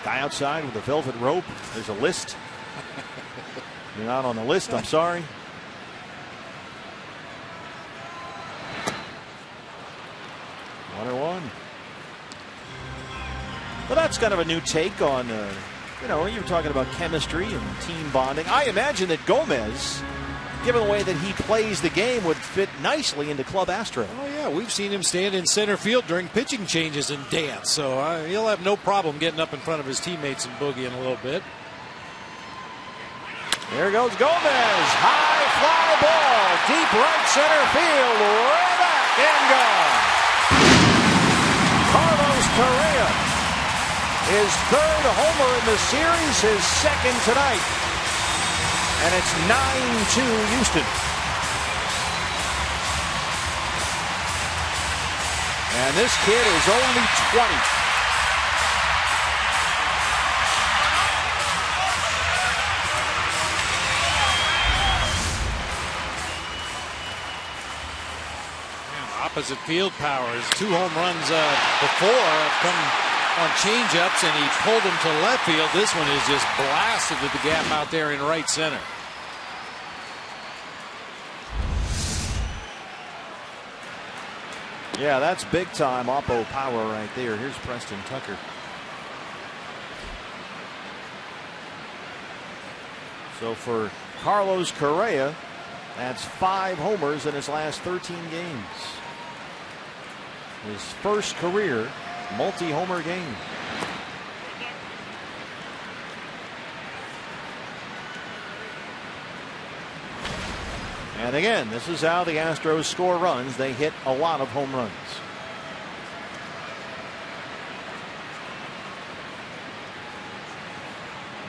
Guy outside with a velvet rope. There's a list. You're not on the list, I'm sorry. One and one. Well, that's kind of a new take on, you were talking about chemistry and team bonding. I imagine that Gomez, given the way that he plays the game, would fit nicely into Club Astro. Oh, yeah. We've seen him stand in center field during pitching changes and dance. So he'll have no problem getting up in front of his teammates and boogieing a little bit. There goes Gomez. High fly ball. Deep right center field. Way back and gone. Carlos Correa. His third homer in the series. His second tonight. And it's 9-2 Houston. And this kid is only 20. Opposite field powers. 2 home runs before have come on changeups, and he pulled them to left field. This one is just blasted to the gap out there in right center. Yeah, that's big time Oppo power right there. Here's Preston Tucker. So for Carlos Correa, that's 5 homers in his last 13 games. His first career multi-homer game. And again, this is how the Astros score runs. They hit a lot of home runs.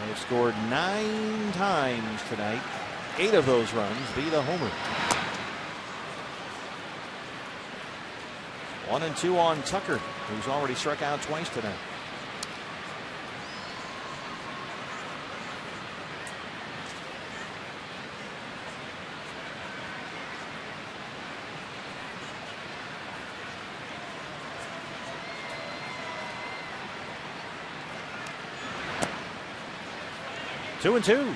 They've scored 9 times tonight. 8 of those runs be the homer. 1-2 on Tucker, who's already struck out twice tonight. Two and two.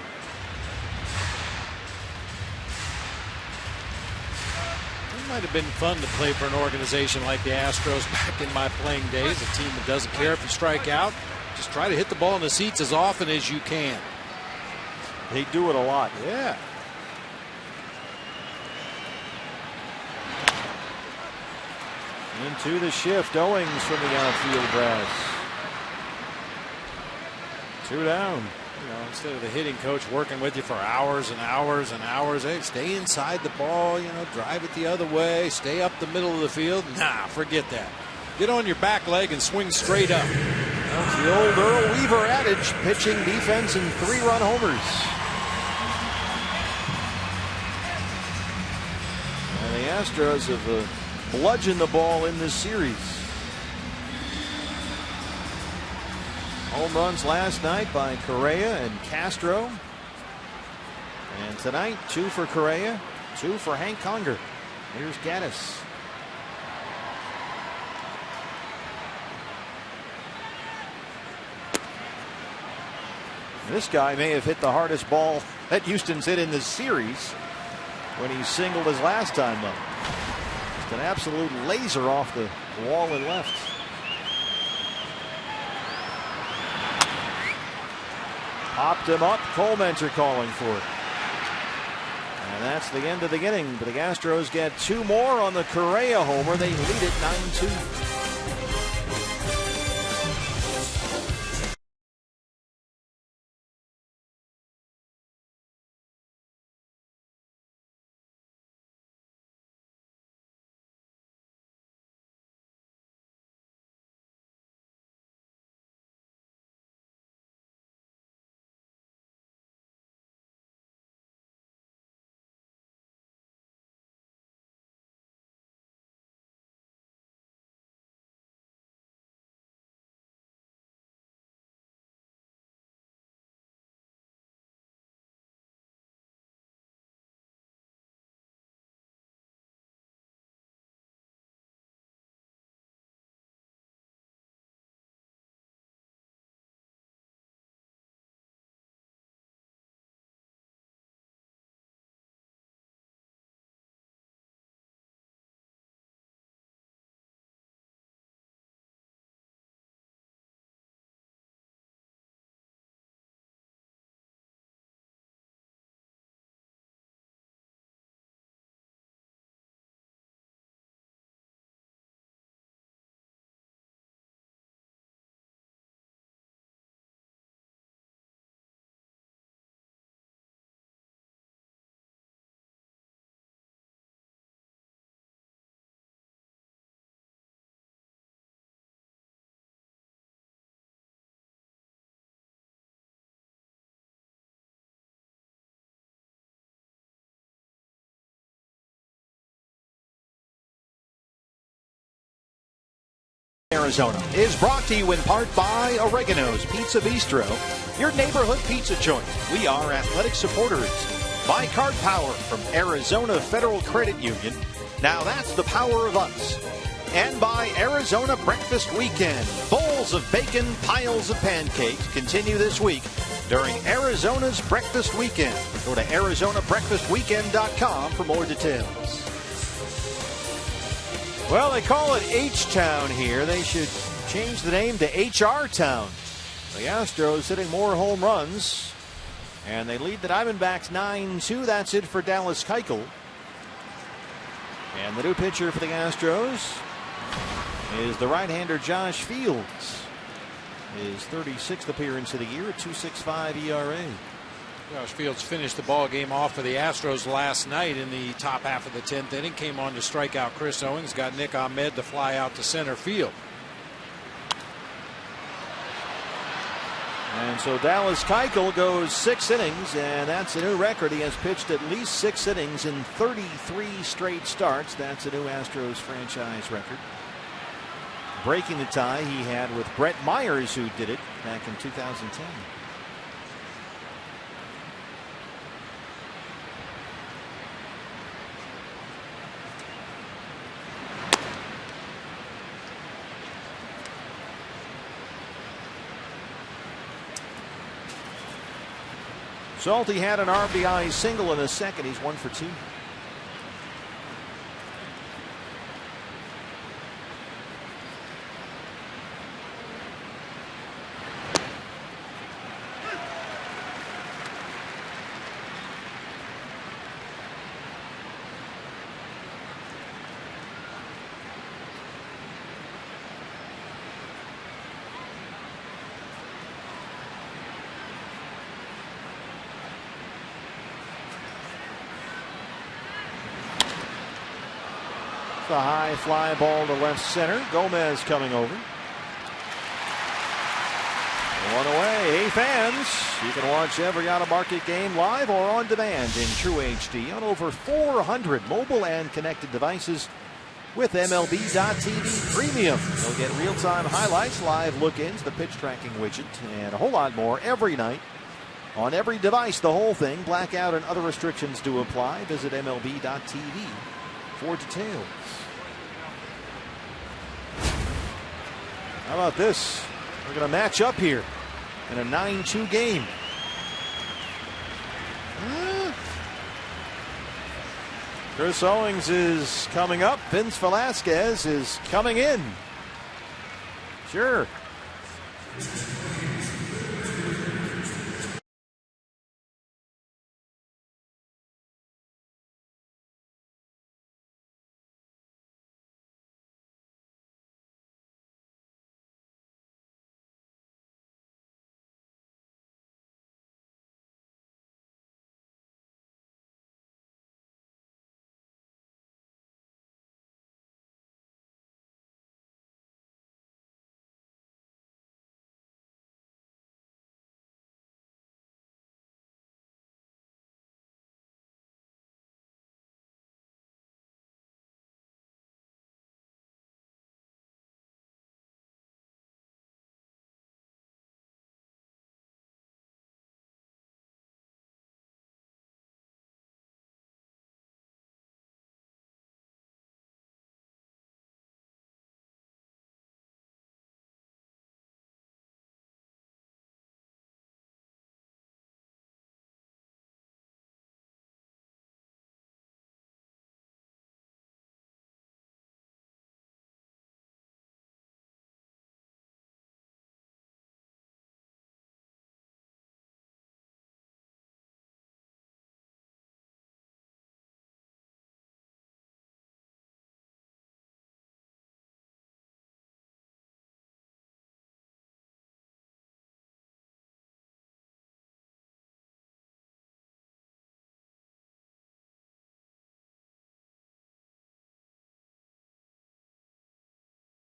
Might have been fun to play for an organization like the Astros back in my playing days. A team that doesn't care if you strike out. Just try to hit the ball in the seats as often as you can. They do it a lot. Yeah. Into the shift. Owings from the outfield brass. 2 down. Instead of the hitting coach working with you for hours and hours and hours, hey, stay inside the ball, drive it the other way, stay up the middle of the field. Nah, forget that. Get on your back leg and swing straight up. That's the old Earl Weaver adage, pitching, defense, and 3-run homers. And the Astros have bludgeoned the ball in this series. Home runs last night by Correa and Castro. And tonight, 2 for Correa, 2 for Hank Conger. Here's Gaddis. This guy may have hit the hardest ball that Houston's hit in this series when he singled his last time up. Just an absolute laser off the wall and left. Popped him up. Colementor calling for it. And that's the end of the inning. But the Astros get 2 more on the Correa homer. They lead it 9-2. Arizona is brought to you in part by Oregano's Pizza Bistro, your neighborhood pizza joint. We are athletic supporters. By Card Power from Arizona Federal Credit Union. Now that's the power of us. And by Arizona Breakfast Weekend. Bowls of bacon, piles of pancakes continue this week during Arizona's Breakfast Weekend. Go to ArizonaBreakfastWeekend.com for more details. Well, they call it H-Town here. They should change the name to HR Town. The Astros hitting more home runs, and they lead the Diamondbacks 9-2. That's it for Dallas Keuchel. And the new pitcher for the Astros is the right-hander Josh Fields. His 36th appearance of the year, a 2.65 ERA. Josh Fields finished the ball game off for the Astros last night in the top half of the 10th inning. Came on to strike out Chris Owings. Got Nick Ahmed to fly out to center field. And so Dallas Keuchel goes 6 innings, and that's a new record. He has pitched at least 6 innings in 33 straight starts. That's a new Astros franchise record. Breaking the tie he had with Brett Myers, who did it back in 2010. Salty had an RBI single in the second. He's 1 for 2. The high fly ball to left center. Gomez coming over. 1 away. Hey fans, you can watch every out-of-market game live or on demand in True HD on over 400 mobile and connected devices with MLB.TV Premium. You'll get real-time highlights, live look-ins, the pitch tracking widget, and a whole lot more every night on every device. The whole thing. Blackout and other restrictions do apply. Visit MLB.TV for details. How about this? We're going to match up here in a 9-2 game. Chris Owings is coming up. Vince Velasquez is coming in. Sure.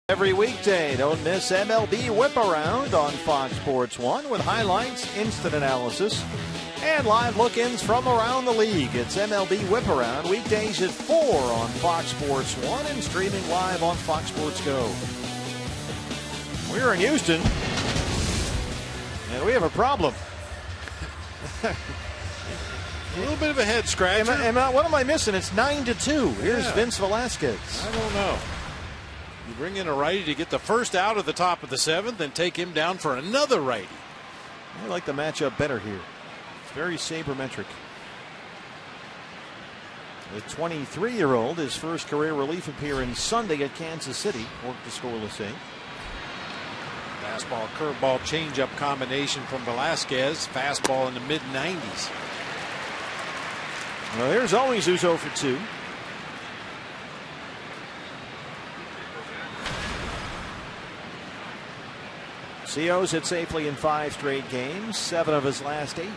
Every weekday, don't miss MLB Whip Around on Fox Sports 1 with highlights, instant analysis, and live look-ins from around the league. It's MLB Whip Around weekdays at 4 on Fox Sports 1 and streaming live on Fox Sports Go. We're in Houston, and we have a problem. A little bit of a head scratcher. What am I missing? It's 9-2. Here's Vince Velasquez. I don't know. You bring in a righty to get the first out of the top of the 7th, then take him down for another righty. I like the matchup better here. It's very sabermetric. The 23-year-old, his first career relief appearance Sunday at Kansas City, worked the scoreless 8. Fastball, curveball, changeup combination from Velasquez. Fastball in the mid-90s. Well, there's always who's 0 for 2. Co's hit safely in 5 straight games, 7 of his last 8.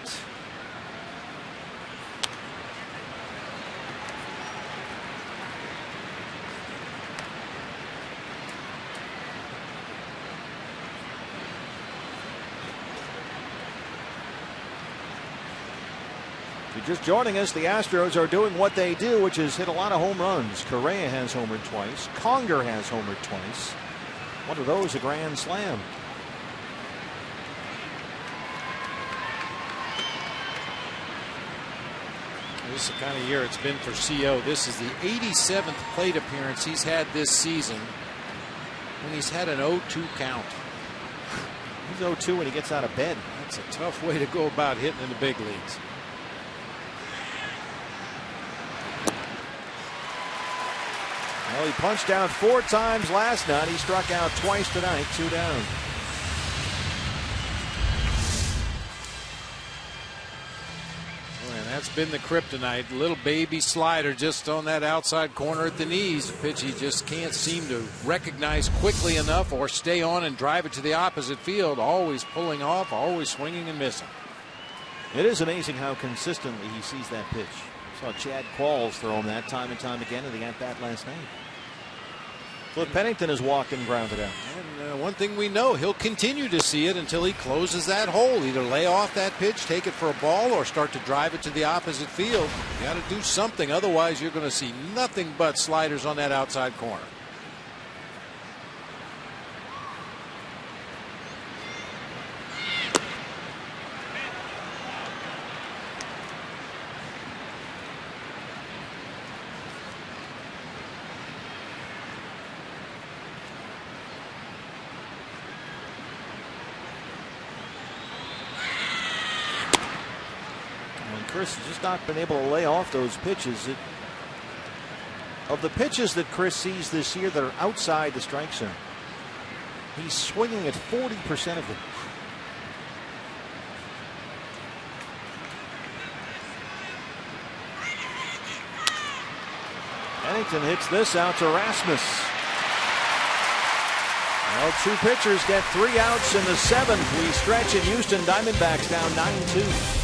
If you're just joining us, the Astros are doing what they do, which is hit a lot of home runs. Correa has homered twice. Conger has homered twice. One of those a grand slam. This is the kind of year it's been for CO. This is the 87th plate appearance he's had this season, and he's had an 0-2 count. He's 0-2 when he gets out of bed. That's a tough way to go about hitting in the big leagues. Well, he punched out 4 times last night. He struck out twice tonight, 2 down. And that's been the kryptonite. Little baby slider just on that outside corner at the knees. A pitch he just can't seem to recognize quickly enough or stay on and drive it to the opposite field. Always pulling off, always swinging and missing. It is amazing how consistently he sees that pitch. Saw Chad Qualls throw him that time and time again in the at-bat last night. Cliff Pennington has walked and grounded out. And one thing we know, he'll continue to see it until he closes that hole. Either lay off that pitch, take it for a ball, or start to drive it to the opposite field. You got to do something. Otherwise, you're going to see nothing but sliders on that outside corner. Chris has just not been able to lay off those pitches. Of the pitches that Chris sees this year that are outside the strike zone, he's swinging at 40% of them. Pennington hits this out to Rasmus. Well, 2 pitchers get 3 outs in the 7th. We stretch in Houston. Diamondbacks down 9-2.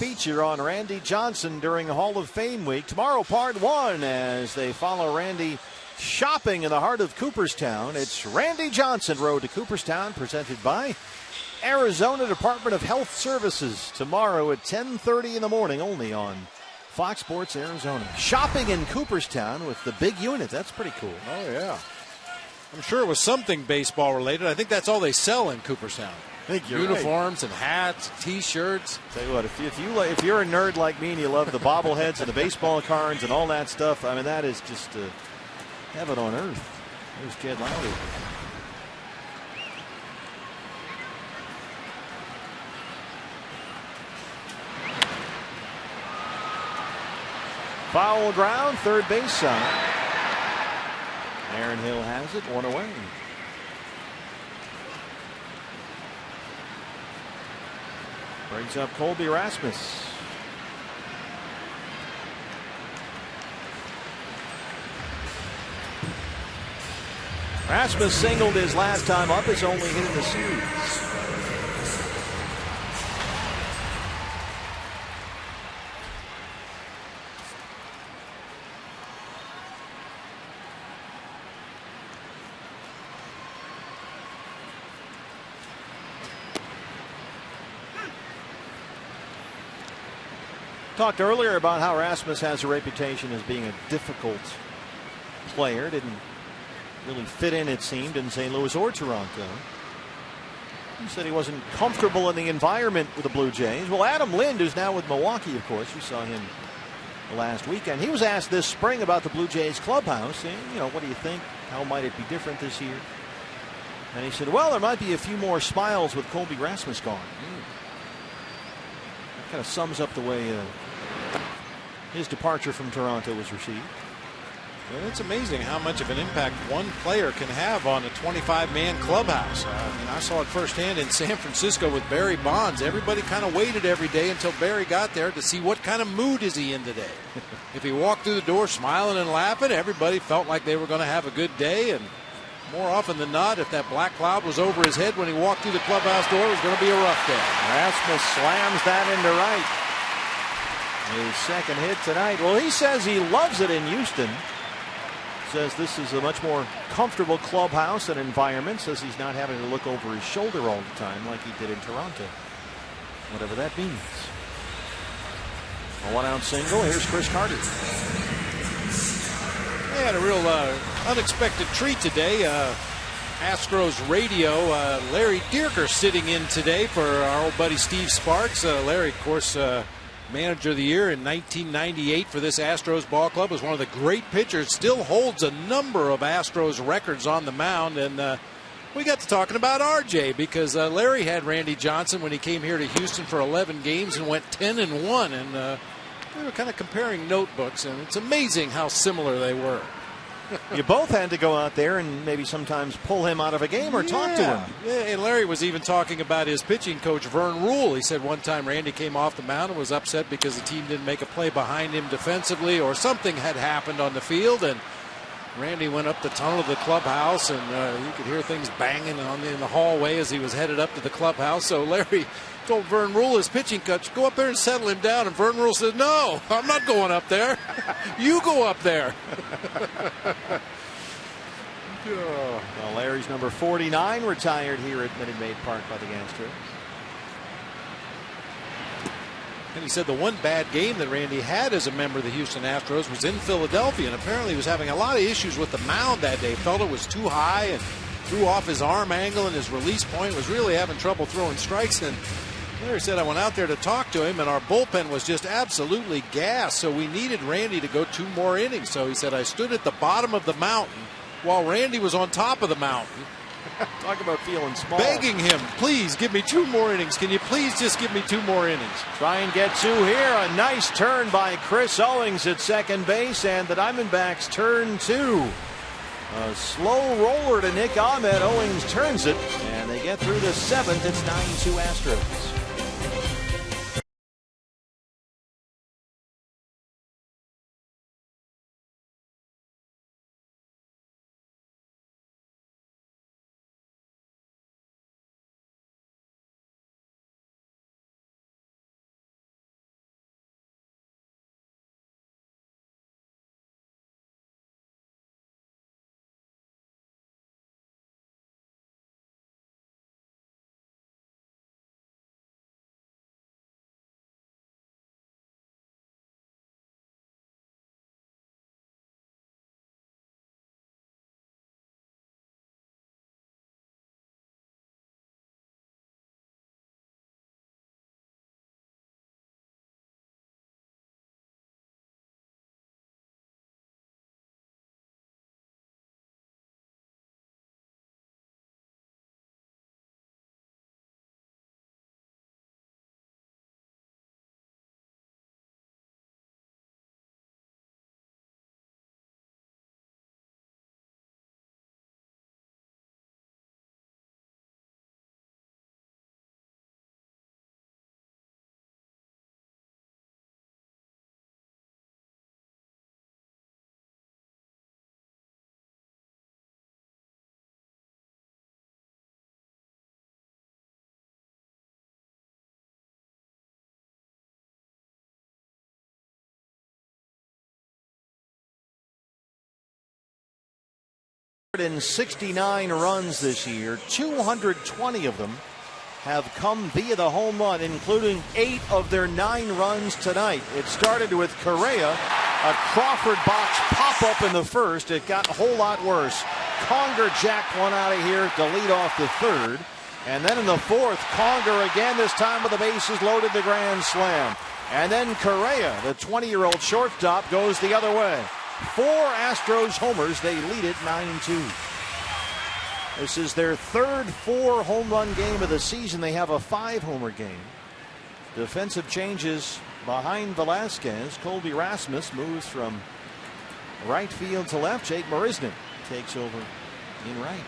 feature on Randy Johnson during Hall of Fame week. Tomorrow, part 1, as they follow Randy shopping in the heart of Cooperstown. It's Randy Johnson Road to Cooperstown, presented by Arizona Department of Health Services. Tomorrow at 10:30 in the morning, only on Fox Sports Arizona. Shopping in Cooperstown with the big unit. That's pretty cool. Oh, yeah. I'm sure it was something baseball related. I think that's all they sell in Cooperstown. I think you're uniforms and hats, T-shirts. Tell you what, if you're a nerd like me and you love the bobbleheads and the baseball cards and all that stuff, I mean, that is just heaven on earth. There's Jed Lowry. Foul ground, third base side. Aaron Hill has it, one away. Brings up Colby Rasmus. Rasmus singled his last time up, his only hit in the series. Talked earlier about how Rasmus has a reputation as being a difficult player. Didn't really fit in, it seemed, in St. Louis or Toronto. He said he wasn't comfortable in the environment with the Blue Jays. Well, Adam Lind, who's now with Milwaukee, of course, you saw him last weekend. He was asked this spring about the Blue Jays clubhouse, saying, what do you think? How might it be different this year? And he said, well, there might be a few more smiles with Colby Rasmus gone. That kind of sums up the way his departure from Toronto was received. Well, it's amazing how much of an impact one player can have on a 25-man clubhouse. I saw it firsthand in San Francisco with Barry Bonds. Everybody kind of waited every day until Barry got there to see what kind of mood is he in today. If he walked through the door smiling and laughing, everybody felt like they were going to have a good day. And more often than not, if that black cloud was over his head when he walked through the clubhouse door, it was going to be a rough day. Rasmus slams that into right. His second hit tonight. Well, he says he loves it in Houston. Says this is a much more comfortable clubhouse and environment. Says he's not having to look over his shoulder all the time like he did in Toronto. Whatever that means. A one-out single. Here's Chris Carter. They had a real unexpected treat today. Astros radio. Larry Dierker sitting in today for our old buddy Steve Sparks. Larry, of course, Manager of the Year in 1998 for this Astros ball club, was one of the great pitchers, still holds a number of Astros records on the mound. And we got to talking about RJ because Larry had Randy Johnson when he came here to Houston for 11 games and went 10-1. And we were kind of comparing notebooks, and it's amazing how similar they were. You both had to go out there and maybe sometimes pull him out of a game or talk to him. Yeah, and Larry was even talking about his pitching coach, Vern Rule. He said one time Randy came off the mound and was upset because the team didn't make a play behind him defensively, or something had happened on the field, and Randy went up the tunnel of the clubhouse, and you could hear things banging in the hallway as he was headed up to the clubhouse. So Larry told Vern Rule, his pitching coach, go up there and settle him down. And Vern Rule said, no, I'm not going up there. You go up there. Well, Larry's number 49 retired here at Minute Maid Park by the Astros. And he said the one bad game that Randy had as a member of the Houston Astros was in Philadelphia, and apparently he was having a lot of issues with the mound that day. Felt it was too high and threw off his arm angle, and his release point was really having trouble throwing strikes. And Larry said, I went out there to talk to him, and our bullpen was just absolutely gassed, so we needed Randy to go 2 more innings. So he said, I stood at the bottom of the mountain while Randy was on top of the mountain. Talk about feeling small. Begging him, please give me 2 more innings. Can you please just give me 2 more innings? Try and get 2 here. A nice turn by Chris Owings at second base, and the Diamondbacks turn 2. A slow roller to Nick Ahmed. Owings turns it, and they get through the 7th. It's 9-2 Astros. 169 runs this year. 220 of them have come via the home run, including 8 of their 9 runs tonight. It started with Correa, a Crawford box pop-up in the first. It got a whole lot worse. Conger jacked one out of here to lead off the third. And then in the fourth, Conger again, this time with the bases loaded, the grand slam. And then Correa, the 20-year-old shortstop, goes the other way. 4 Astros homers. They lead it 9-2. This is their third 4-home run game of the season. They have a 5-homer game. Defensive changes behind Velasquez. Colby Rasmus moves from right field to left. Jake Marisnick takes over in right.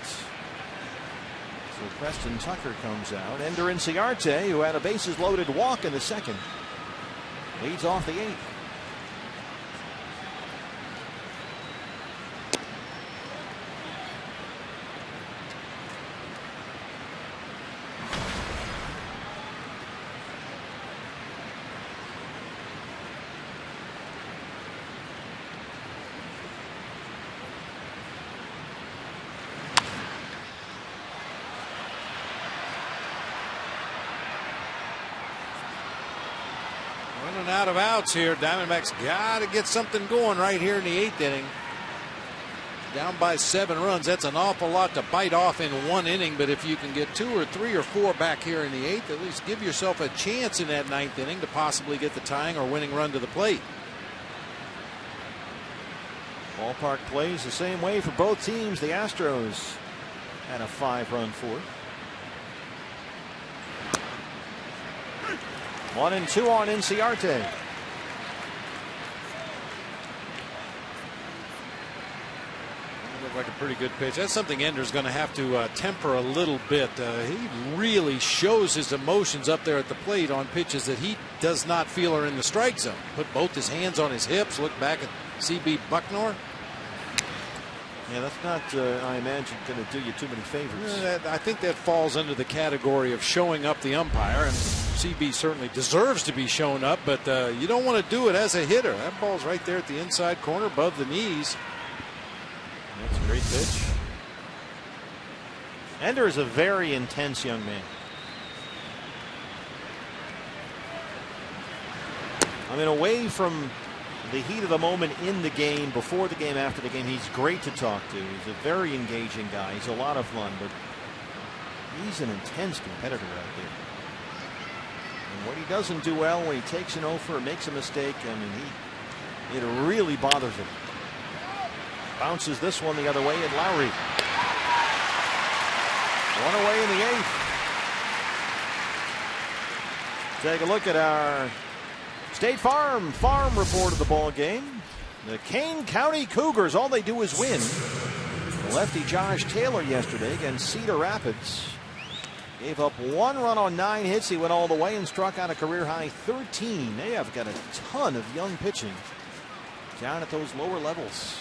So Preston Tucker comes out. Ender Inciarte, who had a bases loaded walk in the second, leads off the 8th. Running out of outs here. Diamondbacks got to get something going right here in the 8th inning. Down by 7 runs. That's an awful lot to bite off in 1 inning. But if you can get 2 or 3 or 4 back here in the 8th, at least give yourself a chance in that 9th inning to possibly get the tying or winning run to the plate. Ballpark plays the same way for both teams. The Astros had a 5-run fourth. 1-2 on Inciarte. Looked like a pretty good pitch. That's something Ender's going to have to temper a little bit. He really shows his emotions up there at the plate on pitches that he does not feel are in the strike zone. Put both his hands on his hips. Look back at C.B. Bucknor. Yeah, that's not, I imagine, going to do you too many favors. I think that falls under the category of showing up the umpire, and CB certainly deserves to be shown up, but you don't want to do it as a hitter. That ball's right there at the inside corner above the knees. That's a great pitch. Ender is a very intense young man. I mean, away from the heat of the moment in the game, before the game, after the game, he's great to talk to. He's a very engaging guy. He's a lot of fun, but he's an intense competitor out there. And when he doesn't do well, when he takes an offer or makes a mistake, I mean, it really bothers him. Bounces this one the other way at Lowry. 1 away in the 8th. Take a look at our State Farm report of the ball game. The Kane County Cougars, all they do is win. The lefty Josh Taylor yesterday against Cedar Rapids gave up 1 run on 9 hits. He went all the way and struck out a career high 13. They have got a ton of young pitching down at those lower levels.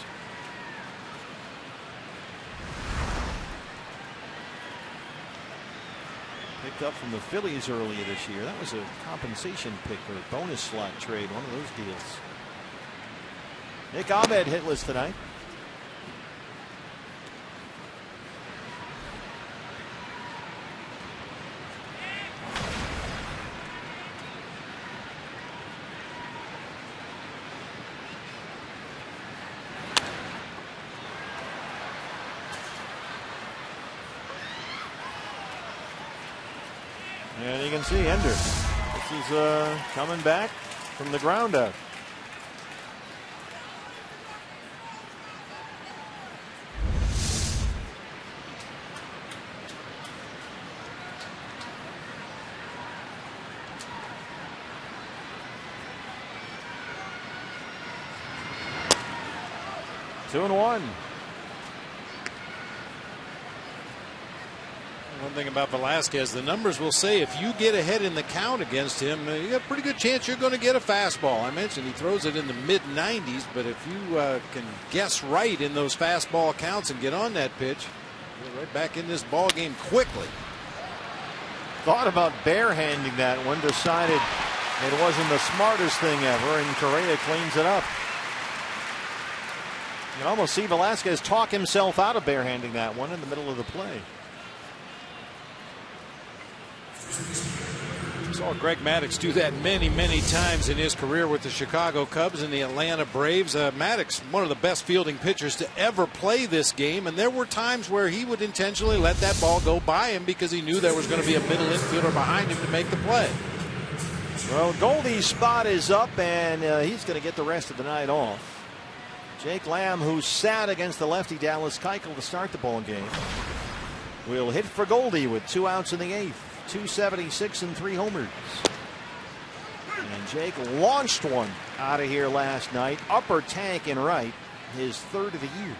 Picked up from the Phillies earlier this year. That was a compensation pick or a bonus slot trade, one of those deals. Nick Ahmed hitless tonight. And you can see Ender. This is coming back from the ground out. Two and one. One thing about Velasquez, the numbers will say if you get ahead in the count against him, you got a pretty good chance you're going to get a fastball. I mentioned he throws it in the mid-90s, but if you can guess right in those fastball counts and get on that pitch, you're right back in this ball game quickly. Thought about barehanding that one, decided it wasn't the smartest thing ever, and Correa cleans it up. You can almost see Velasquez talk himself out of barehanding that one in the middle of the play. Saw Greg Maddux do that many, many times in his career with the Chicago Cubs and the Atlanta Braves. Maddux, one of the best fielding pitchers to ever play this game, and there were times where he would intentionally let that ball go by him because he knew there was going to be a middle infielder behind him to make the play. Well, Goldie's spot is up, and he's going to get the rest of the night off. Jake Lamb, who sat against the lefty Dallas Keuchel to start the ball game, will hit for Goldie with 2 outs in the 8th. 276 and 3 homers. And Jake launched one out of here last night. Upper tank in right, his 3rd of the year.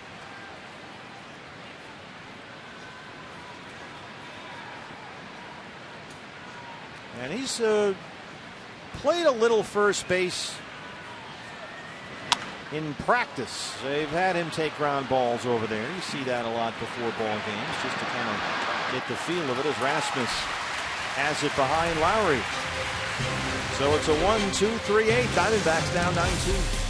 And he's played a little first base in practice. They've had him take ground balls over there. You see that a lot before ball games, just to kind of get the feel of it, as Rasmus has it behind Lowry. So it's a 1-2-3-8. Diamondbacks down 9-2.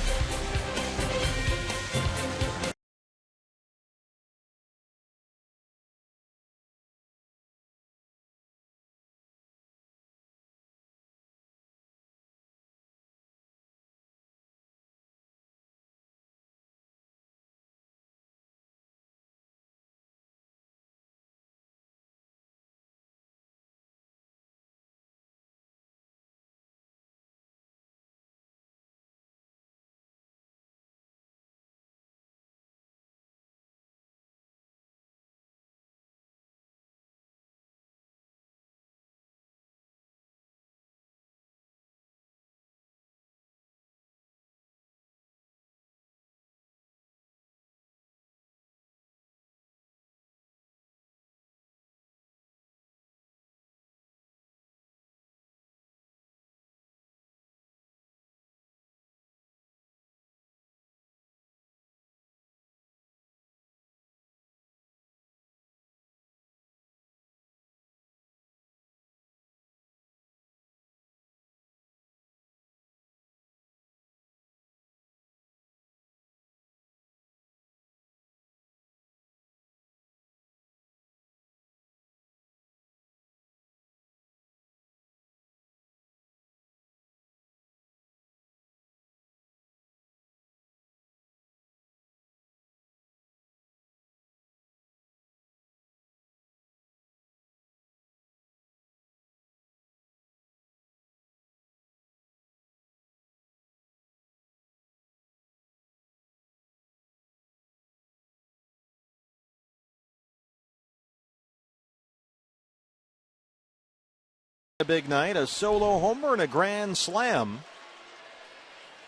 A big night, a solo homer and a grand slam.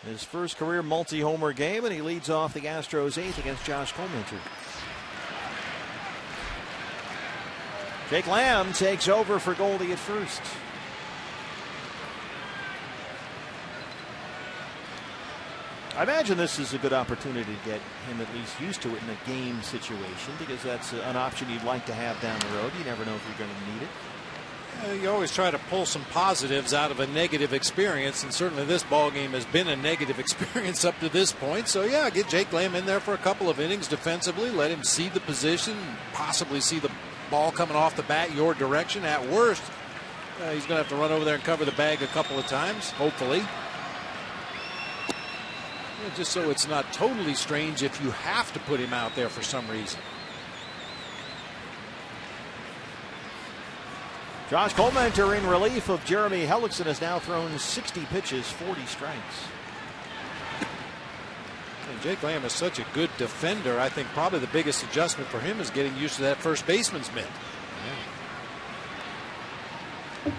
His first career multi-homer game, and he leads off the Astros 8th against Josh Comenter. Jake Lamb takes over for Goldie at first. I imagine this is a good opportunity to get him at least used to it in a game situation, because that's an option you'd like to have down the road. You never know if you're going to need it. You always try to pull some positives out of a negative experience, and certainly this ball game has been a negative experience up to this point. So yeah, get Jake Lamb in there for a couple of innings defensively, let him see the position, possibly see the ball coming off the bat your direction. At worst, he's going to have to run over there and cover the bag a couple of times, hopefully. Yeah, just so it's not totally strange if you have to put him out there for some reason. Josh Comenter in relief of Jeremy Hellickson has now thrown 60 pitches, 40 strikes. And Jake Lamb is such a good defender. I think probably the biggest adjustment for him is getting used to that first baseman's mitt. Yeah.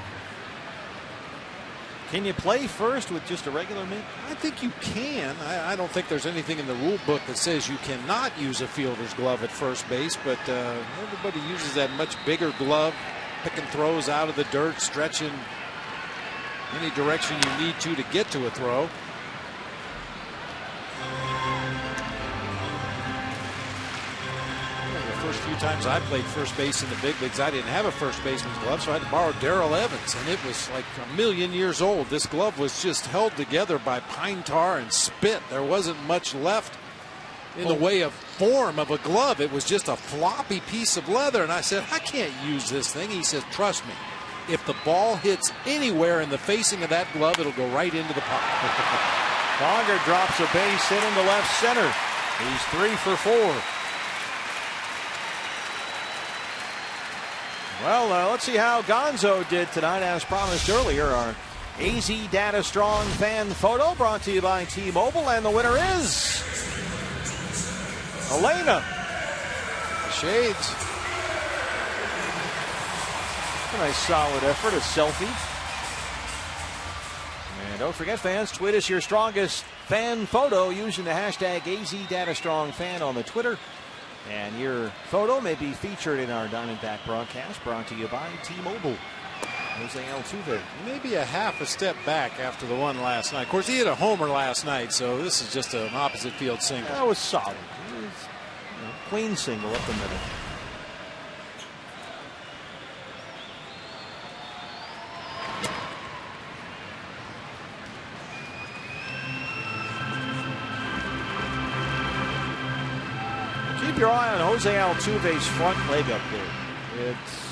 Can you play first with just a regular mitt? I think you can. I don't think there's anything in the rule book that says you cannot use a fielder's glove at first base, but everybody uses that much bigger glove. Picking throws out of the dirt, stretching any direction you need to get to a throw. The first few times I played first base in the big leagues, I didn't have a first baseman's glove, so I had to borrow Darrell Evans, and it was like a million years old. This glove was just held together by pine tar and spit. There wasn't much left in the way of form of a glove. It was just a floppy piece of leather. And I said, I can't use this thing. He says, trust me, if the ball hits anywhere in the facing of that glove, it'll go right into the pocket. Conger drops a base hit into left center. He's 3 for 4. Well, let's see how Gonzo did tonight. As promised earlier, our AZ Data Strong fan photo brought to you by T-Mobile, and the winner is Elena. The shades. A nice solid effort, a selfie. And don't forget, fans, tweet us your strongest fan photo using the hashtag AZDataStrongFan on the Twitter. And your photo may be featured in our Diamondback broadcast, brought to you by T-Mobile. Jose Altuve. Maybe a half a step back after the one last night. Of course, he hit a homer last night, so this is just an opposite field single. That was solid. It was, clean single up the middle. Keep your eye on Jose Altuve's front leg up there. It's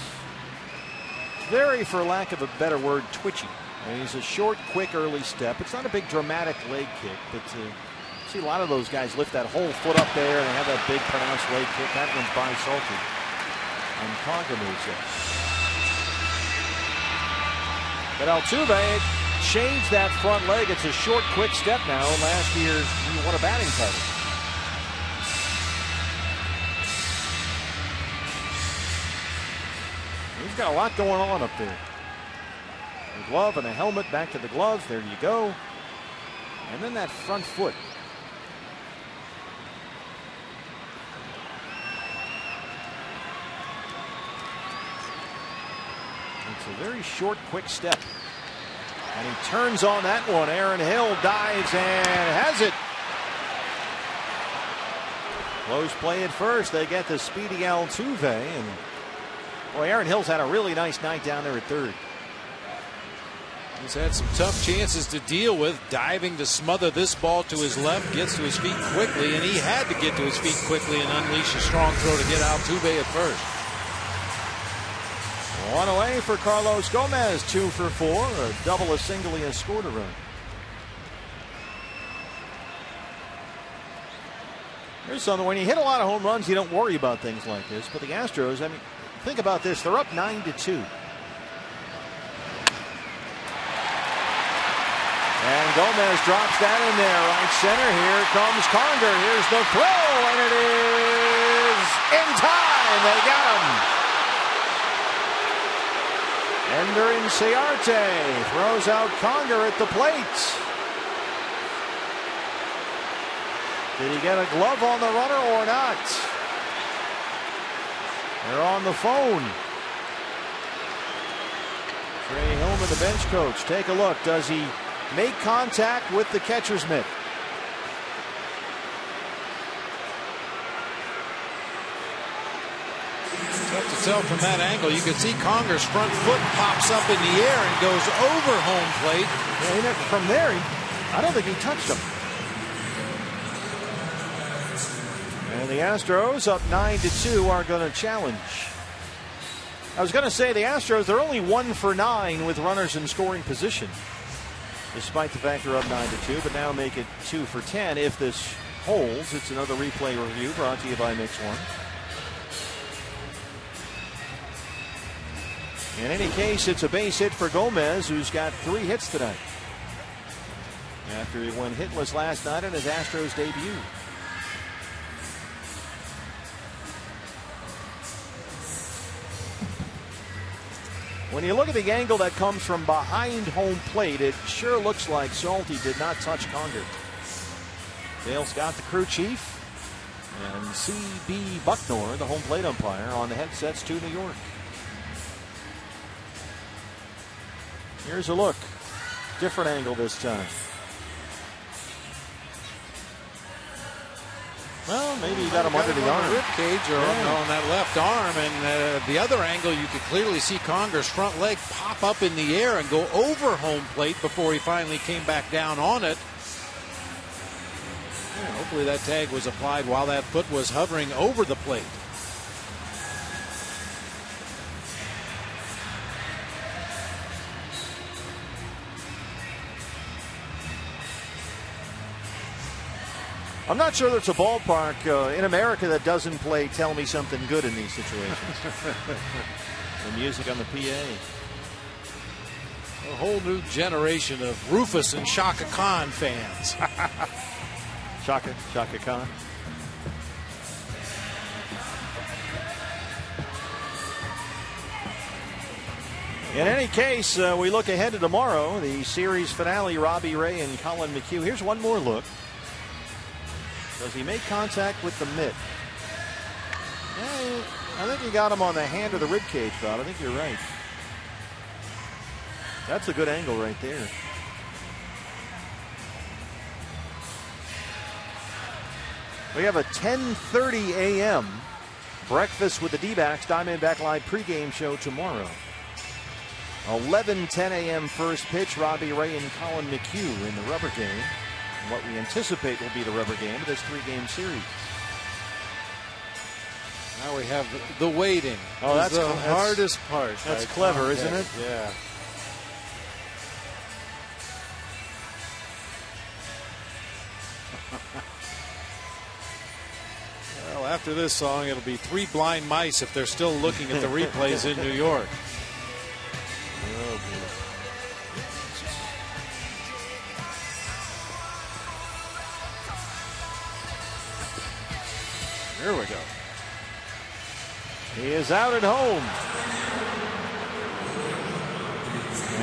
very, for lack of a better word, twitchy. And he's a short, quick, early step. It's not a big dramatic leg kick, but see a lot of those guys lift that whole foot up there and they have that big pronounced leg kick. That one's by salted. And Conger moves it. But Altuve changed that front leg. It's a short, quick step now. Last year, he won a batting title. He's got a lot going on up there. The glove and the helmet, back to the gloves. There you go. And then that front foot. It's a very short, quick step. And he turns on that one. Aaron Hill dives and has it. Close play at first. They get the speedy Altuve. And boy, Aaron Hill's had a really nice night down there at third. He's had some tough chances to deal with, diving to smother this ball to his left, gets to his feet quickly, and he had to get to his feet quickly and unleash a strong throw to get Altuve at first. One away for Carlos Gomez, 2 for 4, a double, a single, he has scored a run. Here's something, when you hit a lot of home runs, you don't worry about things like this, but the Astros, I mean, think about this, they're up 9-2. And Gomez drops that in there, right center. Here comes Conger. Here's the throw, and it is in time. They got him. Ender Inciarte throws out Conger at the plate. Did he get a glove on the runner or not? They're on the phone. Trey Hillman, the bench coach. Take a look. Does he make contact with the catcher's mitt? Tough to tell from that angle. You can see Conger's front foot pops up in the air and goes over home plate. Yeah, from there, I don't think he touched him. And the Astros up 9-2 are going to challenge. I was going to say the Astros, they're only 1 for 9 with runners in scoring position, despite the fact they're up 9-2, but now make it 2 for 10 if this holds. It's another replay review brought to you by Mix One. In any case, it's a base hit for Gomez, who's got 3 hits tonight, after he went hitless last night in his Astros debut. When you look at the angle that comes from behind home plate, it sure looks like Salty did not touch Conger. Dale Scott, the crew chief, and C.B. Bucknor, the home plate umpire, on the headsets to New York. Here's a look. Different angle this time. Well, maybe he got him under the arm. Rib cage or on that left arm, and the other angle, you could clearly see Conger's front leg pop up in the air and go over home plate before he finally came back down on it. Yeah, Hopefully that tag was applied while that foot was hovering over the plate. I'm not sure there's a ballpark in America that doesn't play Tell Me Something Good in these situations. The music on the PA. A whole new generation of Rufus and Shaka Khan fans. Shaka Khan. In any case, we look ahead to tomorrow, the series finale, Robbie Ray and Colin McHugh. Here's one more look. Does he make contact with the mitt? Yeah, I think he got him on the hand or the rib cage, Bob. I think you're right. That's a good angle right there. We have a 10:30 a.m. breakfast with the D-backs Diamondback Live pregame show tomorrow. 11:10 a.m. first pitch, Robbie Ray and Colin McHugh in the rubber game. What we anticipate will be the rubber game of this 3-game series. Now we have the waiting. Oh, that's the hardest part. That's clever, isn't it? Yeah. Well, after this song, it'll be 3 blind mice if they're still looking at the replays in New York. Oh, boy. Here we go. He is out at home.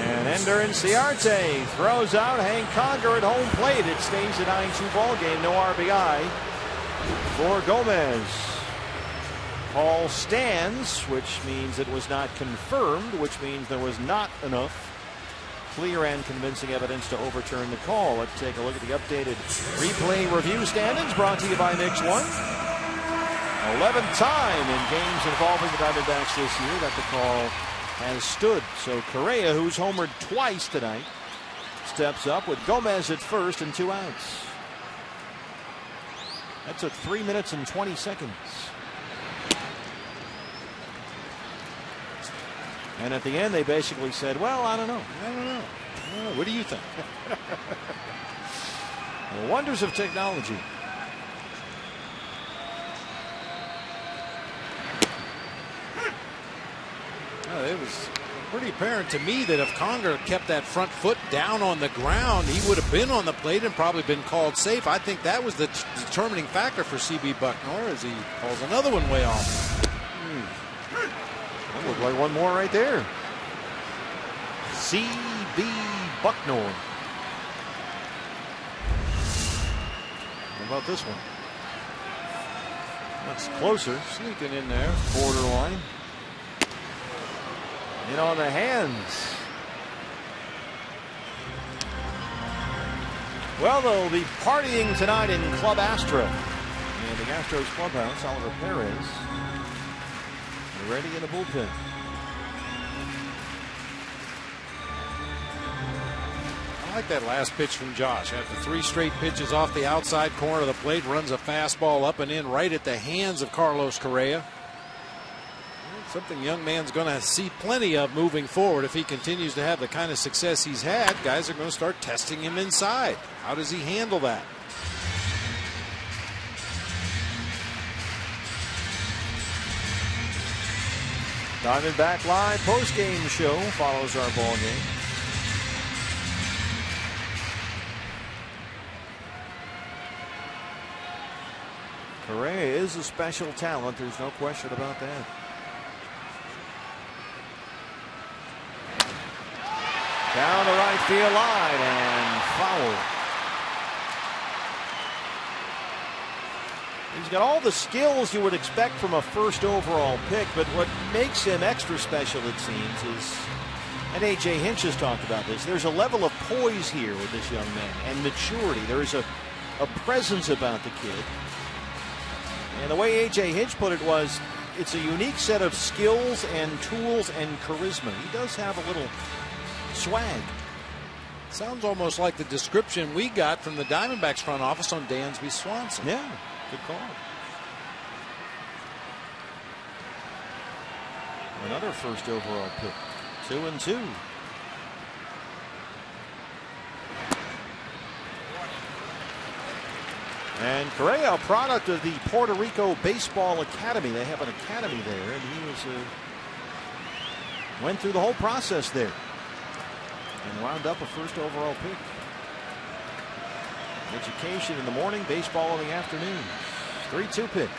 And Ender Inciarte throws out Hank Conger at home plate. It stays a 9-2 ball game. No RBI for Gomez. Call stands, which means it was not confirmed, which means there was not enough clear and convincing evidence to overturn the call. Let's take a look at the updated replay review standings brought to you by Mix One. 11th time in games involving the Diamondbacks this year that the call has stood. So Correa, who's homered twice tonight, steps up with Gomez at first and 2 outs. That took 3 minutes and 20 seconds. And at the end, they basically said, well, I don't know. What do you think? The wonders of technology. It was pretty apparent to me that if Conger kept that front foot down on the ground, he would have been on the plate and probably been called safe. I think that was the determining factor for C.B. Bucknor as he calls another one way off. That looked like one more right there. C.B. Bucknor. How about this one? That's closer. Sneaking in there. Borderline. In on the hands. Well, they'll be partying tonight in Club Astra. And the Astros clubhouse, Oliver Perez, ready in the bullpen. I like that last pitch from Josh. After 3 straight pitches off the outside corner of the plate, runs a fastball up and in right at the hands of Carlos Correa. Something young man's going to see plenty of moving forward. If he continues to have the kind of success he's had, guys are going to start testing him inside. How does he handle that? Diamondback Live postgame show follows our ball game. Correa is a special talent. There's no question about that. Down the right field line and foul. He's got all the skills you would expect from a first overall pick, but what makes him extra special, it seems, is, and A.J. Hinch has talked about this, there's a level of poise here with this young man and maturity. There is a presence about the kid. And the way A.J. Hinch put it was, it's a unique set of skills and tools and charisma. He does have a little swag. Sounds almost like the description we got from the Diamondbacks front office on Dansby Swanson. Yeah, good call. Another first overall pick. 2-2. And Correa, a product of the Puerto Rico Baseball Academy. They have an academy there, and he was went through the whole process there and wound up a first overall pick. Education in the morning, baseball in the afternoon. 3-2 pitch.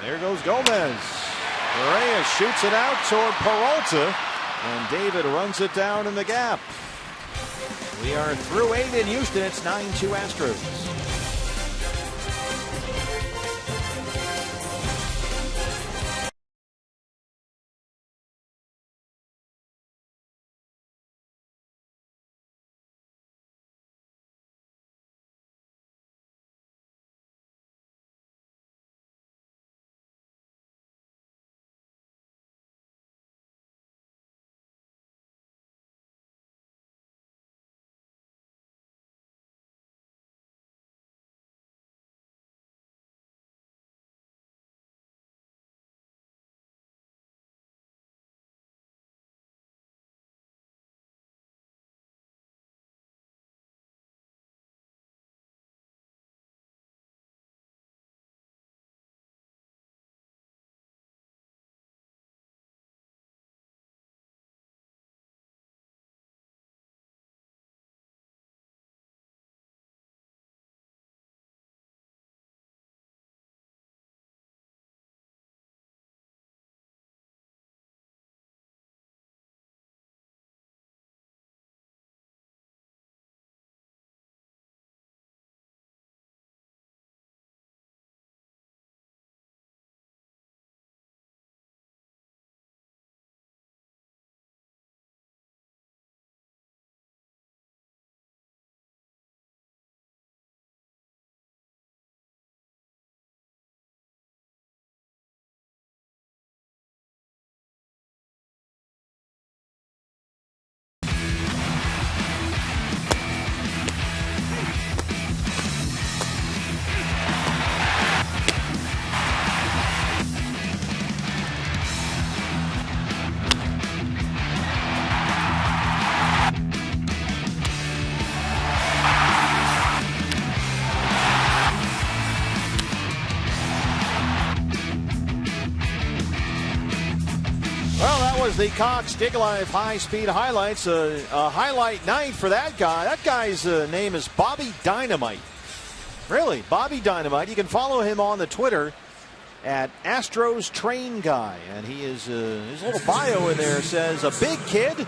There goes Gomez. Correa shoots it out toward Peralta, and David runs it down in the gap. We are through 8 in Houston. It's 9-2 Astros. The Cox Dig Life high-speed highlights. A highlight night for that guy. That guy's name is Bobby Dynamite. Really, Bobby Dynamite. You can follow him on the Twitter at Astros Train Guy. And he is, his little bio in there says, a big kid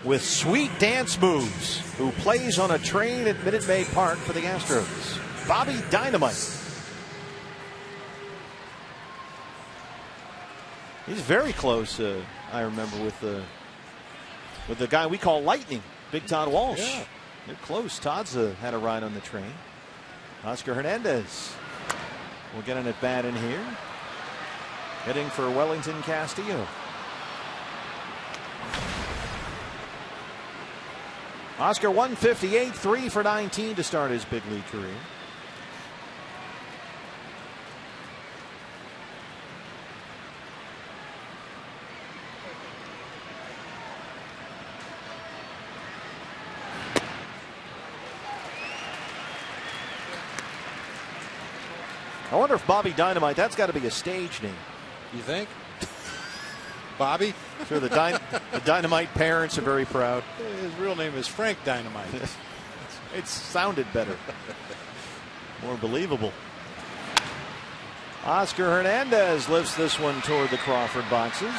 with sweet dance moves who plays on a train at Minute Maid Park for the Astros. Bobby Dynamite. He's very close, I remember, with the guy we call Lightning, Big Todd Walsh. Yeah. They're close. Todd's had a ride on the train. Oscar Hernandez will get an at-bat in here. Hitting for Wellington Castillo. Oscar 158, 3 for 19 to start his big league career. I wonder if Bobby Dynamite, that's got to be a stage name. You think? Bobby? Sure, the Dynamite parents are very proud. His real name is Frank Dynamite. It sounded better. More believable. Oscar Hernandez lifts this one toward the Crawford boxes.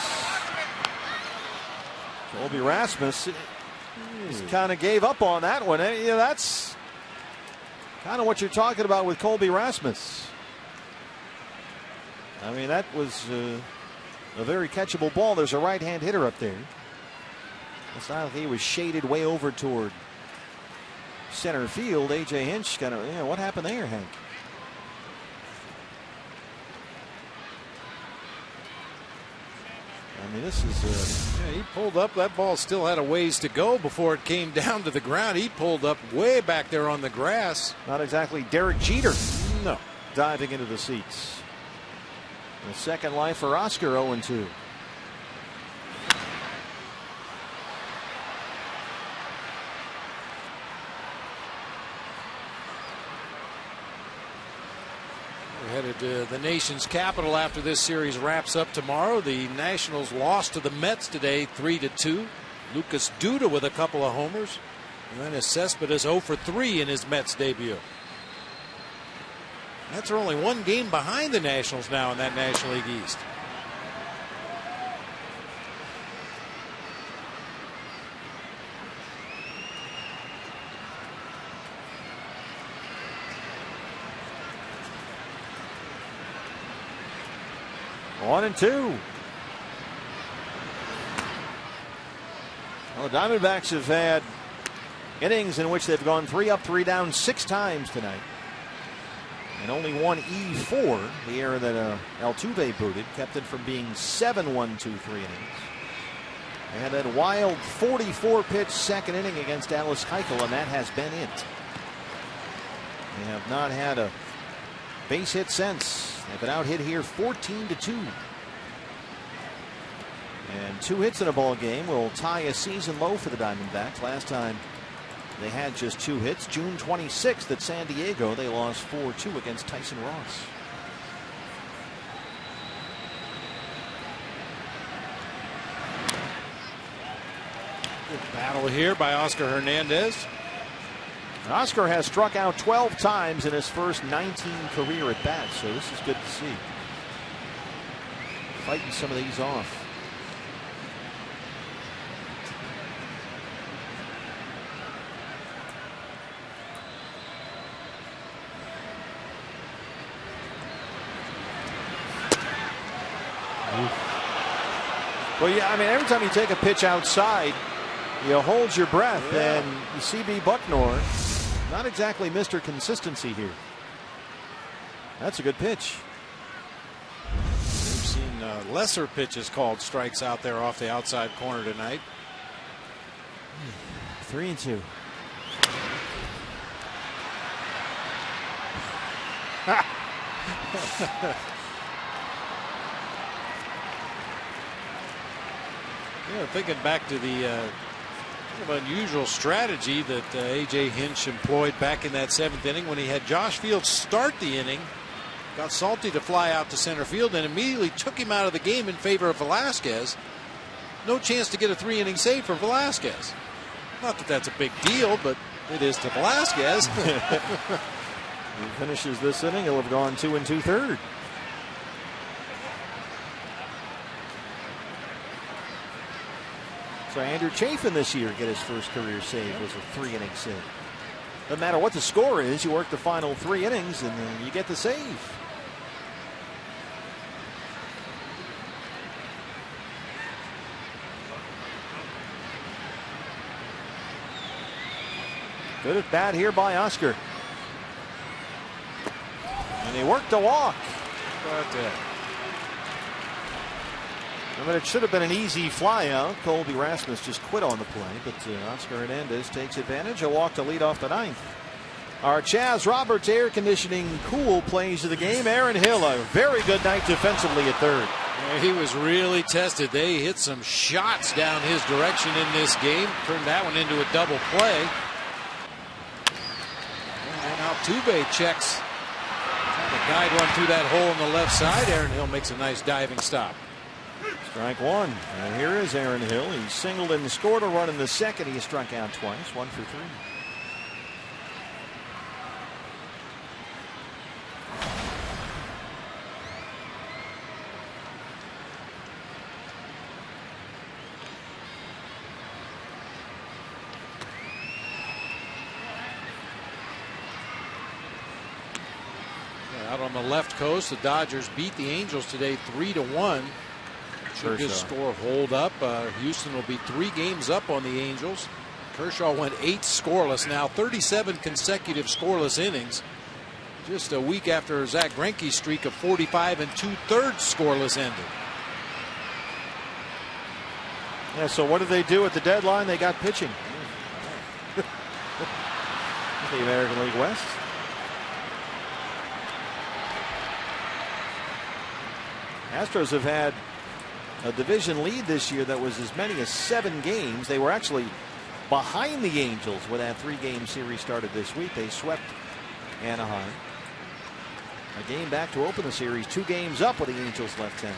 Colby Rasmus kind of gave up on that one. You know, that's kind of what you're talking about with Colby Rasmus. I mean, that was a very catchable ball. There's a right-hand hitter up there. It's not like he was shaded way over toward center field. A.J. Hinch kind of, what happened there, Hank? I mean, this is. Yeah, he pulled up. That ball still had a ways to go before it came down to the ground. He pulled up way back there on the grass. Not exactly Derek Jeter. No. Diving into the seats. The second life for Oscar, 0-2. We're headed to the nation's capital after this series wraps up tomorrow. The Nationals lost to the Mets today 3-2. Lucas Duda with a couple of homers. And then Cespedes 0 for 3 in his Mets debut. Mets are only one game behind the Nationals now in that National League East. One and two. Well, the Diamondbacks have had innings in which they've gone 3 up, 3 down 6 times tonight. And only one E4, the error that Altuve booted, kept it from being 7 1 2 3 innings. They had that wild 44-pitch second inning against Dallas Keuchel, and that has been it. They have not had a base hit since. They've been out hit here 14-2. And 2 hits in a ball game will tie a season low for the Diamondbacks. Last time they had just 2 hits. June 26th at San Diego, they lost 4-2 against Tyson Ross. Good battle here by Oscar Hernandez. Oscar has struck out 12 times in his first 19 career at bats, so this is good to see. Fighting some of these off. Well, yeah, I mean, every time you take a pitch outside, you hold your breath, and CB Bucknor, not exactly Mr. Consistency here. That's a good pitch. We've seen lesser pitches called strikes out there off the outside corner tonight. 3-2. Yeah, thinking back to the kind of unusual strategy that A.J. Hinch employed back in that 7th inning when he had Josh Fields start the inning, got Salty to fly out to center field, and immediately took him out of the game in favor of Velasquez. No chance to get a 3-inning save for Velasquez. Not that that's a big deal, but it is to Velasquez. He finishes this inning, he'll have gone 2 2/3. So Andrew Chafin this year get his first career save was a 3-inning save. Doesn't matter what the score is, you work the final 3 innings and then you get the save. Good at bat here by Oscar. And he worked a walk. But, I mean, it should have been an easy fly out. Colby Rasmus just quit on the play, but Oscar Hernandez takes advantage. A walk to lead off the 9th. Our Chaz Roberts air conditioning cool plays of the game. Aaron Hill, a very good night defensively at third. Yeah, he was really tested. They hit some shots down his direction in this game. Turned that one into a double play. And now Altuve checks. Trying to guide one through that hole on the left side. Aaron Hill makes a nice diving stop. Strike 1. And here is Aaron Hill. He singled and scored a run in the 2nd. He struck out twice. 1 for 3. Out on the left coast, the Dodgers beat the Angels today 3-1. Should this score hold up, Houston will be 3 games up on the Angels. Kershaw went 8 scoreless now, 37 consecutive scoreless innings. Just a week after Zach Greinke's streak of 45 2/3 scoreless ended. Yeah, so what did they do at the deadline? They got pitching. The American League West. Astros have had a division lead this year that was as many as 7 games. They were actually behind the Angels when that 3-game series started this week. They swept Anaheim. A game back to open the series, 2 games up with the Angels left 10.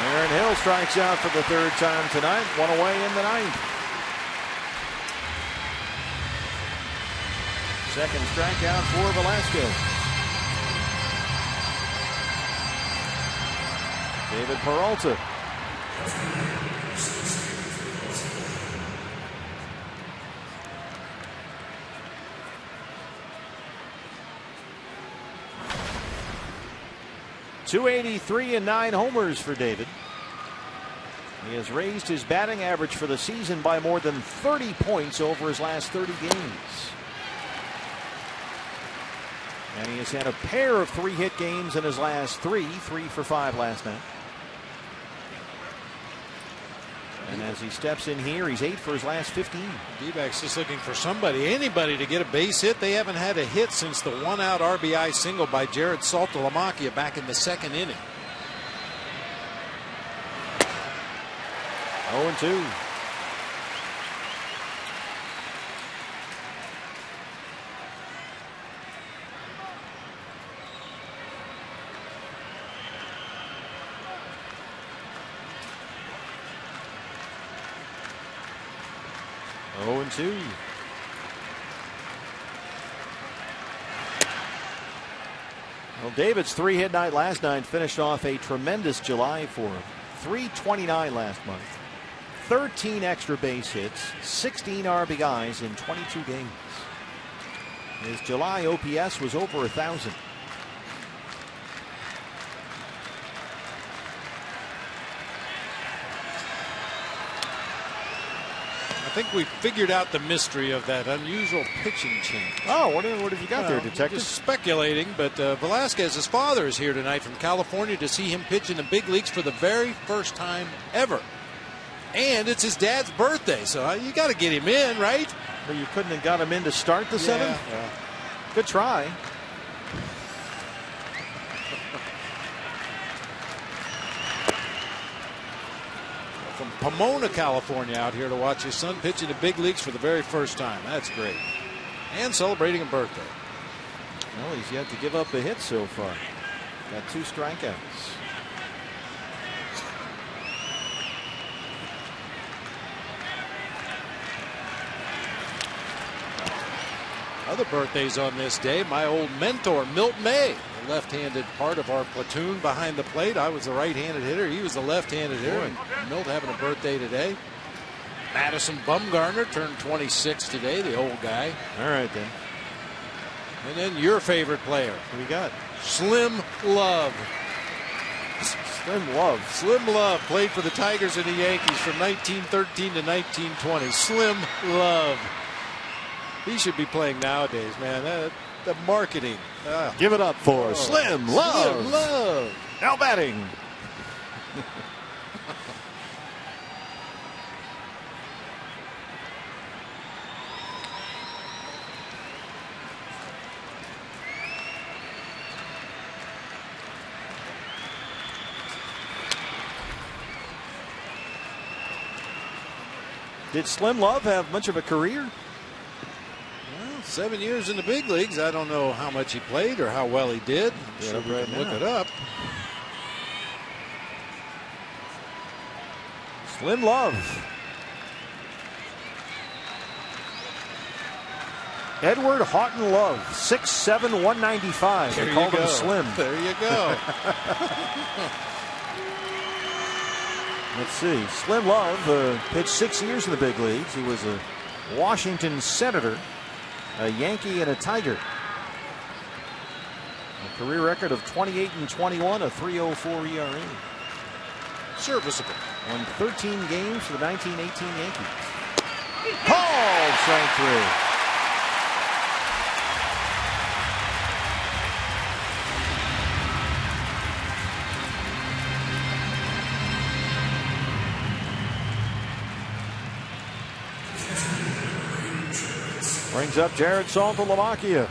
Aaron Hill strikes out for the 3rd time tonight. 1 away in the 9th. Second strikeout for Velasquez. David Peralta. .283 and 9 homers for David. He has raised his batting average for the season by more than 30 points over his last 30 games. And he has had a pair of 3-hit games in his last 3 for 5 last night. And as he steps in here, he's 8 for his last 15. D-backs just looking for anybody to get a base hit. They haven't had a hit since the 1-out RBI single by Jared Saltalamacchia back in the 2nd inning. 0-2. Well, David's 3-hit night last night finished off a tremendous July for him. 329 last month. 13 extra base hits, 16 RBIs in 22 games. His July OPS was over 1,000. I think we figured out the mystery of that unusual pitching change. Oh, what have you got there, Detective? Just speculating, but Velasquez's father is here tonight from California to see him pitch in the big leagues for the very first time ever. And it's his dad's birthday, so you got to get him in, right? Well, you couldn't have got him in to start the 7th? Yeah. Good try. From Pomona, California, out here to watch his son pitch in the big leagues for the very first time. That's great. And celebrating a birthday. Well, he's yet to give up a hit so far. Got 2 strikeouts. Other birthdays on this day. My old mentor, Milt May, the left-handed part of our platoon behind the plate. I was the right-handed hitter. He was the left-handed hitter. And Milt having a birthday today. Madison Bumgarner turned 26 today, the old guy. All right, then. And then your favorite player. Who we got? Slim Love. Slim Love. Slim Love played for the Tigers and the Yankees from 1913 to 1920. Slim Love. He should be playing nowadays, man. The marketing. Give it up for Slim Love. Slim Love. Now batting. Did Slim Love have much of a career? 7 years in the big leagues. I don't know how much he played or how well he did. I'm sure we can look it up. Slim Love. Edward Houghton Love, 6'7", 195. They called him Slim. There you go. Let's see. Slim Love pitched 6 years in the big leagues. He was a Washington Senator, a Yankee, and a Tiger. A career record of 28-21, a 3.04 ERA. Serviceable. Won 13 games for the 1918 Yankees. Called strike 3. Brings up Jared Saltalamacchia.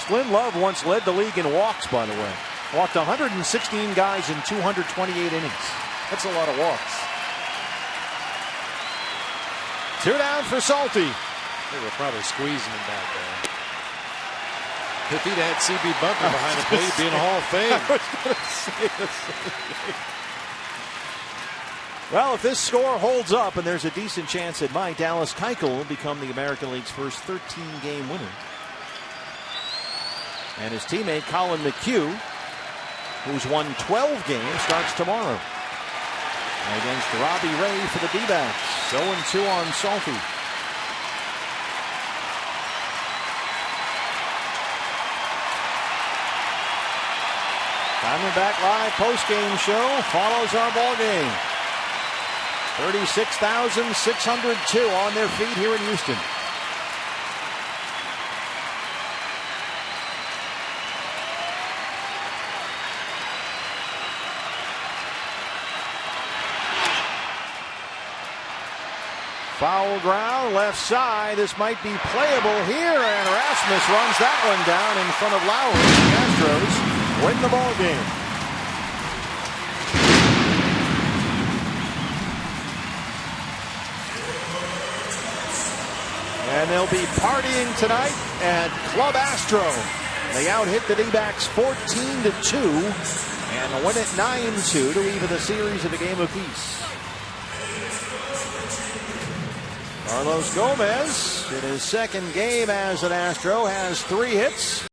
Slim Love once led the league in walks, by the way. Walked 116 guys in 228 innings. That's a lot of walks. 2 down for Salty. They were probably squeezing him back there. If he'd had C.B. Buckner behind the plate, he'd be in the Hall of Fame. I was going to say the same thing. Well, if this score holds up, and there's a decent chance it might, Dallas Keuchel will become the American League's first 13-game winner. And his teammate Colin McHugh, who's won 12 games, starts tomorrow against Robbie Ray for the D-backs. 0-2 on Salty. Diamondback Live postgame show follows our ball game. 36,602 on their feet here in Houston. Foul ground, left side. This might be playable here, and Rasmus runs that one down in front of Lowry. The Astros win the ball game. And they'll be partying tonight at Club Astro. They out-hit the D-backs 14-2 and win it 9-2 to even the series at a game apiece. Carlos Gomez, in his second game as an Astro, has 3 hits.